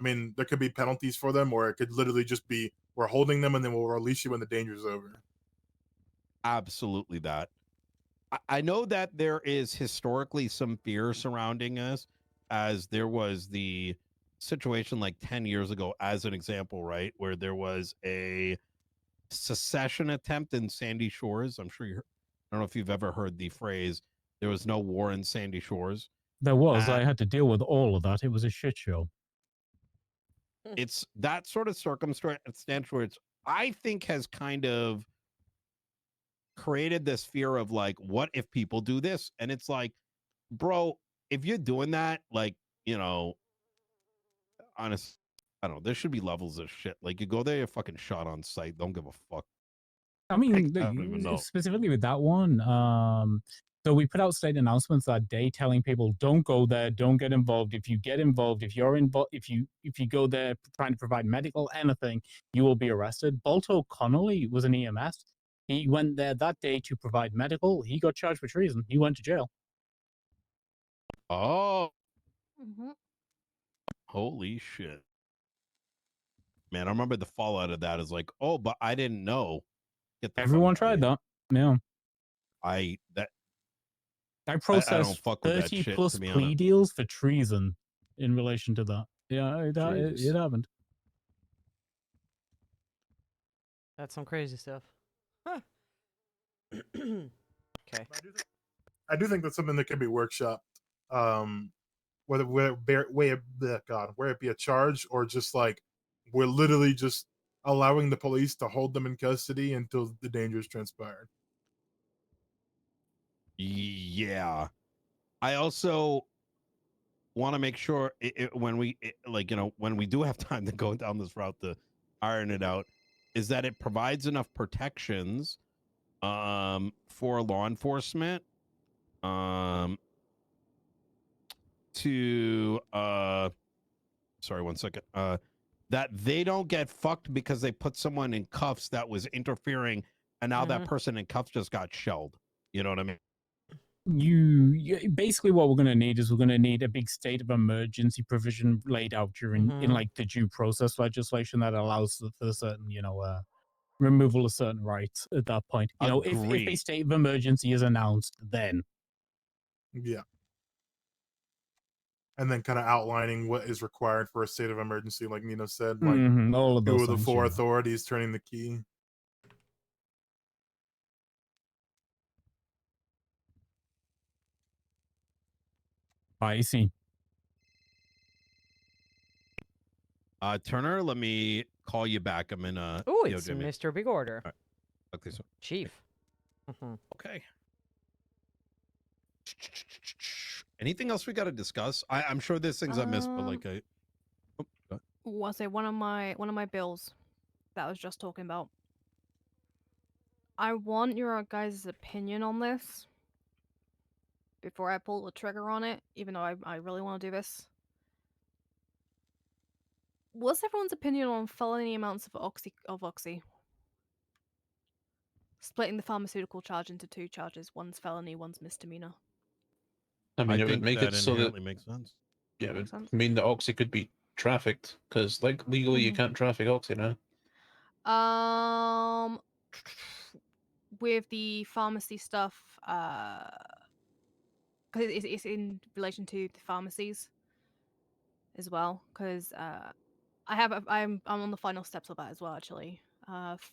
I mean, there could be penalties for them, or it could literally just be we're holding them, and then we'll release you when the danger's over. Absolutely that. I know that there is historically some fear surrounding us, as there was the situation like 10 years ago, as an example, right? Where there was a secession attempt in Sandy Shores. I'm sure I don't know if you've ever heard the phrase, there was no war in Sandy Shores. There was. I had to deal with all of that. It was a shit show. It's that sort of circumstance where it's, I think, has kind of created this fear of like, what if people do this? And it's like, bro, if you're doing that, like, you know, honest, I don't know, there should be levels of shit. Like, you go there, you're fucking shot on sight. Don't give a fuck. I mean, I don't even know. specifically with that one, so we put out state announcements that day telling people don't go there, don't get involved. If you get involved, if you're involved, if you go there trying to provide medical anything, you will be arrested. Balto Connolly was an EMS. He went there that day to provide medical. He got charged for treason. He went to jail. Oh. Holy shit. Man, I remember the fallout of that is like, oh, but I didn't know. Everyone tried that. Yeah. I processed don't fuck with that 30 shit, plus to be plea honest. deals for treason in relation to that. Yeah, it happened. That's some crazy stuff. Huh. Okay. I do think that's something that could be workshopped. Where it be a charge or just like we're literally just allowing the police to hold them in custody until the danger is transpired. Yeah. I also want to make sure when we like, you know, when we do have time to go down this route to iron it out, is that it provides enough protections for law enforcement to sorry, one second, that they don't get fucked because they put someone in cuffs that was interfering, and now that person in cuffs just got shelled. You know what I mean? You basically what we're going to need is we're going to need a big state of emergency provision laid out during in like the due process legislation that allows for certain, removal of certain rights at that point. If a state of emergency is announced, then yeah. And then kind of outlining what is required for a state of emergency, like Nino said, like all of two those of the things, four yeah. authorities turning the key. I see. Turner, let me call you back. I'm in a. Oh, it's Mr. Big Order. All right. Okay, so Chief. Okay. Anything else we got to discuss? I'm sure there's things I missed, but like I. I'll say one of my bills that I was just talking about. I want your guys' opinion on this before I pull the trigger on it, even though I really want to do this. What's everyone's opinion on felony amounts of oxy? Splitting the pharmaceutical charge into 2 charges. One's felony, one's misdemeanor. I mean, I it would think make that it so that inherently makes sense. Yeah, it Makes would sense. mean the oxy could be trafficked because, like, legally you can't traffic oxy now. With the pharmacy stuff, because it's in relation to the pharmacies as well. Because I'm on the final steps of that as well. Actually,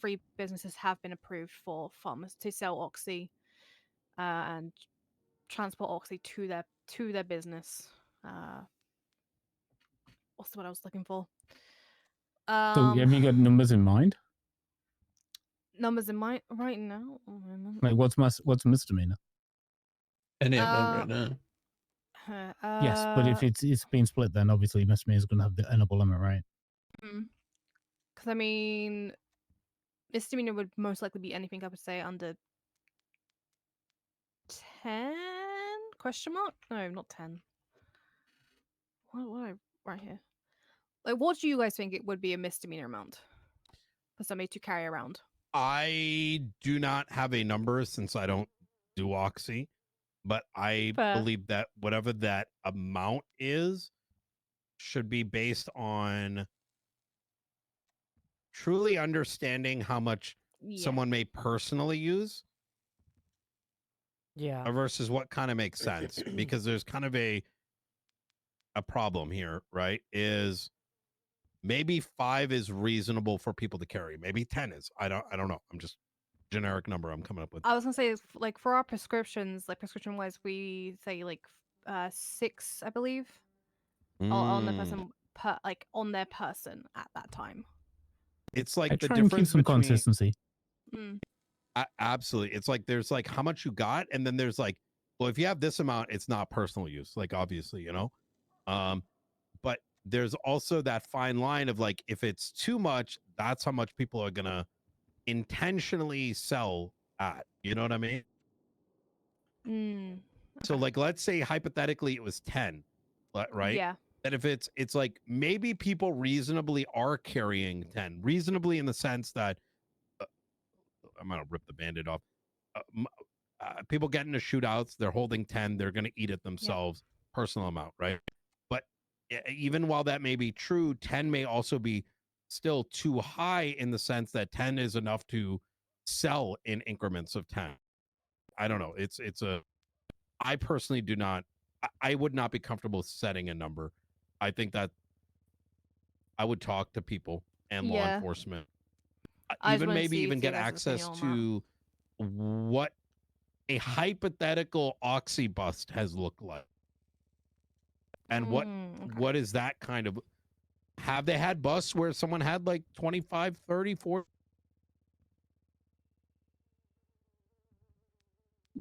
3 businesses have been approved for pharmacists to sell oxy, and transport oxy to their business. What's the word I was looking for? So have you got numbers in mind? Numbers in mind right now? Like what's misdemeanor? Any amount right now. Yes, but if it's been split, then obviously misdemeanor is going to have the upper limit, right? Because I mean, misdemeanor would most likely be anything I would say under 10? Question mark? No, not 10. What I right here? Like, what do you guys think it would be a misdemeanor amount for somebody to carry around? I do not have a number since I don't do oxy, but I believe that whatever that amount is should be based on truly understanding how much someone may personally use. Yeah. Versus what kind of makes sense, because there's kind of a problem here, right? Is maybe 5 is reasonable for people to carry. Maybe 10 is. I don't know. I'm just generic number I'm coming up with. I was gonna say, like, for our prescriptions, like prescription wise, we say like 6, I believe, on the person on their person at that time. It's like I the try and keep difference some between consistency. Absolutely. It's like there's like how much you got, and then there's like, well, if you have this amount, it's not personal use. Like obviously, but there's also that fine line of like, if it's too much, that's how much people are gonna intentionally sell at. You know what I mean? So like, let's say hypothetically it was 10, right? Yeah. That if it's like maybe people reasonably are carrying 10, reasonably in the sense that I'm gonna rip the band-aid off. People get into shootouts, they're holding 10, they're gonna eat it themselves, personal amount, right? But even while that may be true, 10 may also be still too high in the sense that 10 is enough to sell in increments of 10. I don't know. I personally do not. I would not be comfortable setting a number. I think that I would talk to people and law enforcement. Even maybe even get access to what a hypothetical oxy bust has looked like. And what is that kind of, have they had busts where someone had like 25, 30, 40?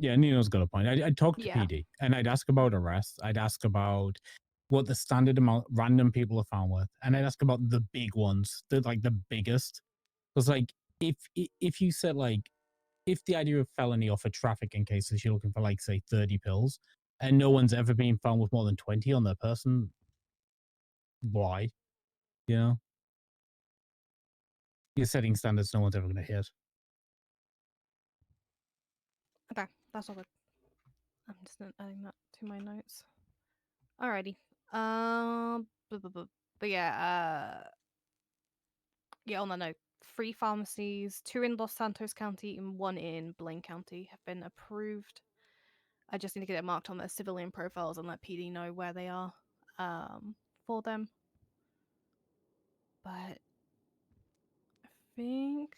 Yeah, Nino's got a point. I'd talk to PD and I'd ask about arrests. I'd ask about what the standard amount random people are found with, and I'd ask about the big ones, the biggest. Because like if you said like if the idea of felony or for trafficking cases you're looking for like say 30 pills and no one's ever been found with more than 20 on their person, why? You know? You're setting standards no one's ever going to hit. Okay, that's all good. I'm just adding that to my notes. Alrighty. But yeah, on that note, 3 pharmacies, 2 in Los Santos County and 1 in Blaine County have been approved. I just need to get it marked on their civilian profiles and let PD know where they are for them. But I think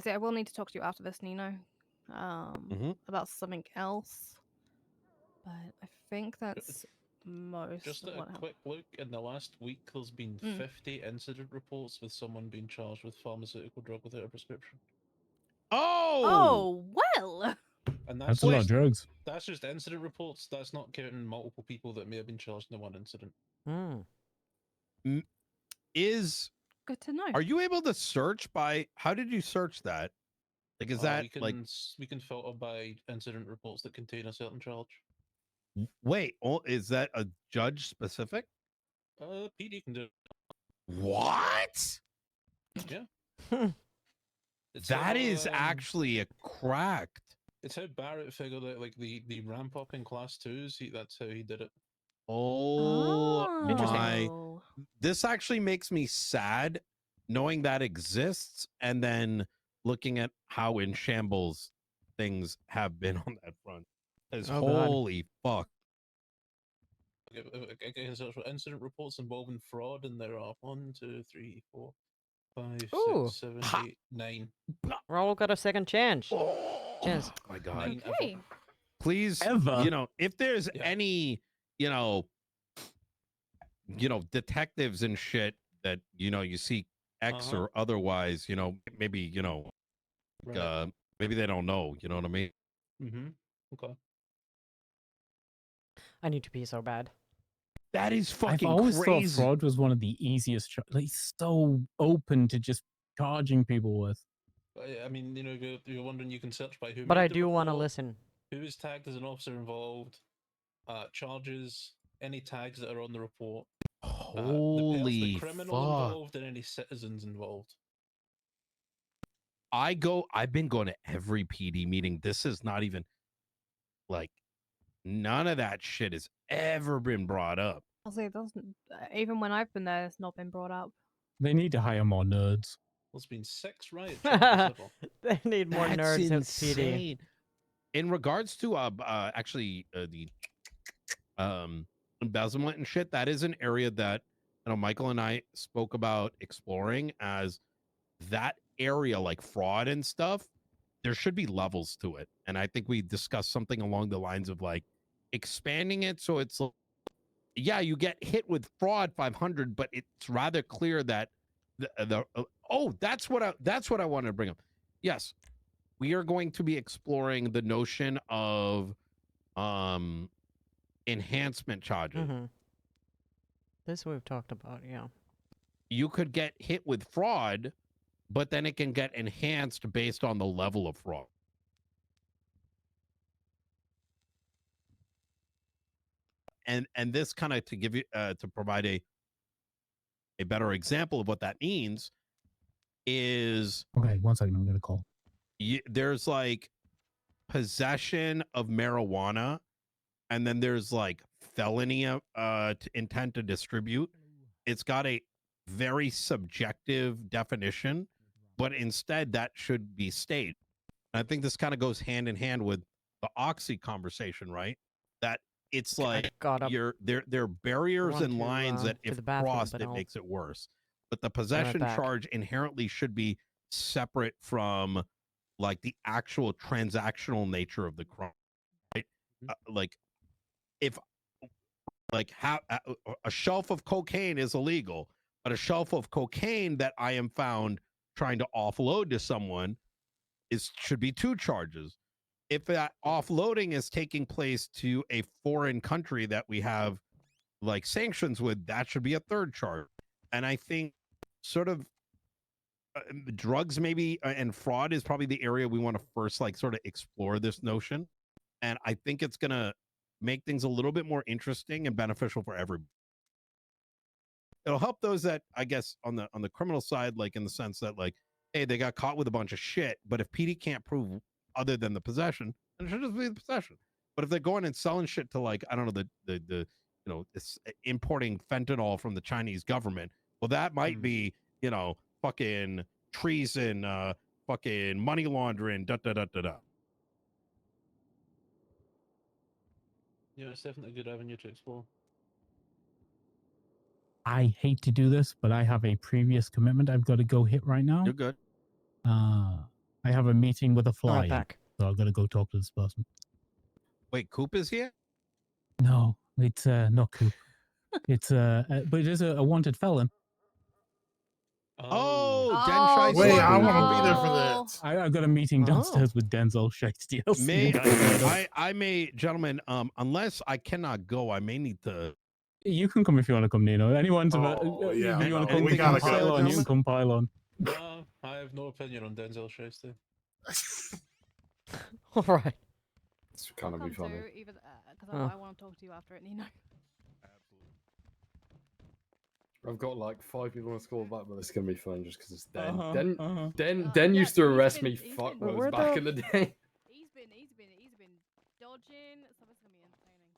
I will need to talk to you after this, Nino, about something else. But I think that's most. Just of a what quick look, in the last week, there's been 50 incident reports with someone being charged with pharmaceutical drug without a prescription. Oh well. And that's a lot of drugs. That's just incident reports. That's not counting multiple people that may have been charged in the one incident. Is good to know. Are you able to search by? How did you search that? Like, is that we can filter by incident reports that contain a certain charge? Wait, is that a judge specific? PD can do it. What? Yeah. That is actually a cracked. It's how Barrett figured out, like, the ramp up in class 2s. That's how he did it. Oh my! This actually makes me sad, knowing that exists, and then looking at how in shambles things have been on that front. As holy fuck! Okay, so for incident reports involving fraud, and there are 1, 2, 3, 4, 5, Ooh. 6, 7, 8, 9. We're all got a second chance. Oh my god! Okay. Please, if there's any, detectives and shit that you see X or otherwise, maybe maybe they don't know. You know what I mean? Okay. I need to pee so bad. That is fucking I've always crazy. thought fraud was one of the easiest. Like, so open to just charging people with. I mean, you're wondering, you can search by who. But made I the do want to report, listen. Who is tagged as an officer involved? Charges, any tags that are on the report. Holy the criminal fuck. involved, and any citizens involved. I've been going to every PD meeting. This is not even like, none of that shit has ever been brought up. I'll say it doesn't. Even when I've been there, it's not been brought up. They need to hire more nerds. There's been 6 riot charges. They need more That's nerds at insane. PD. In regards to actually the embezzlement and shit, that is an area that Michael and I spoke about exploring, as that area, like fraud and stuff, there should be levels to it. And I think we discussed something along the lines of like expanding it so it's you get hit with fraud 500, but it's rather clear that that's what I wanted to bring up. Yes, we are going to be exploring the notion of enhancement charges. This we've talked about, yeah. You could get hit with fraud, but then it can get enhanced based on the level of fraud. And this kind of, to give you to provide a better example of what that means is, okay, 1 second, I'm gonna call. There's like possession of marijuana, and then there's like felony intent to distribute. It's got a very subjective definition, but instead that should be stated. And I think this kind of goes hand in hand with the Oxy conversation, right? That it's like there are barriers and lines that if crossed, it makes it worse. But the possession charge inherently should be separate from like the actual transactional nature of the crime, right? Like if a shelf of cocaine is illegal, but a shelf of cocaine that I am found trying to offload to someone should be 2 charges. If that offloading is taking place to a foreign country that we have like sanctions with, that should be a 3rd charge. And I think sort of drugs maybe and fraud is probably the area we want to first like sort of explore this notion. And I think it's going to make things a little bit more interesting and beneficial for everybody. it'll help those that I guess on the criminal side, like in the sense that like, hey, they got caught with a bunch of shit, but if PD can't prove other than the possession, then it should just be the possession. But if they're going and selling shit to like, I don't know, the it's importing fentanyl from the Chinese government, well, that might be, fucking treason, fucking money laundering, da da da da da. Yeah, it's definitely a good avenue to explore. I hate to do this, but I have a previous commitment I've got to go hit right now. You're good. I have a meeting with a fly, back. so I've got to go talk to this person. Wait, Coop is here? No, it's not Coop. It's but it is a wanted felon. Oh, Oh, Den Shiesty. Wait, I want to no. be there for that. I've got a meeting downstairs with Denzel Shiesty. I'll see you guys later. I may, gentlemen, unless I cannot go, I may need to. You can come if you want to come, Nino. Anyone's yeah, if you want to come, we you can gotta go. pile on. You can come pile on. No, I have no opinion on Denzel Shiesty. All right. It's kind of be funny. Because Oh. I want to talk to you after it, Nino. I've got like 5 people on the score back, but it's gonna be fun just because it's Den. Uh-huh, Den used to arrest me. he's Fuck, been- was back in the day. He's been dodging, so it's gonna be entertaining.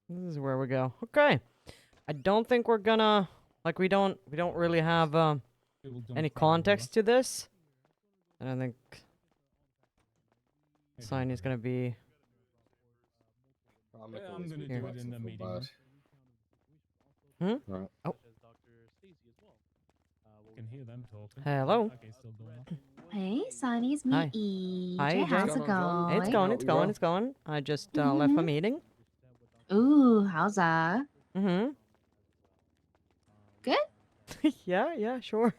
This is where we go. Okay. I don't think we're gonna like we don't really have any context to this. And I think Saini's gonna be I'm going to do here. it in the meeting. Right. Oh. We can hear them talking. Hello. Okay, still going on. Hey, Saini, it's me, Hi. EJ. Hi, How's Jay. it going? It's going, it's going, it's going. I just left a meeting. Ooh, how's that? Mm-hmm. Good? yeah, sure.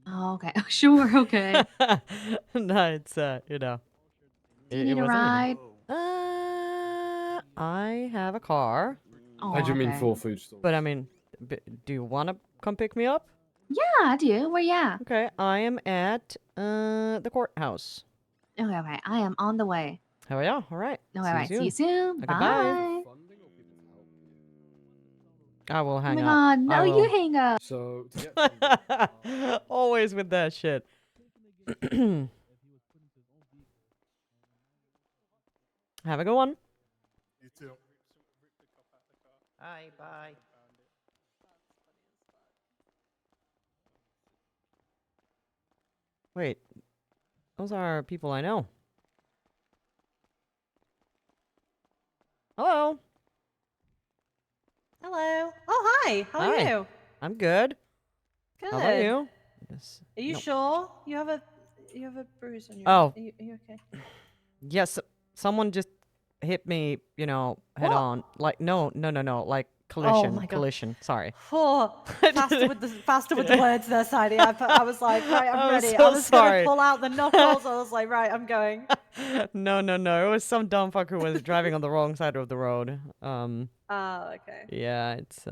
Oh, okay. Oh, sure, okay. No, it's you know. Do you need a was ride? I have a car. Oh, How do you mean okay. for food stores? But I mean, do you want to come pick me up? Yeah, I do. Where you at? Okay, I am at the courthouse. Okay, okay. I am on the way. Oh yeah, all right. Okay, all right. See you soon. Okay, Bye. I will Oh hang my up. god, no, I you will. hang up. So to get Always with that shit. Have a good one. You too. Bye, bye. Wait, those are people I know. Hello. Hello. Oh, hi. How are Hi. you? I'm good. Good. How about you? Yes. Are you No. sure? You have a bruise on your. Oh. Are you okay? Yes, someone just hit me, you know, head What? on. Like, no, like collision, my God. collision. Sorry. Oh, faster with the words there, Saini. I was like, right, I'm I'm ready. so I was sorry. gonna pull out the knuckles. I was like, right, I'm going. No. It was some dumb fucker who was driving on the wrong side of the road. Oh, okay. Yeah, it's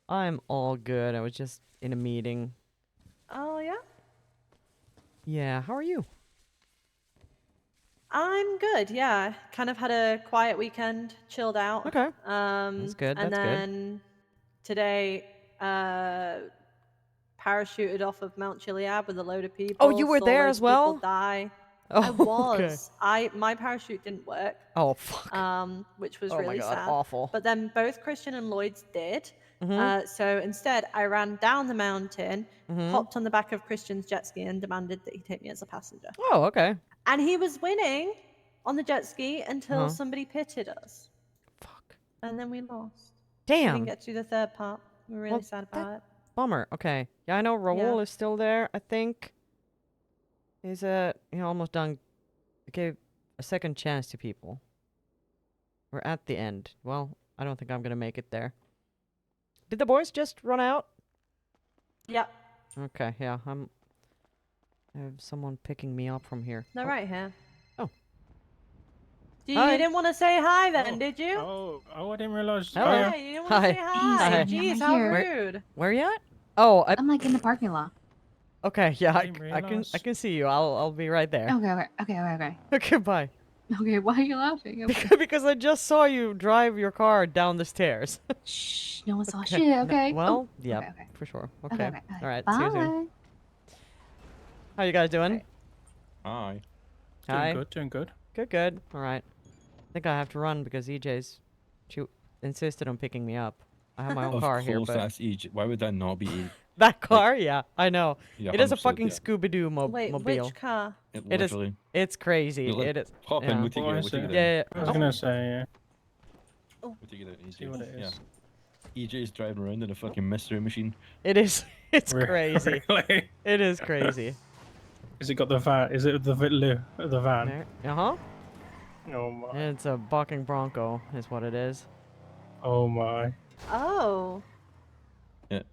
I'm all good. I was just in a meeting. Oh yeah. Yeah, how are you? I'm good. Yeah, kind of had a quiet weekend, chilled out. Okay. That's good, And that's good. then today, parachuted off of Mount Chiliad with a load of people. Oh, you were saw there loads as of well? people die. Oh, I okay. was. My parachute didn't work. Oh, fuck. Which was Oh my really God, sad. awful. But then both Christian and Lloyd's did. Mhm. So instead, I ran down the mountain, Mhm. hopped on the back of Christian's jet ski, and demanded that he take me as a passenger. Oh, okay. And he was winning on the jet ski until Uh-huh. somebody pitted us. Fuck. And then we lost. We Damn. didn't get to the third part. We were really Well, sad about it. Bummer. Okay. Yeah, I know Raul Yeah. is still there, I think. He's almost done. Gave a second chance to people. We're at the end. Well, I don't think I'm gonna make it there. Did the boys just run out? Yeah. Okay, yeah, I have someone picking me up from here. They're right here. Oh. You Hi. didn't want to say hi then, did you? Oh, I didn't realize. Hello. Yeah, you didn't want to say hi. Hi. Jeez, I'm how here. rude. Where you at? Oh, I'm like in the parking lot. okay, yeah, I didn't can realize. I can see you. I'll be right there. Okay. Okay, bye. Okay, why are you laughing? Because I just saw you drive your car down the stairs. Shh, no one saw Okay. shit, okay? Well, Oh, yeah, okay. for sure. Okay, Okay. okay. All right. See you soon. Bye. How you guys doing? Hi. Hi. Doing good. Good, good. All right. I think I have to run because she insisted on picking me up. I have my own car here, but that's EJ. Why would that not be? that car, yeah, I know. Yeah, It is a 100%, fucking yeah. Scooby-Doo Wait, mobile. which car? It is. Literally. It's crazy. You, like, It is. hop in, yeah. we'll take you out, we'll take you Yeah, down. yeah. I was Oh. gonna say, yeah. We'll take you down, EJ. See what it is. Yeah. EJ's driving around in a fucking mystery machine. It is. It's Really? crazy. It is crazy. Has it got the van? Is it the van? Uh huh. Oh my. It's a bucking bronco, is what it is. Oh my. Oh. Yeah.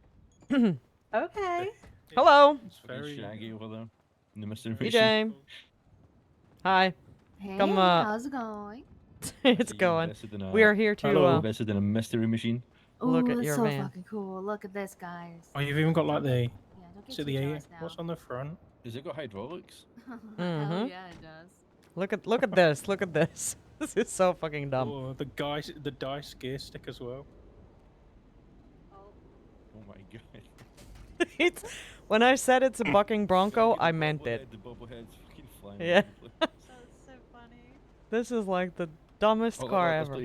Okay. Hello. It's very shaggy over there in the mystery machine. EJ. Hi. Hey, Come. how's it going? It's going. Invested in a- We are here to. invested in a mystery machine. Look Ooh, at it's your so van. fucking cool. Look at this, guys. Oh, you've even got like the. don't Is get it the too A? jealous now. What's on the front? Has it got hydraulics? Hell Mhm. yeah, it does. Look at this. Look at this. This is so fucking dumb. Oh, the dice gear stick as well. Oh my god. It's when I said it's a bucking bronco, I meant it. The bobblehead's fucking flying. Yeah. That's so funny. This is like the dumbest car let's ever.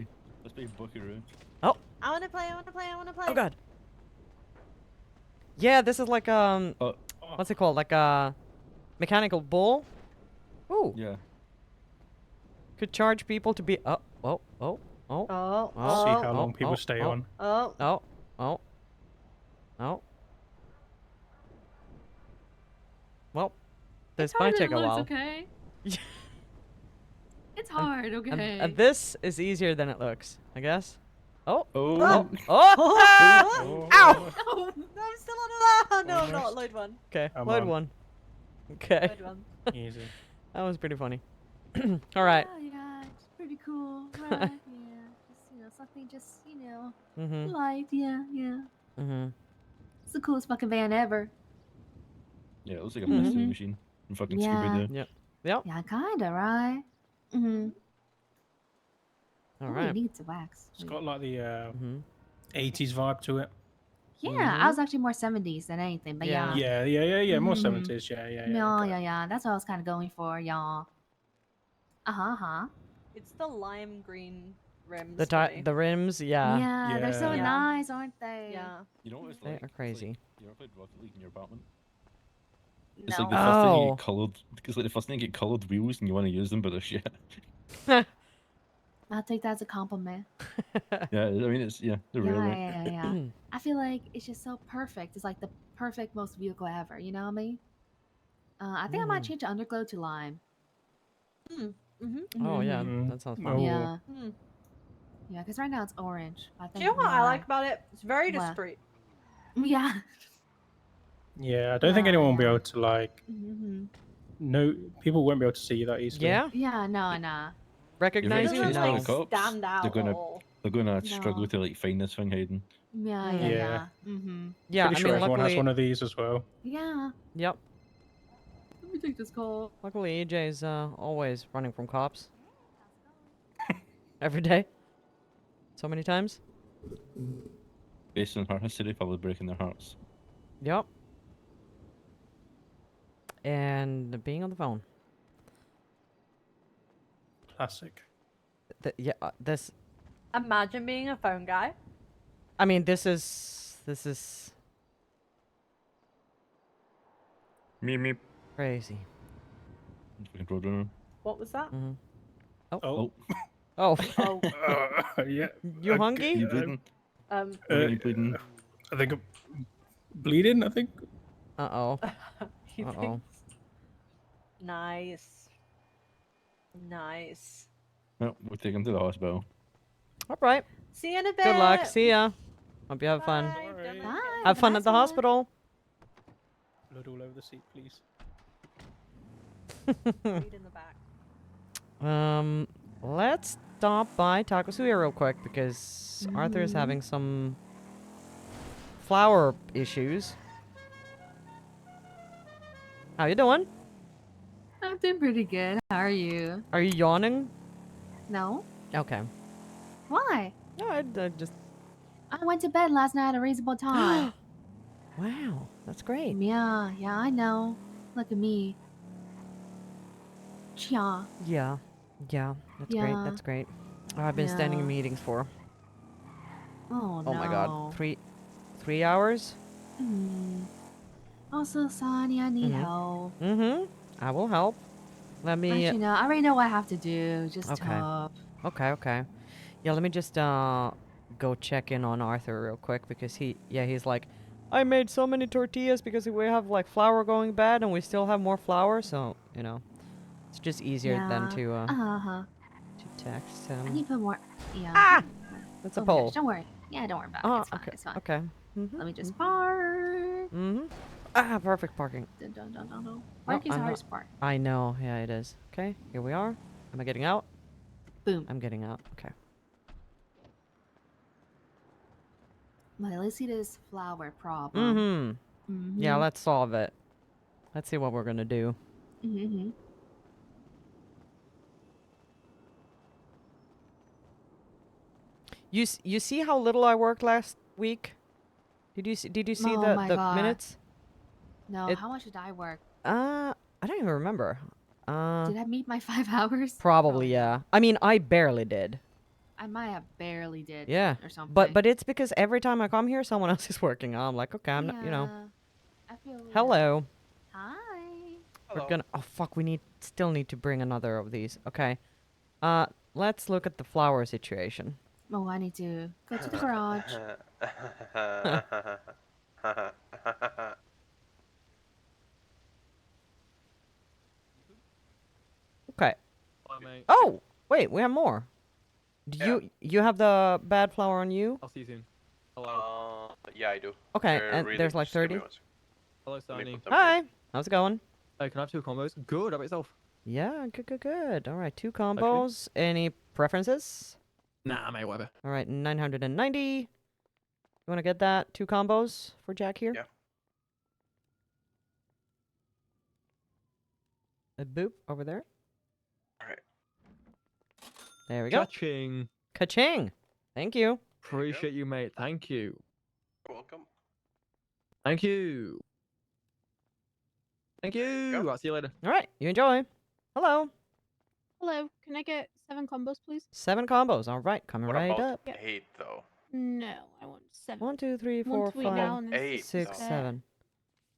Let's play Buckaroo. Oh. I wanna play, I wanna play, I wanna play. Oh god. Yeah, this is like what's it called? Like a mechanical bull. Ooh. Yeah. Could charge people to be oh. Oh. See how long people stay on. Oh. Well, this It's harder might take than a it while. looks, okay? It's hard, okay? And this is easier than it looks, I guess. Oh. Oh. Oh. Oh. Ow. No, I'm still on the No, I'm not. Load one. Okay, I'm load on. one. Okay. Load one. Easy. That was pretty funny. All right. Yeah, it's pretty cool, right? Yeah, just something, Mhm. light. Yeah. Mhm. It's the coolest fucking van ever. Yeah, it looks like a mystery machine from fucking Scooby-Doo. Yep. Yep. Yeah, kinda, right? All Ooh, right. it needs wax. It's got like the Mm-hmm. 80s vibe to it. Yeah, I was actually more 70s than anything, but yeah. Yeah. More Mhm. 70s. Yeah. Yeah. That's what I was kind of going for, y'all. It's the lime green rims. The rims, yeah. Yeah, they're so Yeah. nice, aren't they? Yeah. You know what it's They like? are crazy. It's like, you ever played Rocket League in your apartment? It's No. like the first thing you Oh. get coloured, because like the first thing you get coloured wheels and you want to use them, but they're shit. I'll take that as a compliment. Yeah, I mean they're really. Yeah. I feel like it's just so perfect. It's like the perfect most vehicle ever. You know what I mean? I think I might change the underglow to lime. Oh yeah, that sounds fun. Yeah. Yeah, because right now it's orange. I think Do you know what I like about it? It's very What? discreet. Yeah. Yeah, I don't think anyone will be able to like. Mm-hmm. No, people won't be able to see you that easily. Yeah. Yeah, no. Recognize If you? it's No. the cops, stand out they're gonna at all. struggle No. to like find this thing hidden. Yeah. Yeah. Mm-hmm. Yeah, Pretty I sure mean, everyone luckily. has one of these as well. Yeah. Yep. Let me take this call. Luckily, EJ's always running from cops. Every day. So many times. Based on her history, probably breaking their hearts. Yep. And being on the phone. Classic. Yeah, this. Imagine being a phone guy. I mean, this is Meep. crazy. Fucking roadrunner. What was that? Mm-hmm. Oh. Oh. Oh. Yeah. You hungry? You bleeding? You bleeding? I think I'm bleeding. I think. Uh-oh. You Uh-oh. think? Nice. Nice. No, we'll take him to the hospital. All right. See you in a bit. Good luck. See ya. Hope you have fun. Bye. Have fun at the hospital. Blood all over the seat, please. Bleed in the back. Let's stop by Taco Suya real quick because Arthur's having some flower issues. How you doing? I'm doing pretty good. How are you? Are you yawning? No. Okay. Why? No, I just. I went to bed last night at a reasonable time. Wow, that's great. Yeah, I know. Look at me. Yeah. Yeah, that's great. Yeah. That's great. Oh, I've been standing in Yeah. meetings for. Oh, Oh no. my God, 3 hours. Also, Saini, I need help. I will help. Let me. Actually, no, I already know what I have to do. Just Okay. help. Okay. Yeah, let me just go check in on Arthur real quick because he's like, I made so many tortillas because we have like flour going bad and we still have more flour, so you know, it's just easier than Yeah. to text him. I need to put more. Yeah. Ah! That's a Oh my pole. gosh, don't worry. Yeah, don't worry about it. Oh, It's fine. okay. It's fine. Okay. Let me just park. Ah, perfect parking. Dun. Parking's the hardest part. I know. Yeah, it is. Okay, here we are. Am I getting out? Boom. I'm getting out. Okay. But let's see this flower problem. Yeah, let's solve it. Let's see what we're gonna do. You see how little I worked last week? Did you see Oh the my God. minutes? No, how much did I work? I don't even remember. Did I meet my 5 hours? Probably yeah. I mean, I barely did. I might have barely did. Yeah. Or something. But it's because every time I come here, someone else is working. I'm like, okay, I'm not, you know. I feel. Hello. Hi. We're gonna. Oh fuck, we still need to bring another of these. Okay. Let's look at the flower situation. Oh, I need to go to the garage. Okay. Oh, wait, we have more. You have the bad flower on you? I'll see you soon. Hello. Yeah, I do. Okay, They're and really- there's like just give me 30. one second. Hello, Let me Saini. put them Hi. here. How's it going? Hey, can I have 2 combos? Good. How about yourself? Yeah, good. All right, 2 combos. Any preferences? Nah, mate, whatever. All right, 990. You want to get that? 2 combos for Jack here? Yeah. A boop over there. All right. There we go. Cha-ching. Ka-ching. Thank you. Appreciate you, mate. Thank you. You're welcome. Thank you. Thank you. I'll see you later. All right, you enjoy. Hello. Hello, can I get 7 combos, please? 7 combos. All right, coming What right about up. 8 though? No, I want 7. 1, 2, 3, One 4, to eat now and 5, then 8, 6, though. 7.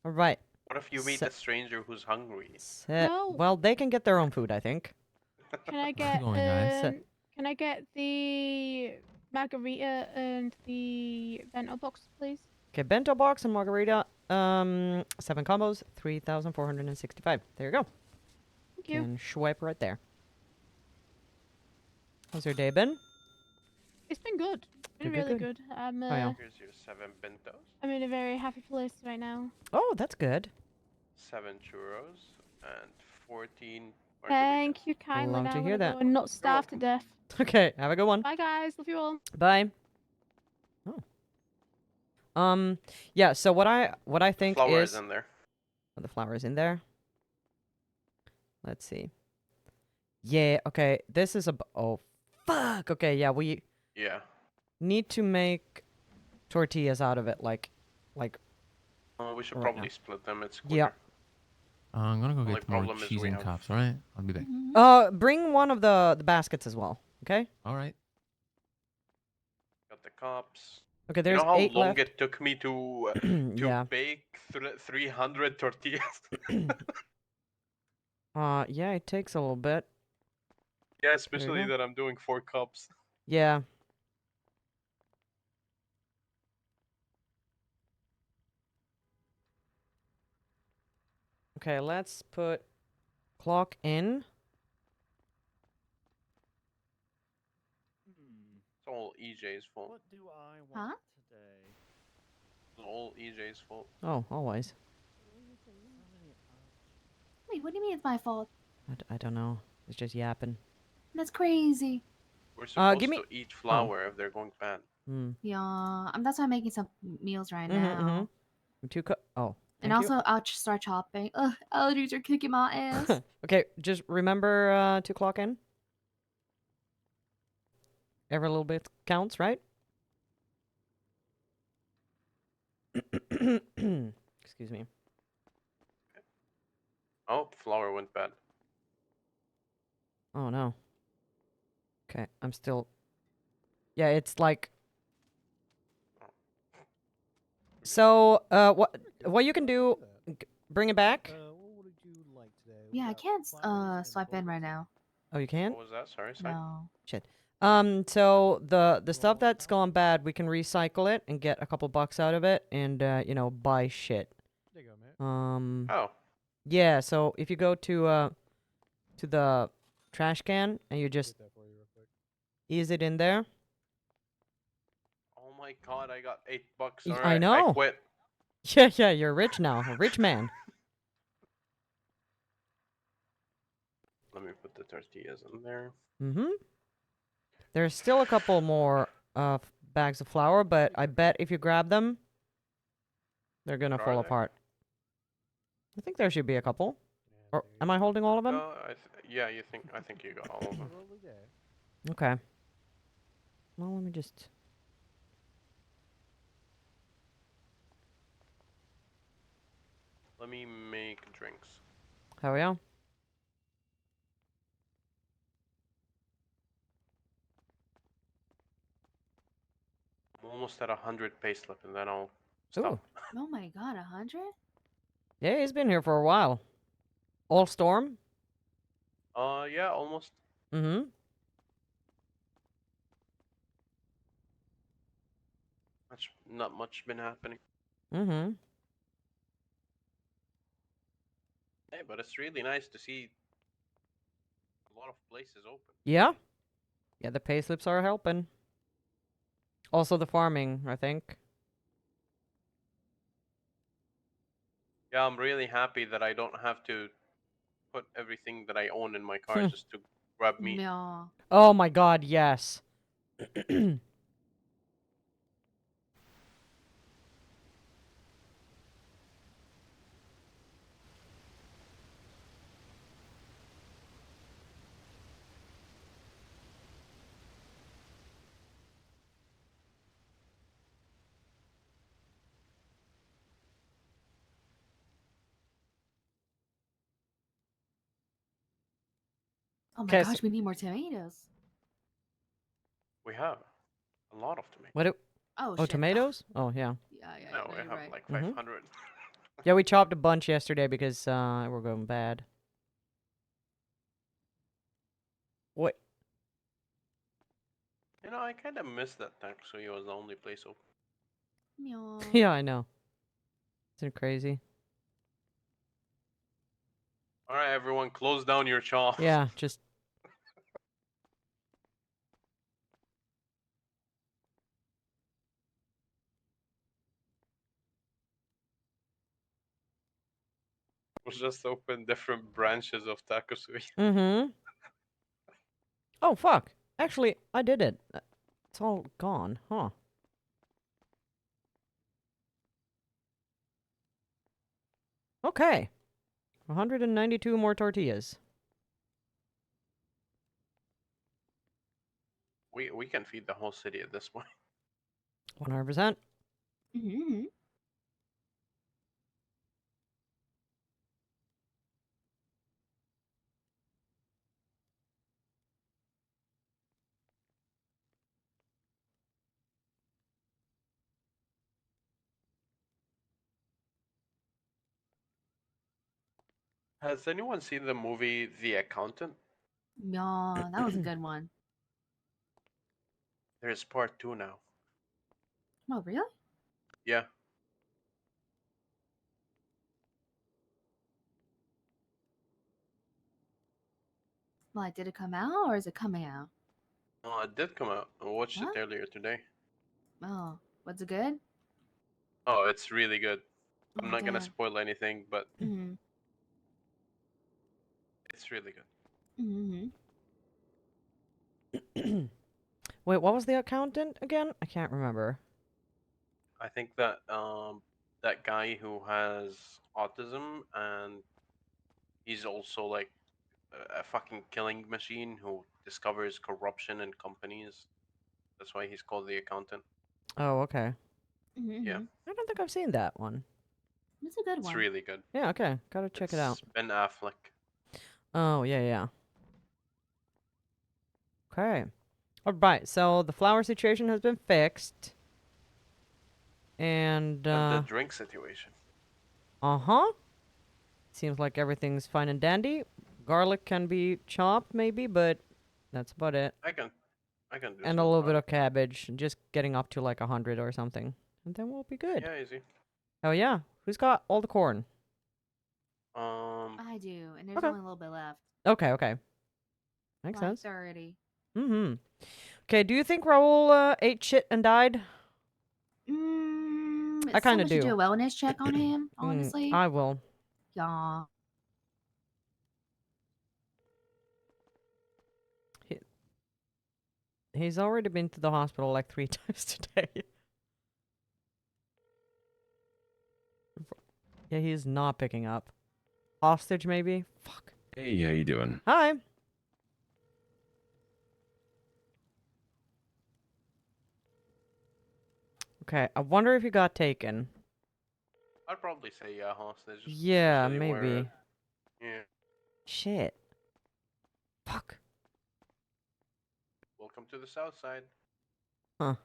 All right. What if you meet a stranger who's hungry? No. Well, they can get their own food, I think. Can I get going, guys? can I get the margarita and the bento box, please? Okay, bento box and margarita. 7 combos, 3,465. There you go. Thank you. And swipe right there. How's your day been? It's been good. Been Good, really good. good. I'm Oh, yeah. Here's your 7 bentos, I'm in a very happy place right now. Oh, that's good. 7 churros, and 14 margaritas. Thank you kindly. Love Now to I'm hear gonna that. go and not starve to death. Okay, have a good one. Bye guys, love you all. Bye. Oh. Yeah, so what I think Flour is is in there. Oh, the flour is in there. Let's see. Yeah, okay. This is oh fuck. Okay, yeah, we Yeah. need to make tortillas out of it like We should right probably now. split them. It's quicker. Yeah. I'm gonna go Only get more problem is cheese we and have- cups, alright? I'll be back. Bring one of the baskets as well, okay? Alright. Got the cups. Okay, there's you know how 8 long left. it took me to Yeah. bake 300 tortillas? Yeah, it takes a little bit. Yeah, especially go. that I'm doing 4 cups. Yeah. Okay, let's put clock in. It's all EJ's fault. What do I Huh? want today? It's all EJ's fault. Oh, always. Wait, what do you mean it's my fault? I don't know. It's just yapping. That's crazy. We're supposed give me- to eat flour if they're going bad. Yeah, that's why I'm making some meals right Mhm, now. mhm. 2 cup. Oh. And thank you. also, I'll just start chopping. Ugh, allergies are kicking my ass. Okay, just remember to clock in. every little bit counts, right? Excuse me. Oh, flower went bad. Oh no. Okay, I'm still. Yeah, it's like. So, what you can do? Bring it back. Yeah, I can't swipe in right now. Oh, you can't? What was that? Sorry, sorry. No. Shit. So the stuff that's gone bad, we can recycle it and get a couple bucks out of it, and you know, buy shit. There you go, man. Oh. Yeah. So if you go to the trash can and you just ease it in there. Oh my god, I got $8. I Alright, know. I quit. Yeah, you're rich now, a rich man. Let me put the tortillas in there. Mm-hmm. There's still a couple more bags of flour, but I bet if you grab them, they're gonna fall apart. I think there should be a couple. Or am I holding all of them? No, yeah, I think you got all of them. Okay. Well, let me just. Let me make drinks. How are you? I'm almost at 100 payslip, and then I'll stop. Ooh. Oh my god, 100? Yeah, he's been here for a while. All storm? Yeah, almost. Mm-hmm. Not much been happening. Mm-hmm. Hey, but it's really nice to see a lot of places open. Yeah? Yeah, the payslips are helping. Also the farming, I think. Yeah, I'm really happy that I don't have to put everything that I own in my car just to grab meat. No. Oh my god, yes. Oh my 'Kay, gosh, so- we need more tomatoes. We have a lot of tomatoes. What? Oh, Oh, shit. tomatoes? Oh, yeah. Yeah, No, no, we you're have right. like Mhm. 500. Yeah, we chopped a bunch yesterday because we're going bad. What? You know, I kind of miss that Takosuya was the only place open. No. Yeah, I know. Isn't it crazy? All right, everyone, close down your chaw. Yeah, just. We'll just open different branches of Takosuya. Mm-hmm. Oh, fuck. Actually, I did it. It's all gone, huh? Okay. 192 more tortillas. We can feed the whole city at this point. 100%. Mm-hmm. Has anyone seen the movie The Accountant? No, that was a good one. There's part 2 now. Oh, really? Yeah. Like, did it come out or is it coming out? Oh, it did come out. I watched What? it earlier today. Oh, was it good? Oh, it's really good. I'm Oh, not gonna damn. spoil anything, but Mm-hmm. it's really good. Mm-hmm. Wait, what was the accountant again? I can't remember. I think that that guy who has autism and he's also like a fucking killing machine who discovers corruption in companies. That's why he's called the accountant. Oh, okay. Yeah, I don't think I've seen that one. It's a good it's one. really good. Yeah, okay. Gotta check it out. It's Ben Affleck. Oh, yeah, yeah. Okay. Alright, so the flower situation has been fixed. And, And the drink situation. Uh-huh. Seems like everything's fine and dandy. Garlic can be chopped, maybe, but that's about it. I can do And a little bit of cabbage, just getting up to like 100 or something. And then we'll be good. Yeah, easy. Oh, yeah. Who's got all the corn? I do, and there's Okay. only a little bit left. Okay, okay. Makes Like sense. 30. Mm-hmm. Okay, do you think Raul ate shit and died? I kind of Someone should do. do a wellness check on him, honestly. I will. Yeah. He's already been to the hospital like 3 times today. Yeah, he's not picking up. Hostage, maybe? Fuck. Hey, how you doing? Hi. Okay, I wonder if he got taken. I'd probably say yeah, hostage. Yeah, especially where, maybe. yeah. Shit. Fuck. Welcome to the south side. Huh.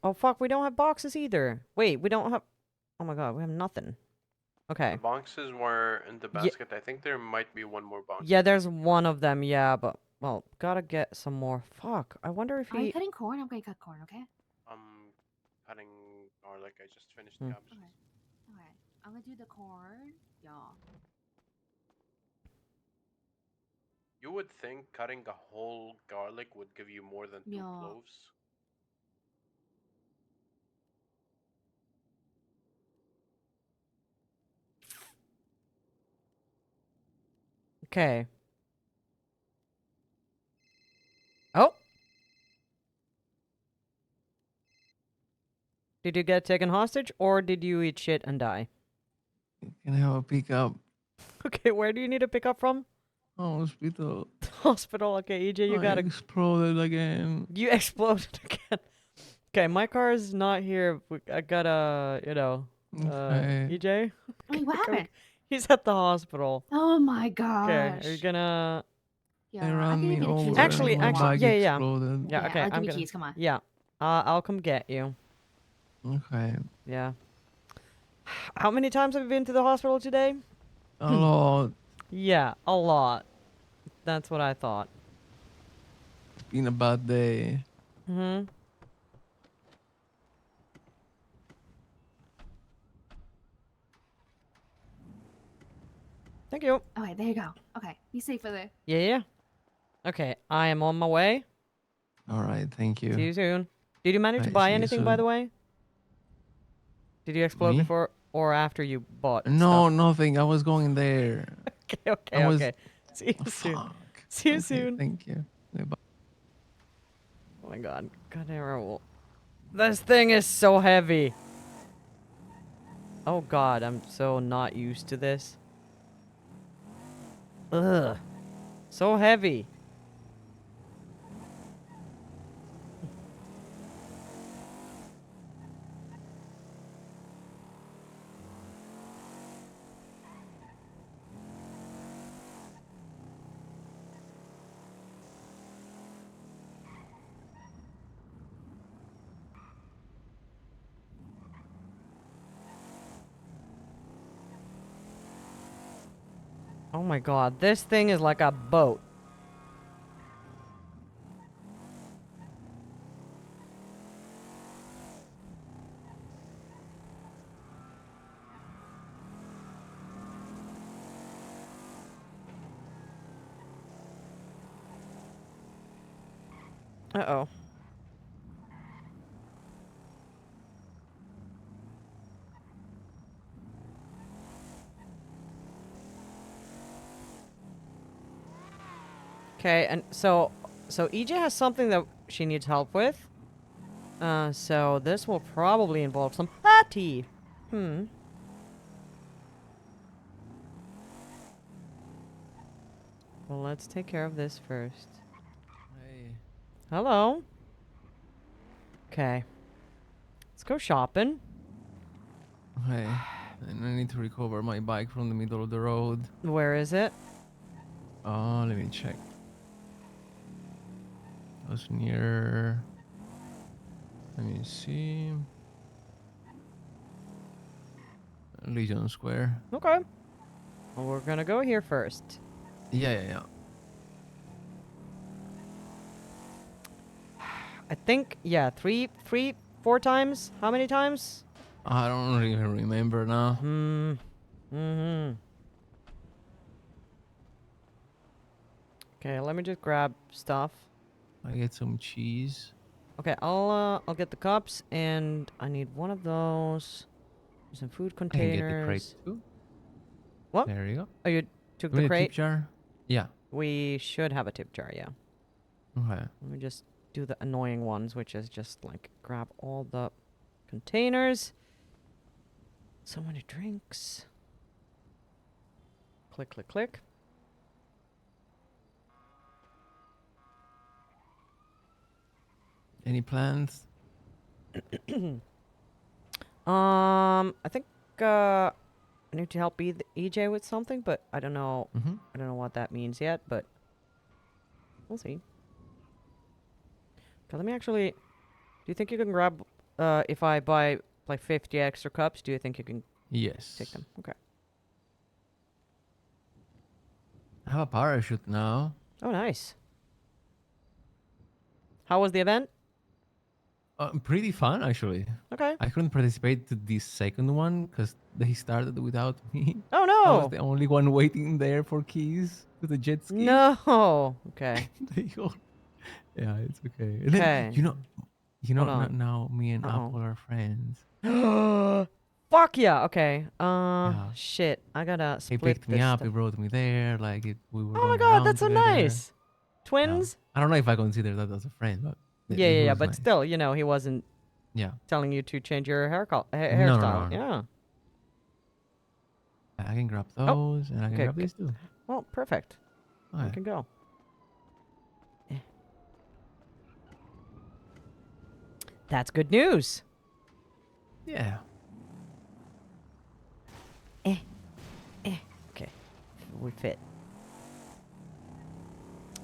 Oh, fuck, we don't have boxes either. Wait, we don't have... Oh my god, we have nothing. Okay. The boxes were in the basket. I think there might be one more box. Yeah, there's one of them, yeah, but... Well, gotta get some more. Fuck, I wonder if Are you he... cutting corn? I'm gonna cut corn, okay? I'm cutting garlic. I just finished Hmm. the cabbage. Okay. I'm gonna do the corn. Yeah. You would think cutting a whole garlic would give you more than 2 Yeah. cloves. Okay. Oh! Did you get taken hostage, or did you eat shit and die? Can I have a pickup? Okay, where do you need to pick up from? Hospital. Hospital, okay, EJ, you I gotta... exploded again. You exploded again. Okay, my car is not here. I gotta, you know... Okay. EJ? Wait, what happened? He's at the hospital. Oh my Okay, gosh. are you gonna... Yeah, They I ran can me give you the keys. over. Actually, My bag yeah. exploded. Yeah, Yeah, okay, I'll give I'm you gonna... keys, come on. Yeah, I'll come get you. Okay. Yeah. How many times have you been to the hospital today? A lot. Yeah, a lot. That's what I thought. It's been a bad day. Mm-hmm. Thank you. Okay, there you go. Okay, be safe for there. Yeah, yeah. Okay, I am on my way. All right, thank you. See you soon. Did you manage to Right, buy see you anything, by soon. the way? Did you explode Me? before or after you bought No, stuff? nothing. I was going there. Okay, I was... okay. See you soon. Fuck. See you Okay, soon. Thank you. Goodbye. Oh my god. God damn it. This thing is so heavy. Oh god, I'm so not used to this. Ugh. So heavy. Oh my god, this thing is like a boat. Uh-oh. Okay, and so EJ has something that she needs help with. So this will probably involve some tea. Well, let's take care of this first. Hello. Okay. Let's go shopping. Okay. And I need to recover my bike from the middle of the road. Where is it? Oh, let me check. It was near. Let me see. Legion Square. Okay. Well, we're gonna go here first. Yeah. I think, yeah, 4 times? How many times? I don't even remember now. Okay, let me just grab stuff. I get some cheese. Okay, I'll get the cups, and I need one of those. Some food I can containers. get the crate too. What? There you go. Oh, you took You the need a crate? tip jar? Yeah. We should have a tip jar, yeah. Okay. Let me just do the annoying ones, which is just like grab all the containers. So many drinks. Click, click, click. Any plans? I think I need to help EJ with something, but I don't know. I don't know what that means yet, but we'll see. Okay, let me actually. Do you think you can grab? If I buy like 50 extra cups, do you think you can? Yes. Take them. Okay. I have a parachute now. Oh, nice. How was the event? Pretty fun, actually. Okay. I couldn't participate to this second one because they started without me. Oh, no. I was the only one waiting there for keys to the jet ski. No. Okay. Yeah, it's okay. And then, Hold on. now me and Apple are friends. Fuck yeah. Okay. Yeah. Shit. I gotta He split picked me this up. stuff. He brought me there. Like we were. Oh my going god, around that's so together. nice. Twins? Yeah. I don't know if I consider that as a friend, but Yeah, was but nice. still, you know, he wasn't Yeah. telling you to change your hairstyle. No. Yeah. I can grab those, and I can grab these too. Well, perfect. Okay. We can go. That's good news. Yeah. Okay. We fit.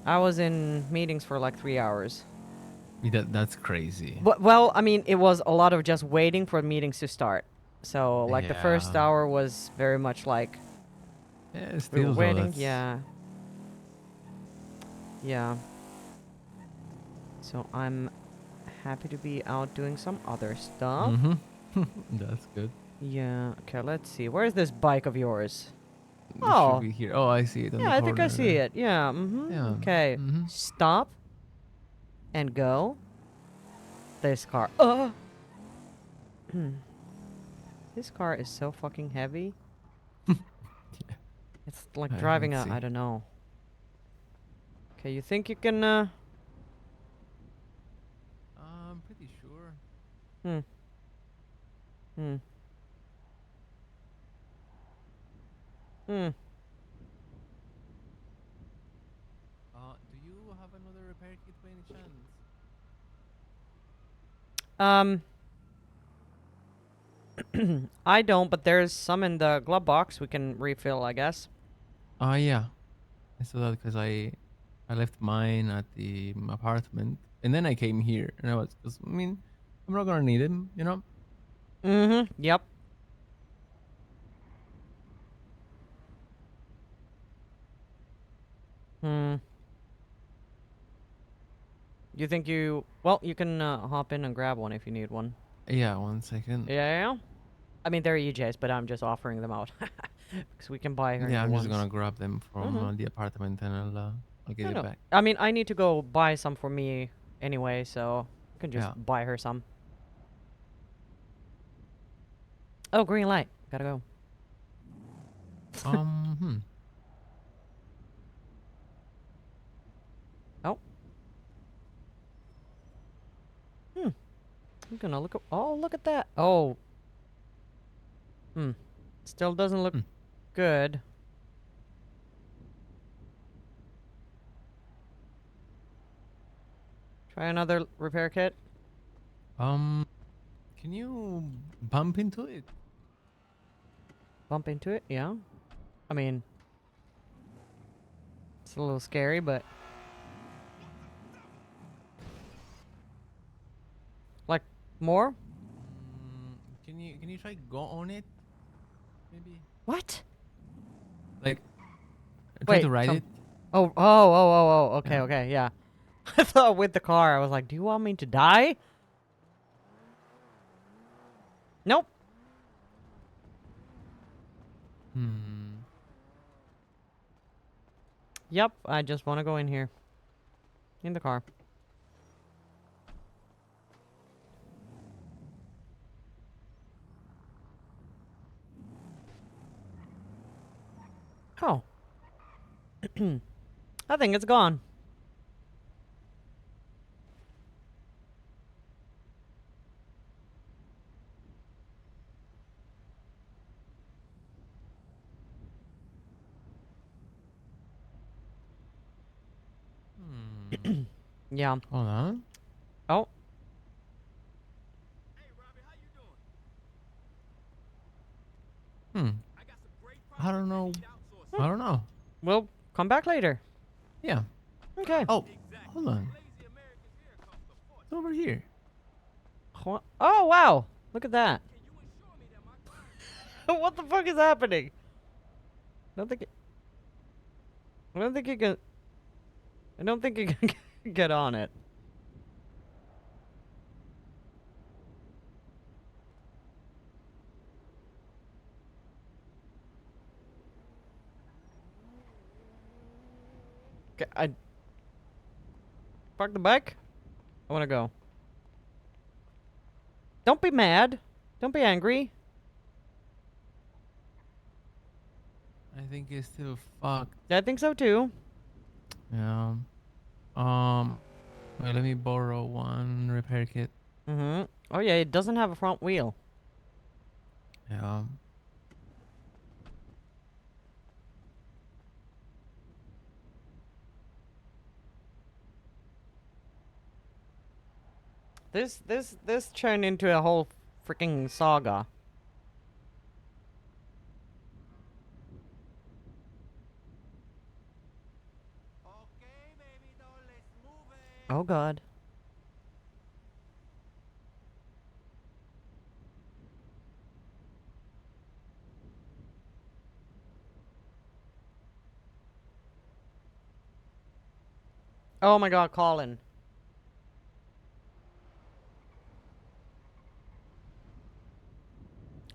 I was in meetings for like 3 hours. That's crazy. Well, I mean, it was a lot of just waiting for meetings to start. So, like, the first Yeah. hour was very much like Yeah, we were still though, waiting. that's... Yeah. So I'm happy to be out doing some other stuff. That's good. Yeah. Okay, let's see. Where's this bike of yours? It Oh. should be here. Oh, I see it on the Yeah, I think I corner see there. it. Yeah. Yeah. Okay. Stop. And go. This car. This car is so fucking heavy. It's like driving let's a, see. I don't know. Okay, you think you can, I'm pretty sure. Hmm. Do you have another repair kit by any chance? I don't, but there's some in the glove box we can refill, I guess. Yeah. I saw that because I left mine at the apartment, and then I came here, and I was, cause, I mean, I'm not gonna need them, you know. Yep. You think you... Well, you can hop in and grab one if you need one. Yeah, 1 second. Yeah. I mean, they're EJs, but I'm just offering them out. Because we can buy her Yeah, I'm new just ones. gonna grab them from the apartment, and I'll get it back. I mean, I need to go buy some for me anyway, so you can just buy her some. Oh, green light. Gotta go. Oh. I'm gonna look at... Oh, look at that. Oh. Still doesn't look good. Try another repair kit. Can you bump into it? Bump into it? Yeah. I mean, it's a little scary, but like more? Can you try go on it? Maybe. What? Like, try Wait, to ride it. Oh. Okay, Yeah. okay, yeah. I thought with the car, I was like, do you want me to die? Nope. Yep, I just want to go in here. In the car. Oh. I think it's gone. Yeah. Hold on. Oh. I don't know. I don't know. We'll come back later. Yeah. Okay. Oh, hold on. It's over here. Oh, wow. Look at that. What the fuck is happening? I don't think you can... I don't think you can get on it. Okay, I... Park the bike? I wanna go. Don't be mad. Don't be angry. I think it's still fucked. I think so too. Yeah. Wait, let me borrow one repair kit. Mm-hmm. Oh yeah, it doesn't have a front wheel. Yeah. This turned into a whole freaking saga. Oh god. Oh my god, Colin.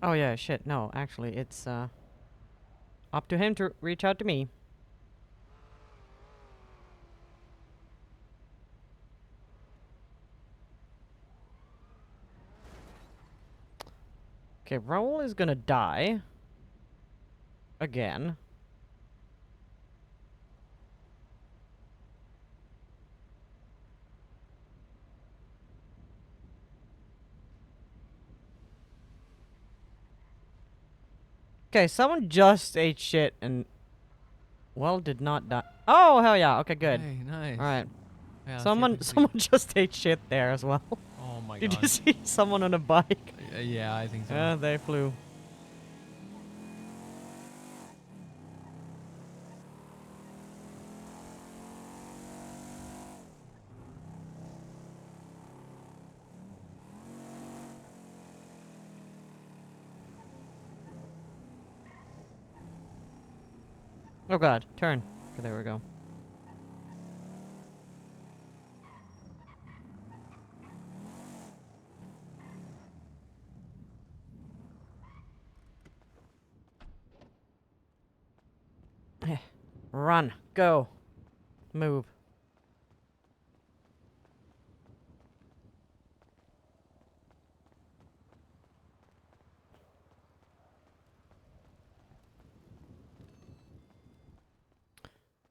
Oh yeah, shit. No, actually, it's up to him to reach out to me. Okay, Raul is gonna die. Again. Okay, someone just ate shit and... Well, did not die. Oh, hell yeah. Okay, good. Hey, nice. Alright. Yeah, Someone just ate shit there as well. Oh my Did god. you see someone on a bike? Yeah, I think so. Yeah, they flew. Oh god, turn. Okay, there we go. Run. Go. Move.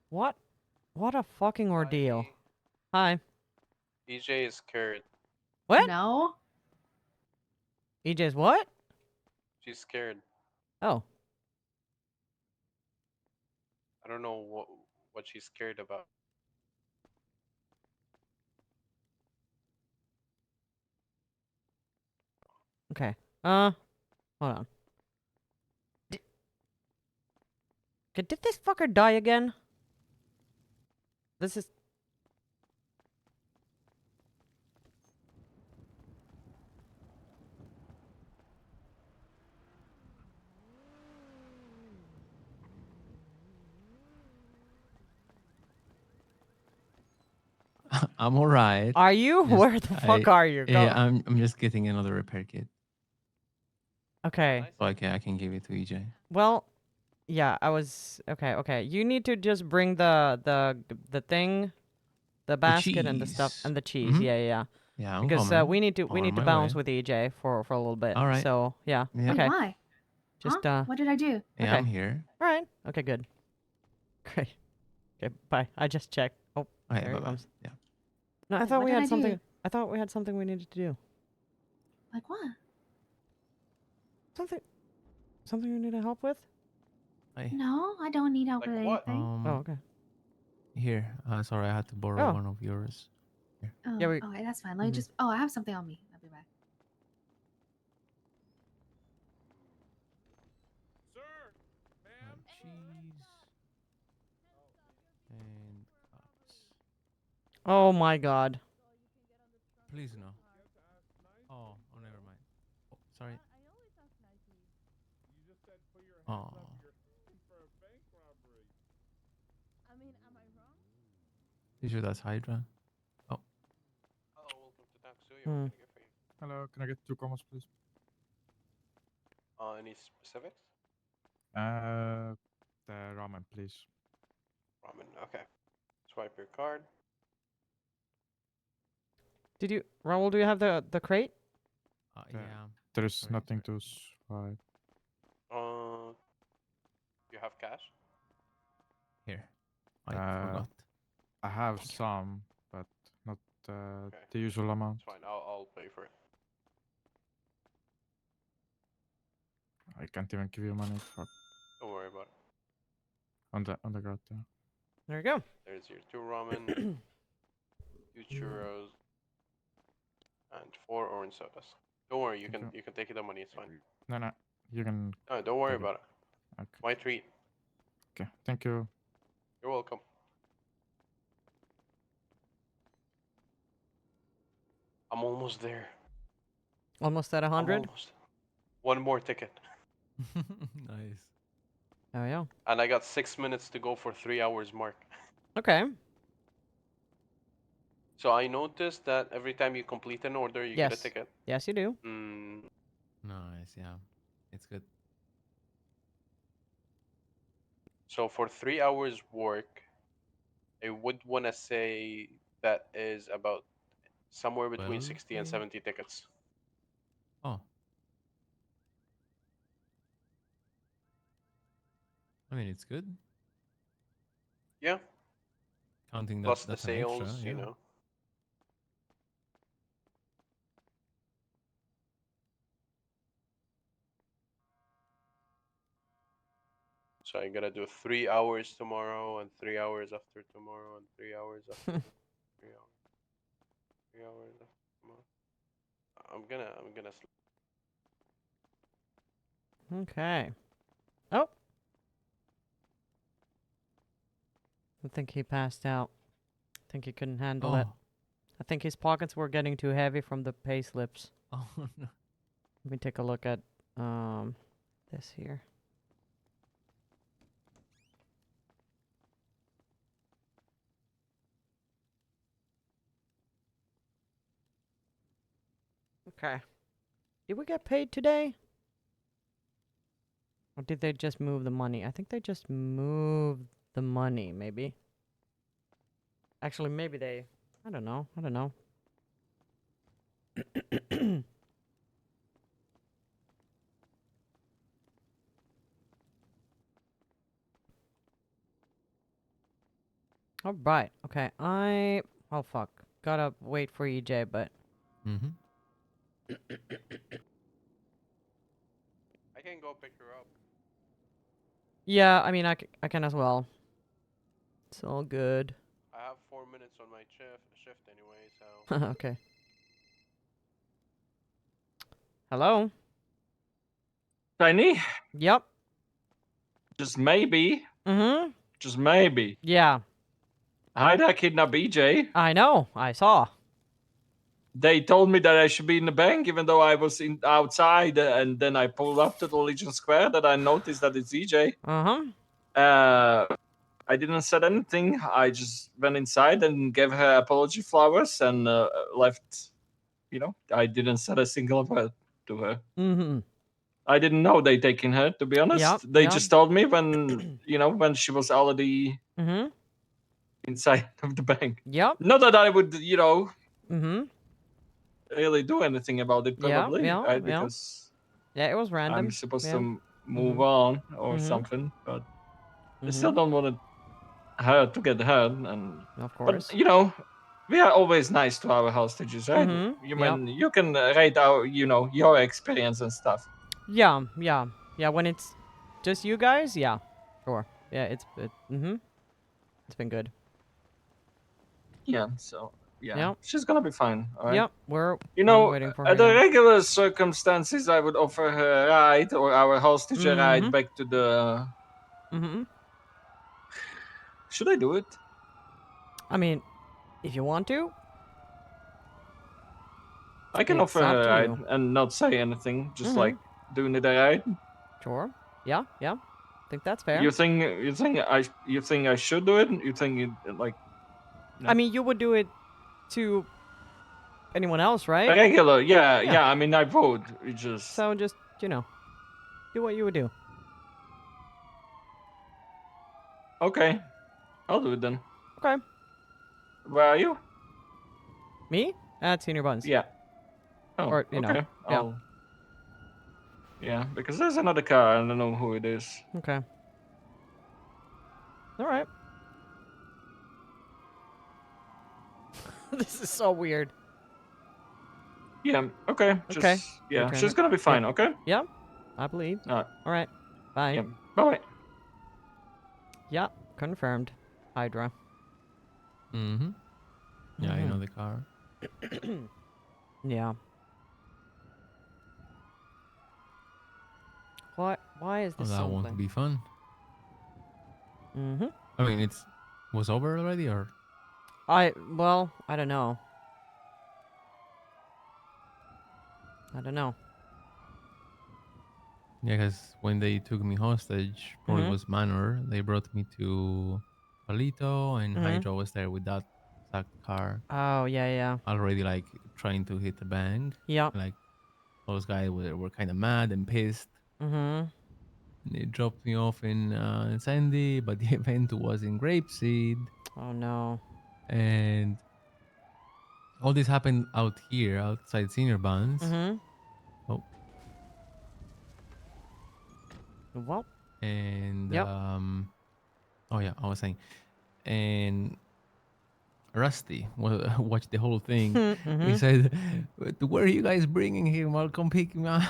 What? What a fucking ordeal. Hi. EJ is scared. What? No. EJ's what? She's scared. Oh. I don't know what she's scared about. Okay. Hold on. Okay, did this fucker die again? This is... I'm alright. Are you? Just- Where the fuck are you? Go. Yeah, I'm just getting another repair kit. Okay. So I can give it to EJ. Well, yeah, I was... Okay. You need to just bring the thing, the basket and the stuff, cheese. and the cheese. Mhm. Yeah. Yeah, I'm Because coming. we need to On my bounce way. with EJ for a little bit. All right. So, yeah. Yeah. Okay. Why? Just, Huh? What did I do? Yeah, okay. I'm here. All right. Okay, good. Great. Okay, bye. I just checked. Oh, Okay, there he bye-bye. comes. Yeah. No, I Wait, thought what we did had I something. do? I thought we had something we needed to do. Like what? Something you need help with? No, I don't need help with anything. Oh, okay. Here. Sorry, I had to borrow Oh. one of yours. Here. Oh, Yeah, okay, that's fine. Let me just. Oh, I have something on me. I'll be back. Cheese. And cups. Oh my God. Please no. Oh, never mind. Oh, sorry. Oh. You sure that's Hydra? Oh. Hmm. Hello, can I get 2 combos, please? Any specifics? The ramen, please. Ramen. Okay. Swipe your card. Did you, Raul? Do you have the crate? Yeah. There's nothing to swipe. You have cash? Here. I forgot. I have some, but not the usual amount. It's fine. I'll pay for it. I can't even give you money. Fuck. Don't worry about it. On the ground there. There you go. There's your 2 ramen, 2 churros, and 4 orange sodas. Don't worry, you can take the money. It's fine. No, you can. No, don't worry take it. about it. Okay. My treat. Okay, thank you. You're welcome. I'm almost there. Almost at 100. Almost. One more ticket. Nice. Oh yeah. And I got 6 minutes to go for 3 hours mark. Okay. So I noticed that every time you complete an order, you get a Yes. ticket. Yes, you do. Nice, yeah. It's good. So for 3 hours work, I would want to say that is about somewhere between 60 and 70 tickets. Oh. I mean, it's good. Yeah. Counting that, Plus the that's an sales, extra, you yeah. know. So I gotta do 3 hours tomorrow and 3 hours after tomorrow and 3 hours after 3 hours. 3 hours after tomorrow. I'm gonna sleep. Okay. Oh. I think he passed out. I think he couldn't handle it. Oh. I think his pockets were getting too heavy from the pay slips. Oh no. Let me take a look at this here. Okay. Did we get paid today? Or did they just move the money? I think they just moved the money, maybe. Actually, maybe they... I don't know. All right. Okay. Oh, fuck. Gotta wait for EJ, but... Mm-hmm. I can go pick her up. Yeah, I mean, I can as well. It's all good. I have 4 minutes on my shift anyway, so. Okay. Hello. Saini? Yep. Just maybe. Mm-hmm. Just maybe. Yeah. Haida kidnapped EJ. I know. I saw. They told me that I should be in the bank, even though I was outside, and then I pulled up to the Legion Square. That I noticed that it's EJ. I didn't said anything. I just went inside and gave her apology flowers and left. You know, I didn't say a single word to her. Mm-hmm. I didn't know they taken her. To be honest, Yep, they yep. just told me when when she was already inside of the bank. Yep. Not that I would Mm-hmm. really do anything about it. Probably Yeah. right because it was random. I'm supposed Yeah. to move on or something, but I still don't want her to get hurt. And of course, but we are always nice to our hostages, right? Yep. You can rate our your experience and stuff. Yeah. When it's just you guys, yeah, sure. Yeah, it's been good. Yeah. So yeah, Yep. she's gonna be fine. All right. Yep. I'm waiting for her. under regular circumstances, I would offer her a ride or our hostage a ride back to the. Should I do it? I mean, if you want to. I can It's offer her up a to ride you. and not say anything, just like doing it a ride. Sure. Yeah. I think that's fair. You think I should do it? You think it, like? No. I mean, you would do it to anyone else, right? A regular, yeah. I mean, I vote. It just. So just do what you would do. Okay, I'll do it then. Okay. Where are you? Me? At Senior Buns. Yeah. Oh, or okay. yeah. Yeah, because there's another car. I don't know who it is. Okay. All right. This is so weird. Yeah. Okay. Okay. Yeah. She's gonna be fine. Yep. Okay. Yeah. I believe. All right. Bye. Yeah. Bye. Yeah. Confirmed. Hydra. Yeah, I know the car. Yeah. Why is this that so won't bad? be fun. I mean, was over already, or? I don't know. Yeah, because when they took me hostage, probably was Manor. They brought me to Palito, and Hydra was there with that exact car. Oh yeah. Already like trying to hit the bank. Yeah. Like those guys were kind of mad and pissed. They dropped me off in Sandy, but the event was in Grapeseed. Oh no. And all this happened out here, outside Senior Buns. Oh. Well. And oh yeah, I was saying, and Rusty watched the whole thing. He said, "Where are you guys bringing him? I'll come pick him up."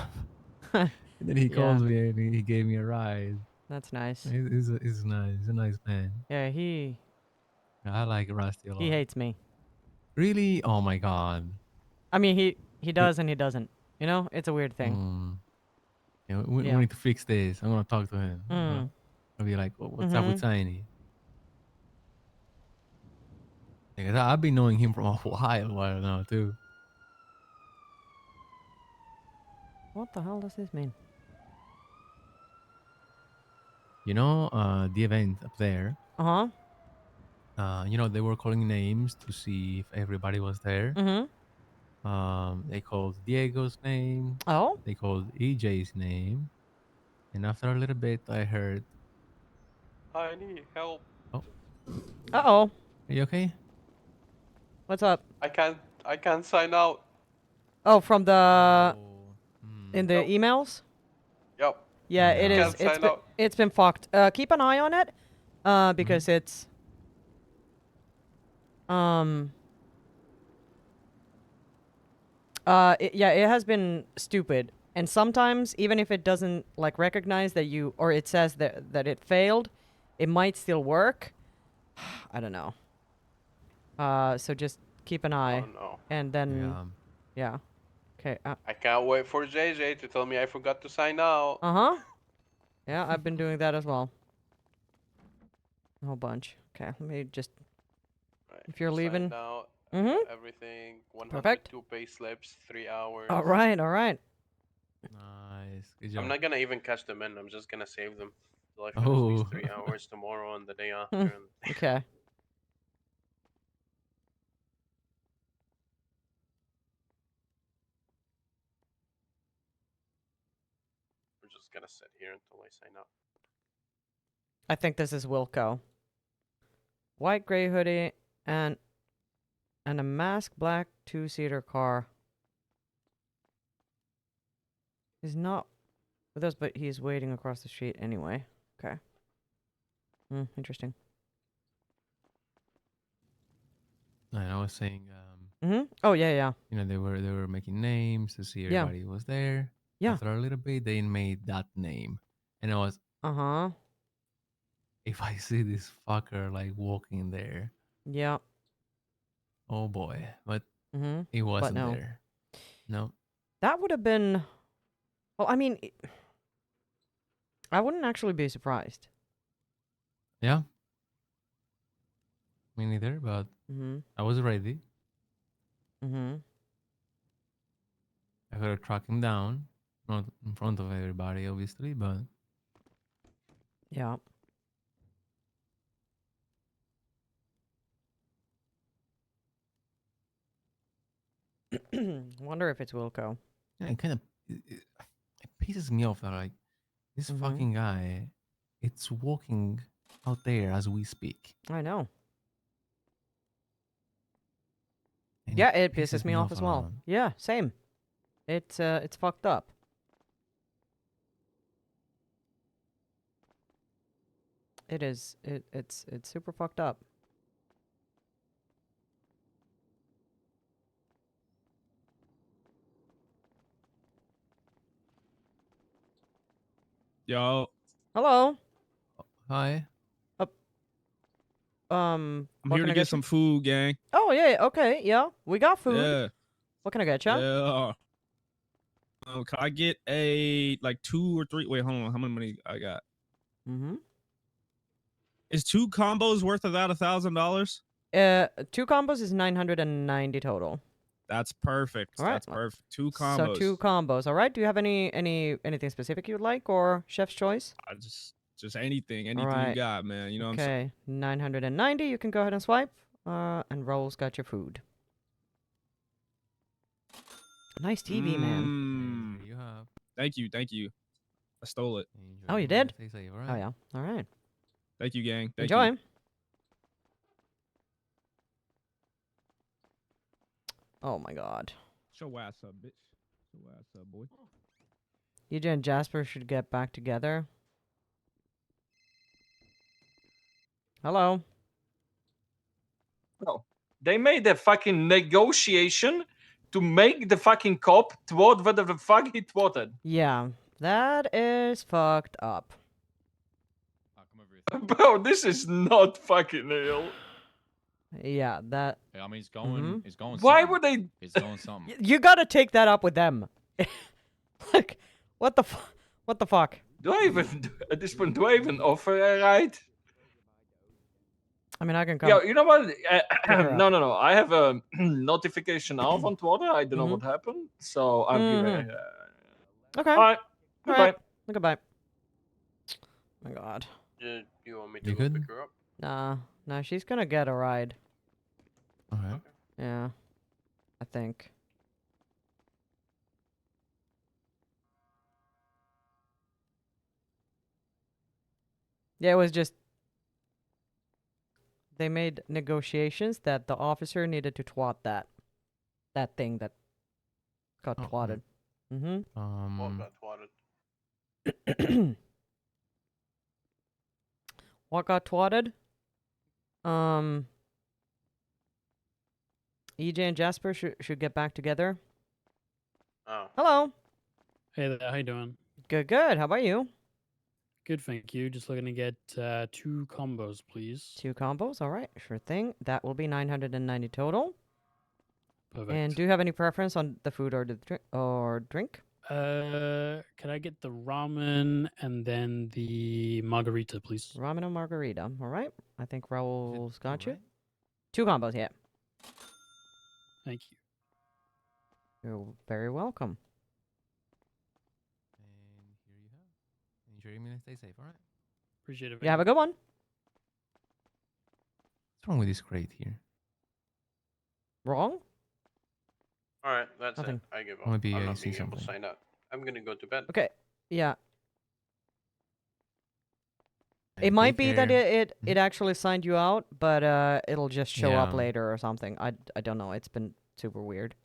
And then he calls me and he gave me a ride. That's nice. He's nice. He's a nice man. Yeah, I like Rusty a lot. he hates me. Really? Oh my god. I mean, he does and he doesn't. You know, it's a weird thing. Yeah, we need to fix this. I'm gonna talk to him. I'll be like, "What's up with Saini?" Because I've been knowing him for a while now too. What the hell does this mean? You know, the event up there. You know, they were calling names to see if everybody was there. They called Diego's name. Oh. They called EJ's name. And after a little bit, I heard. I need help. Oh. Uh-oh. Are you okay? What's up? I can't sign out. Oh, from the in the emails? Yep. Yeah, it is. It's been fucked. Keep an eye on it, because it's it has been stupid. And sometimes, even if it doesn't like recognize that you, or it says that it failed, it might still work. I don't know. So just keep an eye, and then yeah. Okay. I can't wait for JJ to tell me I forgot to sign out. Yeah, I've been doing that as well. A whole bunch. Okay, let me just. If you're leaving. Signed out. Everything. 102 Perfect. pay slips. 3 hours. All right. All right. Nice. Good I'm job. not gonna even cash them in. I'm just gonna save them till I finish these Oh. 3 hours tomorrow and the day after. Okay. We're just gonna sit here until I sign up. I think this is Wilco. White gray hoodie and a masked black 2-seater car. He's not with us, but he's waiting across the street anyway. Okay. Interesting. And I was saying, Oh yeah. you know, they were making names to see Yeah. everybody was there. Yeah. After a little bit, they made that name, and I was, if I see this fucker like walking there, Yeah. oh boy, but But he wasn't no. there. No. That would have been. Well, I mean, I wouldn't actually be surprised. Yeah. Me neither, but I was ready. I could have tracked him down, not in front of everybody, obviously, but Yeah. Wonder if it's Wilco. yeah, it kind of it pisses me off that like this fucking guy, it's walking out there as we speak. I know. And Yeah, it pisses me off as a well. lot. Yeah, same. It's fucked up. It is. It's super fucked up. Yo. Hello. Hi. I'm what here can to I get you? some food, gang. Oh yeah. Okay. Yeah, we got food. Yeah. What can I get you? Yeah. Can I get a like 2 or 3? Wait, hold on. How much money I got? Is 2 combos worth about $1,000? 2 combos is 990 total. That's perfect. All right. That's perfect. 2 combos. So 2 combos. All right. Do you have anything specific you'd like, or chef's choice? Just anything you right. got, man. You know what I'm saying? Okay, 990. You can go ahead and swipe. And Roll's got your food. Nice TV, man. You have. Thank you. I stole it. Oh, you did? Stay safe, Oh yeah. All right. Thank you, gang. Thank Enjoy. you. Oh my God. Show ass up, bitch. Show ass up, boy. EJ and Jasper should get back together. Hello. Bro, they made a fucking negotiation to make the fucking cop twat whatever the fuck he twatted. Yeah, that is fucked up. Bro, this is not fucking real. Yeah, that. I mean, he's going. He's going. Why something. would they? He's going something. You gotta take that up with them. Like, what the fuck? Do I even at this point? Do I even offer a ride? I mean, I can come. Yeah, you know what? her No. I have a notification off on Twitter. I don't know what happened, so I'm giving. Okay. All right. All Goodbye. right. Goodbye. Oh my God. You want me to go pick her up? Nah, she's gonna get a ride. Okay. Yeah, I think. Yeah, it was just they made negotiations that the officer needed to twat that thing that got twatted. What got twatted? What got twatted? EJ and Jasper should get back together. Oh. Hello. Hey there, how you doing? Good. How about you? Good, thank you. Just looking to get 2 combos, please. 2 combos, all right, sure thing. That will be 990 total. Perfect. And do you have any preference on the food or the drink? Can I get the ramen and then the margarita, please? Ramen and margarita. All right. I think Raul's got you. 2 combos, yeah. Thank you. You're very welcome. And here you have. Enjoy your meal and stay safe, all right? Appreciate it. You have a good one. What's wrong with this crate here? Wrong? All right, that's Nothing. it. I give up. Maybe I'm I not see being able to something. sign up. I'm gonna go to bed. Okay. Yeah. Hey, It might take be that care. it actually signed you out, but it'll just show up Yeah. later or something. I don't know. It's been super weird.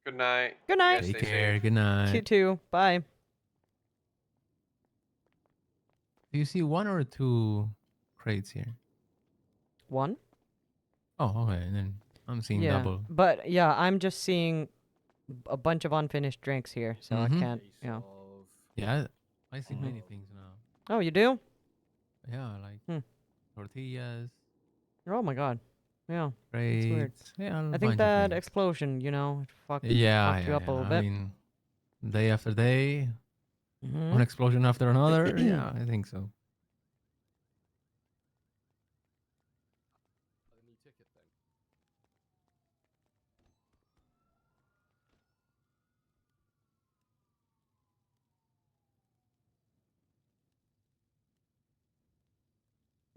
Good night. Good You night. guys Take stay care. safe. Good night. You too. Bye. Do you see 1 or 2 crates here? 1? Oh, okay. And then I'm seeing Yeah. double. But yeah, I'm just seeing a bunch of unfinished drinks here, so I Mhm. can't. Yeah. Yeah, I see many things now. Oh, you do? Yeah, like Hmm. tortillas, Oh my god. Yeah. That's weird. crates. Yeah, a I bunch think of that things. explosion, you know, it fucked Yeah, you up a little I bit. mean, day after day, Mhm. one explosion after another. Yeah, I think so.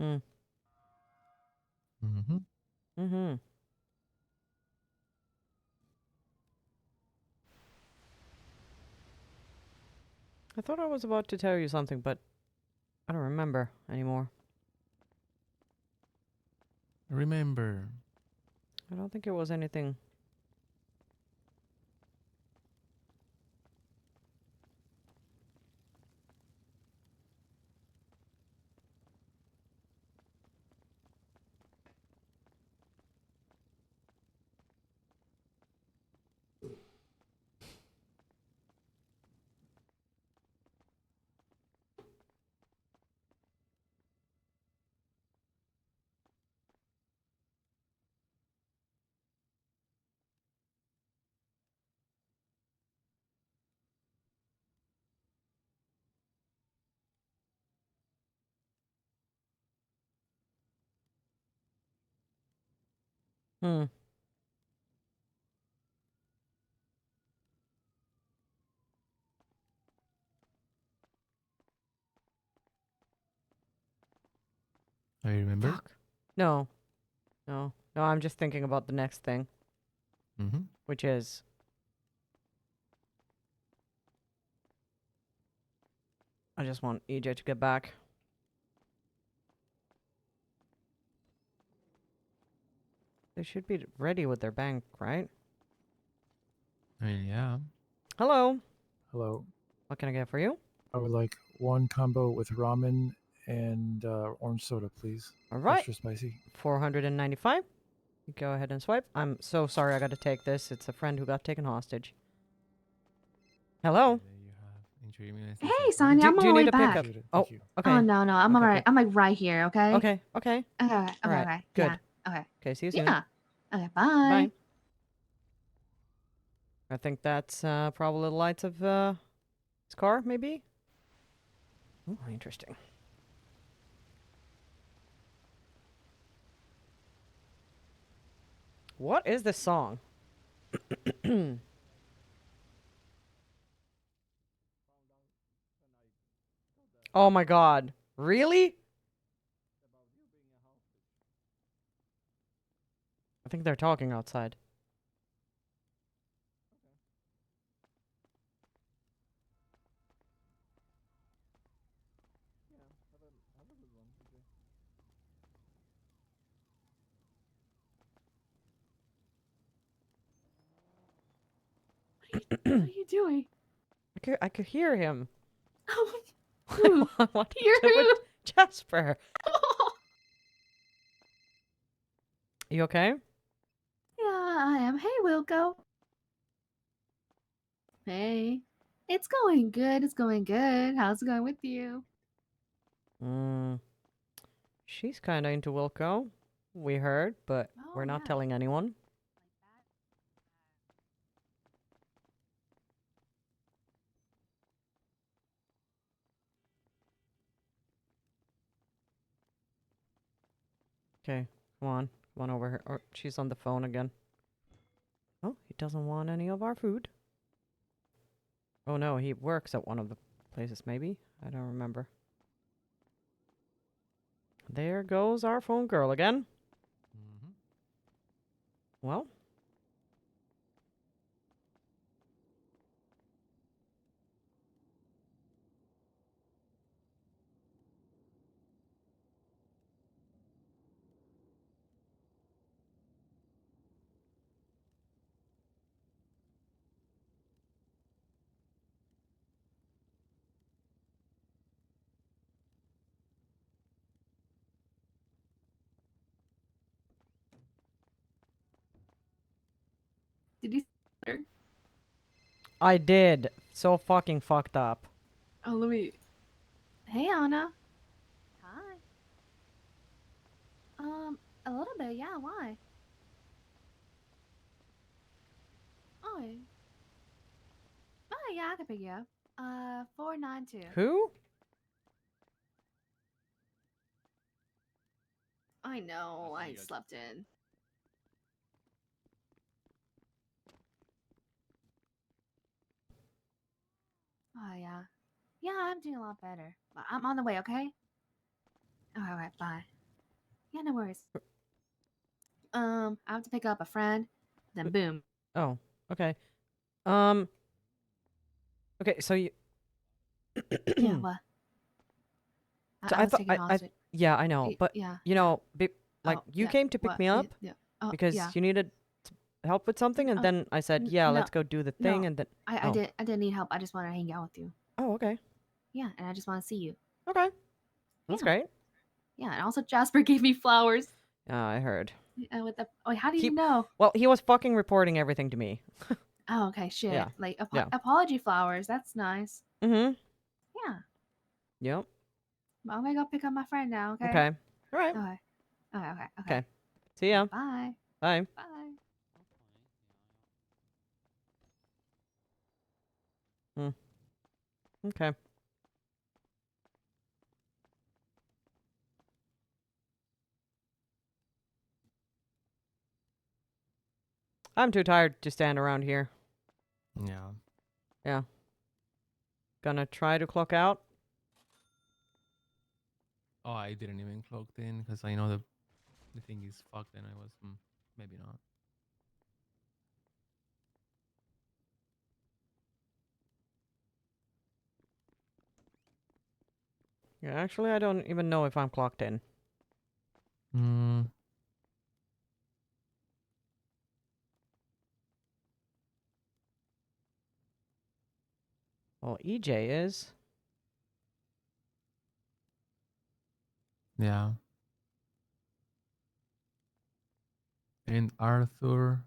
Mm. Mm-hmm. Mm-hmm. I thought I was about to tell you something, but I don't remember anymore. Remember. I don't think it was anything. Hmm. I remember. Fuck. No. No. No, I'm just thinking about the next thing, Mm-hmm. which is I just want EJ to get back. They should be ready with their bank, right? I mean, yeah. Hello. Hello. What can I get for you? I would like 1 combo with ramen and orange soda, please. All right. Extra spicy. 495. Go ahead and swipe. I'm so sorry I got to take this. It's a friend who got taken hostage. Hello. Enjoy your meal and stay Hey, safe, Saini, alright? I'm Do on you my way need a back. pickup? Oh, okay. Oh no, I'm Okay, alright. cool. I'm like right here. Okay. Okay. Okay. Okay. All Okay. right. Okay. Good. Yeah. Okay. Okay. See you soon. Yeah. Okay. Bye. Bye. I think that's probably the lights of his car, maybe. Oh, interesting. What is this song? Oh my god. Really? I think they're talking outside. What are you doing? I could hear him. Oh, I want to You're- do with Jasper. You okay? Yeah, I am. Hey, Wilco. Hey. It's going good. It's going good. How's it going with you? She's kind of into Wilco. We heard, but we're not telling anyone. Okay, come on over here. Or she's on the phone again. Oh, he doesn't want any of our food. Oh no, he works at one of the places. Maybe I don't remember. There goes our phone girl again. Well. Did you? I did. So fucking fucked up. Oh, let me. Hey, Anna. Hi. A little bit, yeah. Why? Oh. Oh, yeah, I can pick you up. 492. Who? I know. I slept in. Oh, yeah. Yeah, I'm doing a lot better. But I'm on the way, okay? Alright, bye. Yeah, no worries. I have to pick up a friend, then boom. Oh, okay. Okay, so you. Yeah, what? So I was thought taken hostage. yeah, I know, but yeah. you know, like Oh, you yeah, came to pick what? me up Yeah. Oh, because yeah. you needed help with something, and then I said, "Yeah, no, let's go do the thing," no, and then I didn't need help. I just want to hang out with you. Oh, okay. Yeah, and I just want to see you. Okay. That's great. Yeah, and also Jasper gave me flowers. Yeah, I heard. With the how do you know? Well, he was fucking reporting everything to me. Oh, okay, shit. Yeah. Like Yeah. apology flowers. That's nice. Mm-hmm. Yeah. Yep. But I'm gonna go pick up my friend now. Okay. Okay. All right. Okay. Okay. Okay. See ya. Bye. Bye. Bye. Okay. I'm too tired to stand around here. Yeah. Yeah. Gonna try to clock out. Oh, I didn't even clock in because I know the thing is fucked, and I was maybe not. Yeah, actually, I don't even know if I'm clocked in. Hmm. Well, EJ is. Yeah. And Arthur.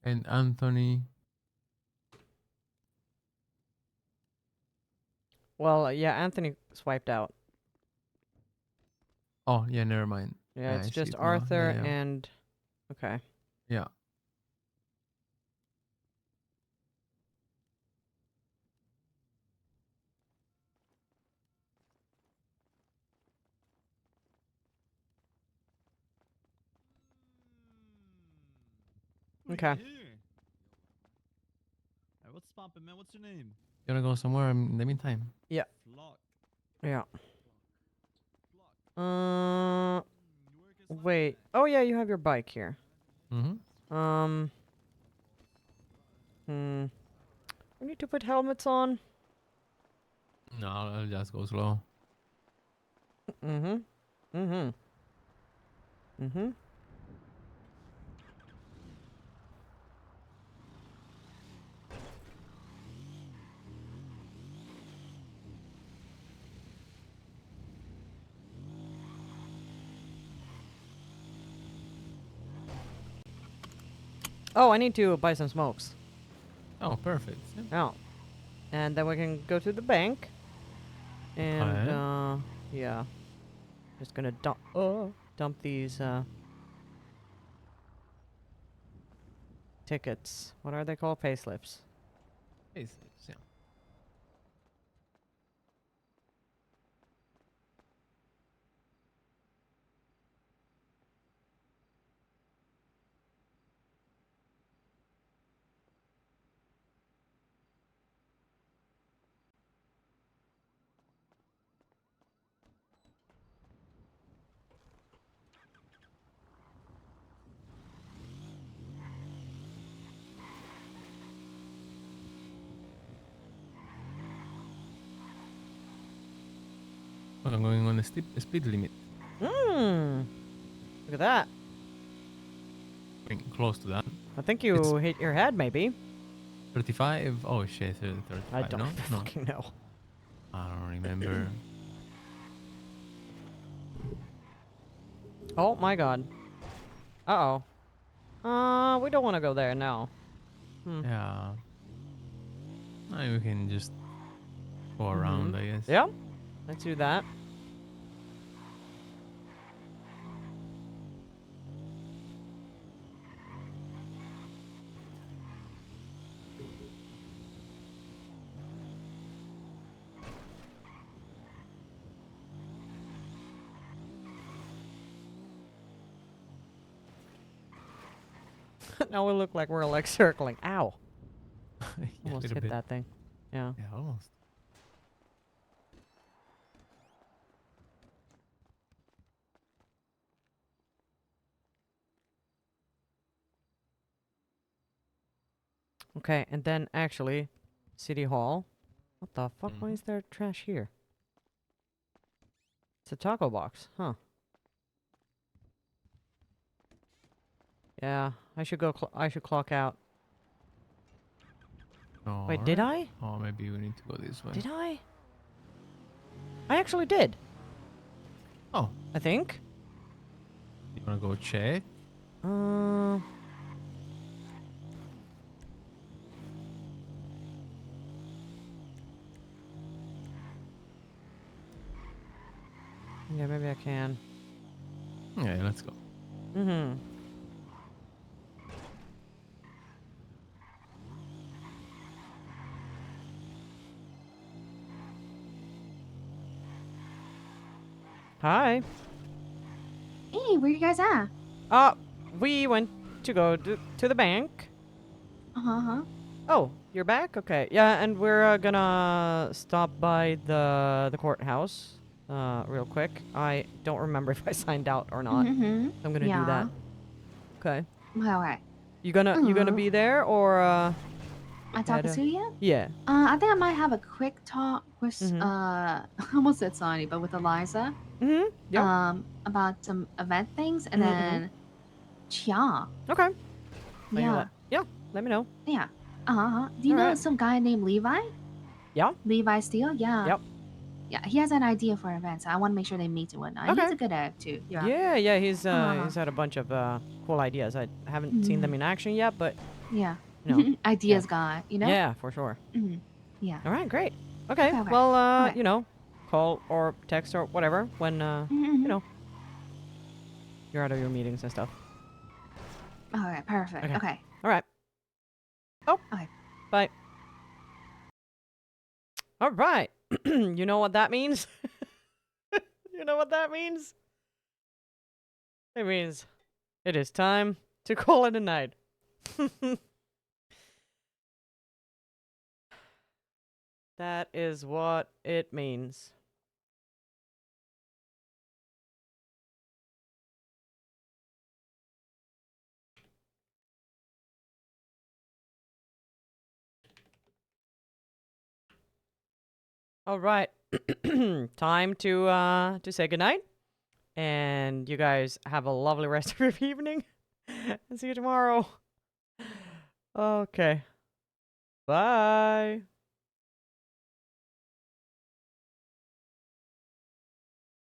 And Anthony. Well, yeah, Anthony swiped out. Oh, yeah, never mind. Yeah, I it's see just it now. Arthur Yeah. and. Okay. Yeah. Okay. Hey, what's poppin', man? What's your name? You wanna go somewhere in the meantime? Yeah. Flock. Yeah. Wait. Oh yeah, you have your bike here. Mm-hmm. We need to put helmets on. No, I'll just go slow. Mm-hmm. Mm-hmm. Mm-hmm. Oh, I need to buy some smokes. Oh, perfect. Oh. And then we can go to the bank. And, yeah. Just gonna dump these, tickets. What are they called? Payslips. Payslips, yeah. I'm going on a speed limit. Look at that. Close to that. I think you hit your head, maybe. 35. Oh shit, 35. I don't no? fucking know. I don't remember. Oh my god. Uh-oh. We don't want to go there now. Yeah. We can just go around, I guess. Yeah. Let's do that. Now we look like we're like circling. Ow. Yeah, Almost hit that thing. Yeah. Yeah, almost. Okay, and then actually, City Hall. What the fuck? Why is there trash here? It's a taco box, huh? Yeah, I should go. I should clock out. Wait, did I? Oh, maybe we need to go this way. Did I? I actually did. Oh. I think. You wanna go check? Yeah, maybe I can. Yeah, let's go. Hi. Hey, where you guys at? We went to go to the bank. Uh-huh. Oh, you're back? Okay. Yeah, and we're gonna stop by the courthouse real quick. I don't remember if I signed out or not. Mm-hmm. I'm gonna do that. Okay. Okay. You gonna be there or I talking to you? Yeah. I think I might have a quick talk with I almost said Saini, but with Eliza. Yeah. About some event things, and then Chia. Okay. Yeah. Yeah. Let me know. Yeah. Do you know some guy named Levi? Yeah. Levi Steele? Yeah. Yep. Yeah, he has an idea for events. So I want to make sure they meet and whatnot. He's a good egg too. Yeah. Yeah. He's had a bunch of cool ideas. I haven't seen them in action yet, but Yeah. you know, Ideas guy, you know? Yeah, for sure. Yeah. All right, great. Okay. Okay. Well, you know, call or text or whatever when you know you're out of your meetings and stuff. All right, perfect. Okay. All right. Oh. Okay. Bye. All right. You know what that means? You know what that means? It means it is time to call it a night. That is what it means. All right. Time to say goodnight. And you guys have a lovely rest of your evening. And see you tomorrow. Okay. Bye.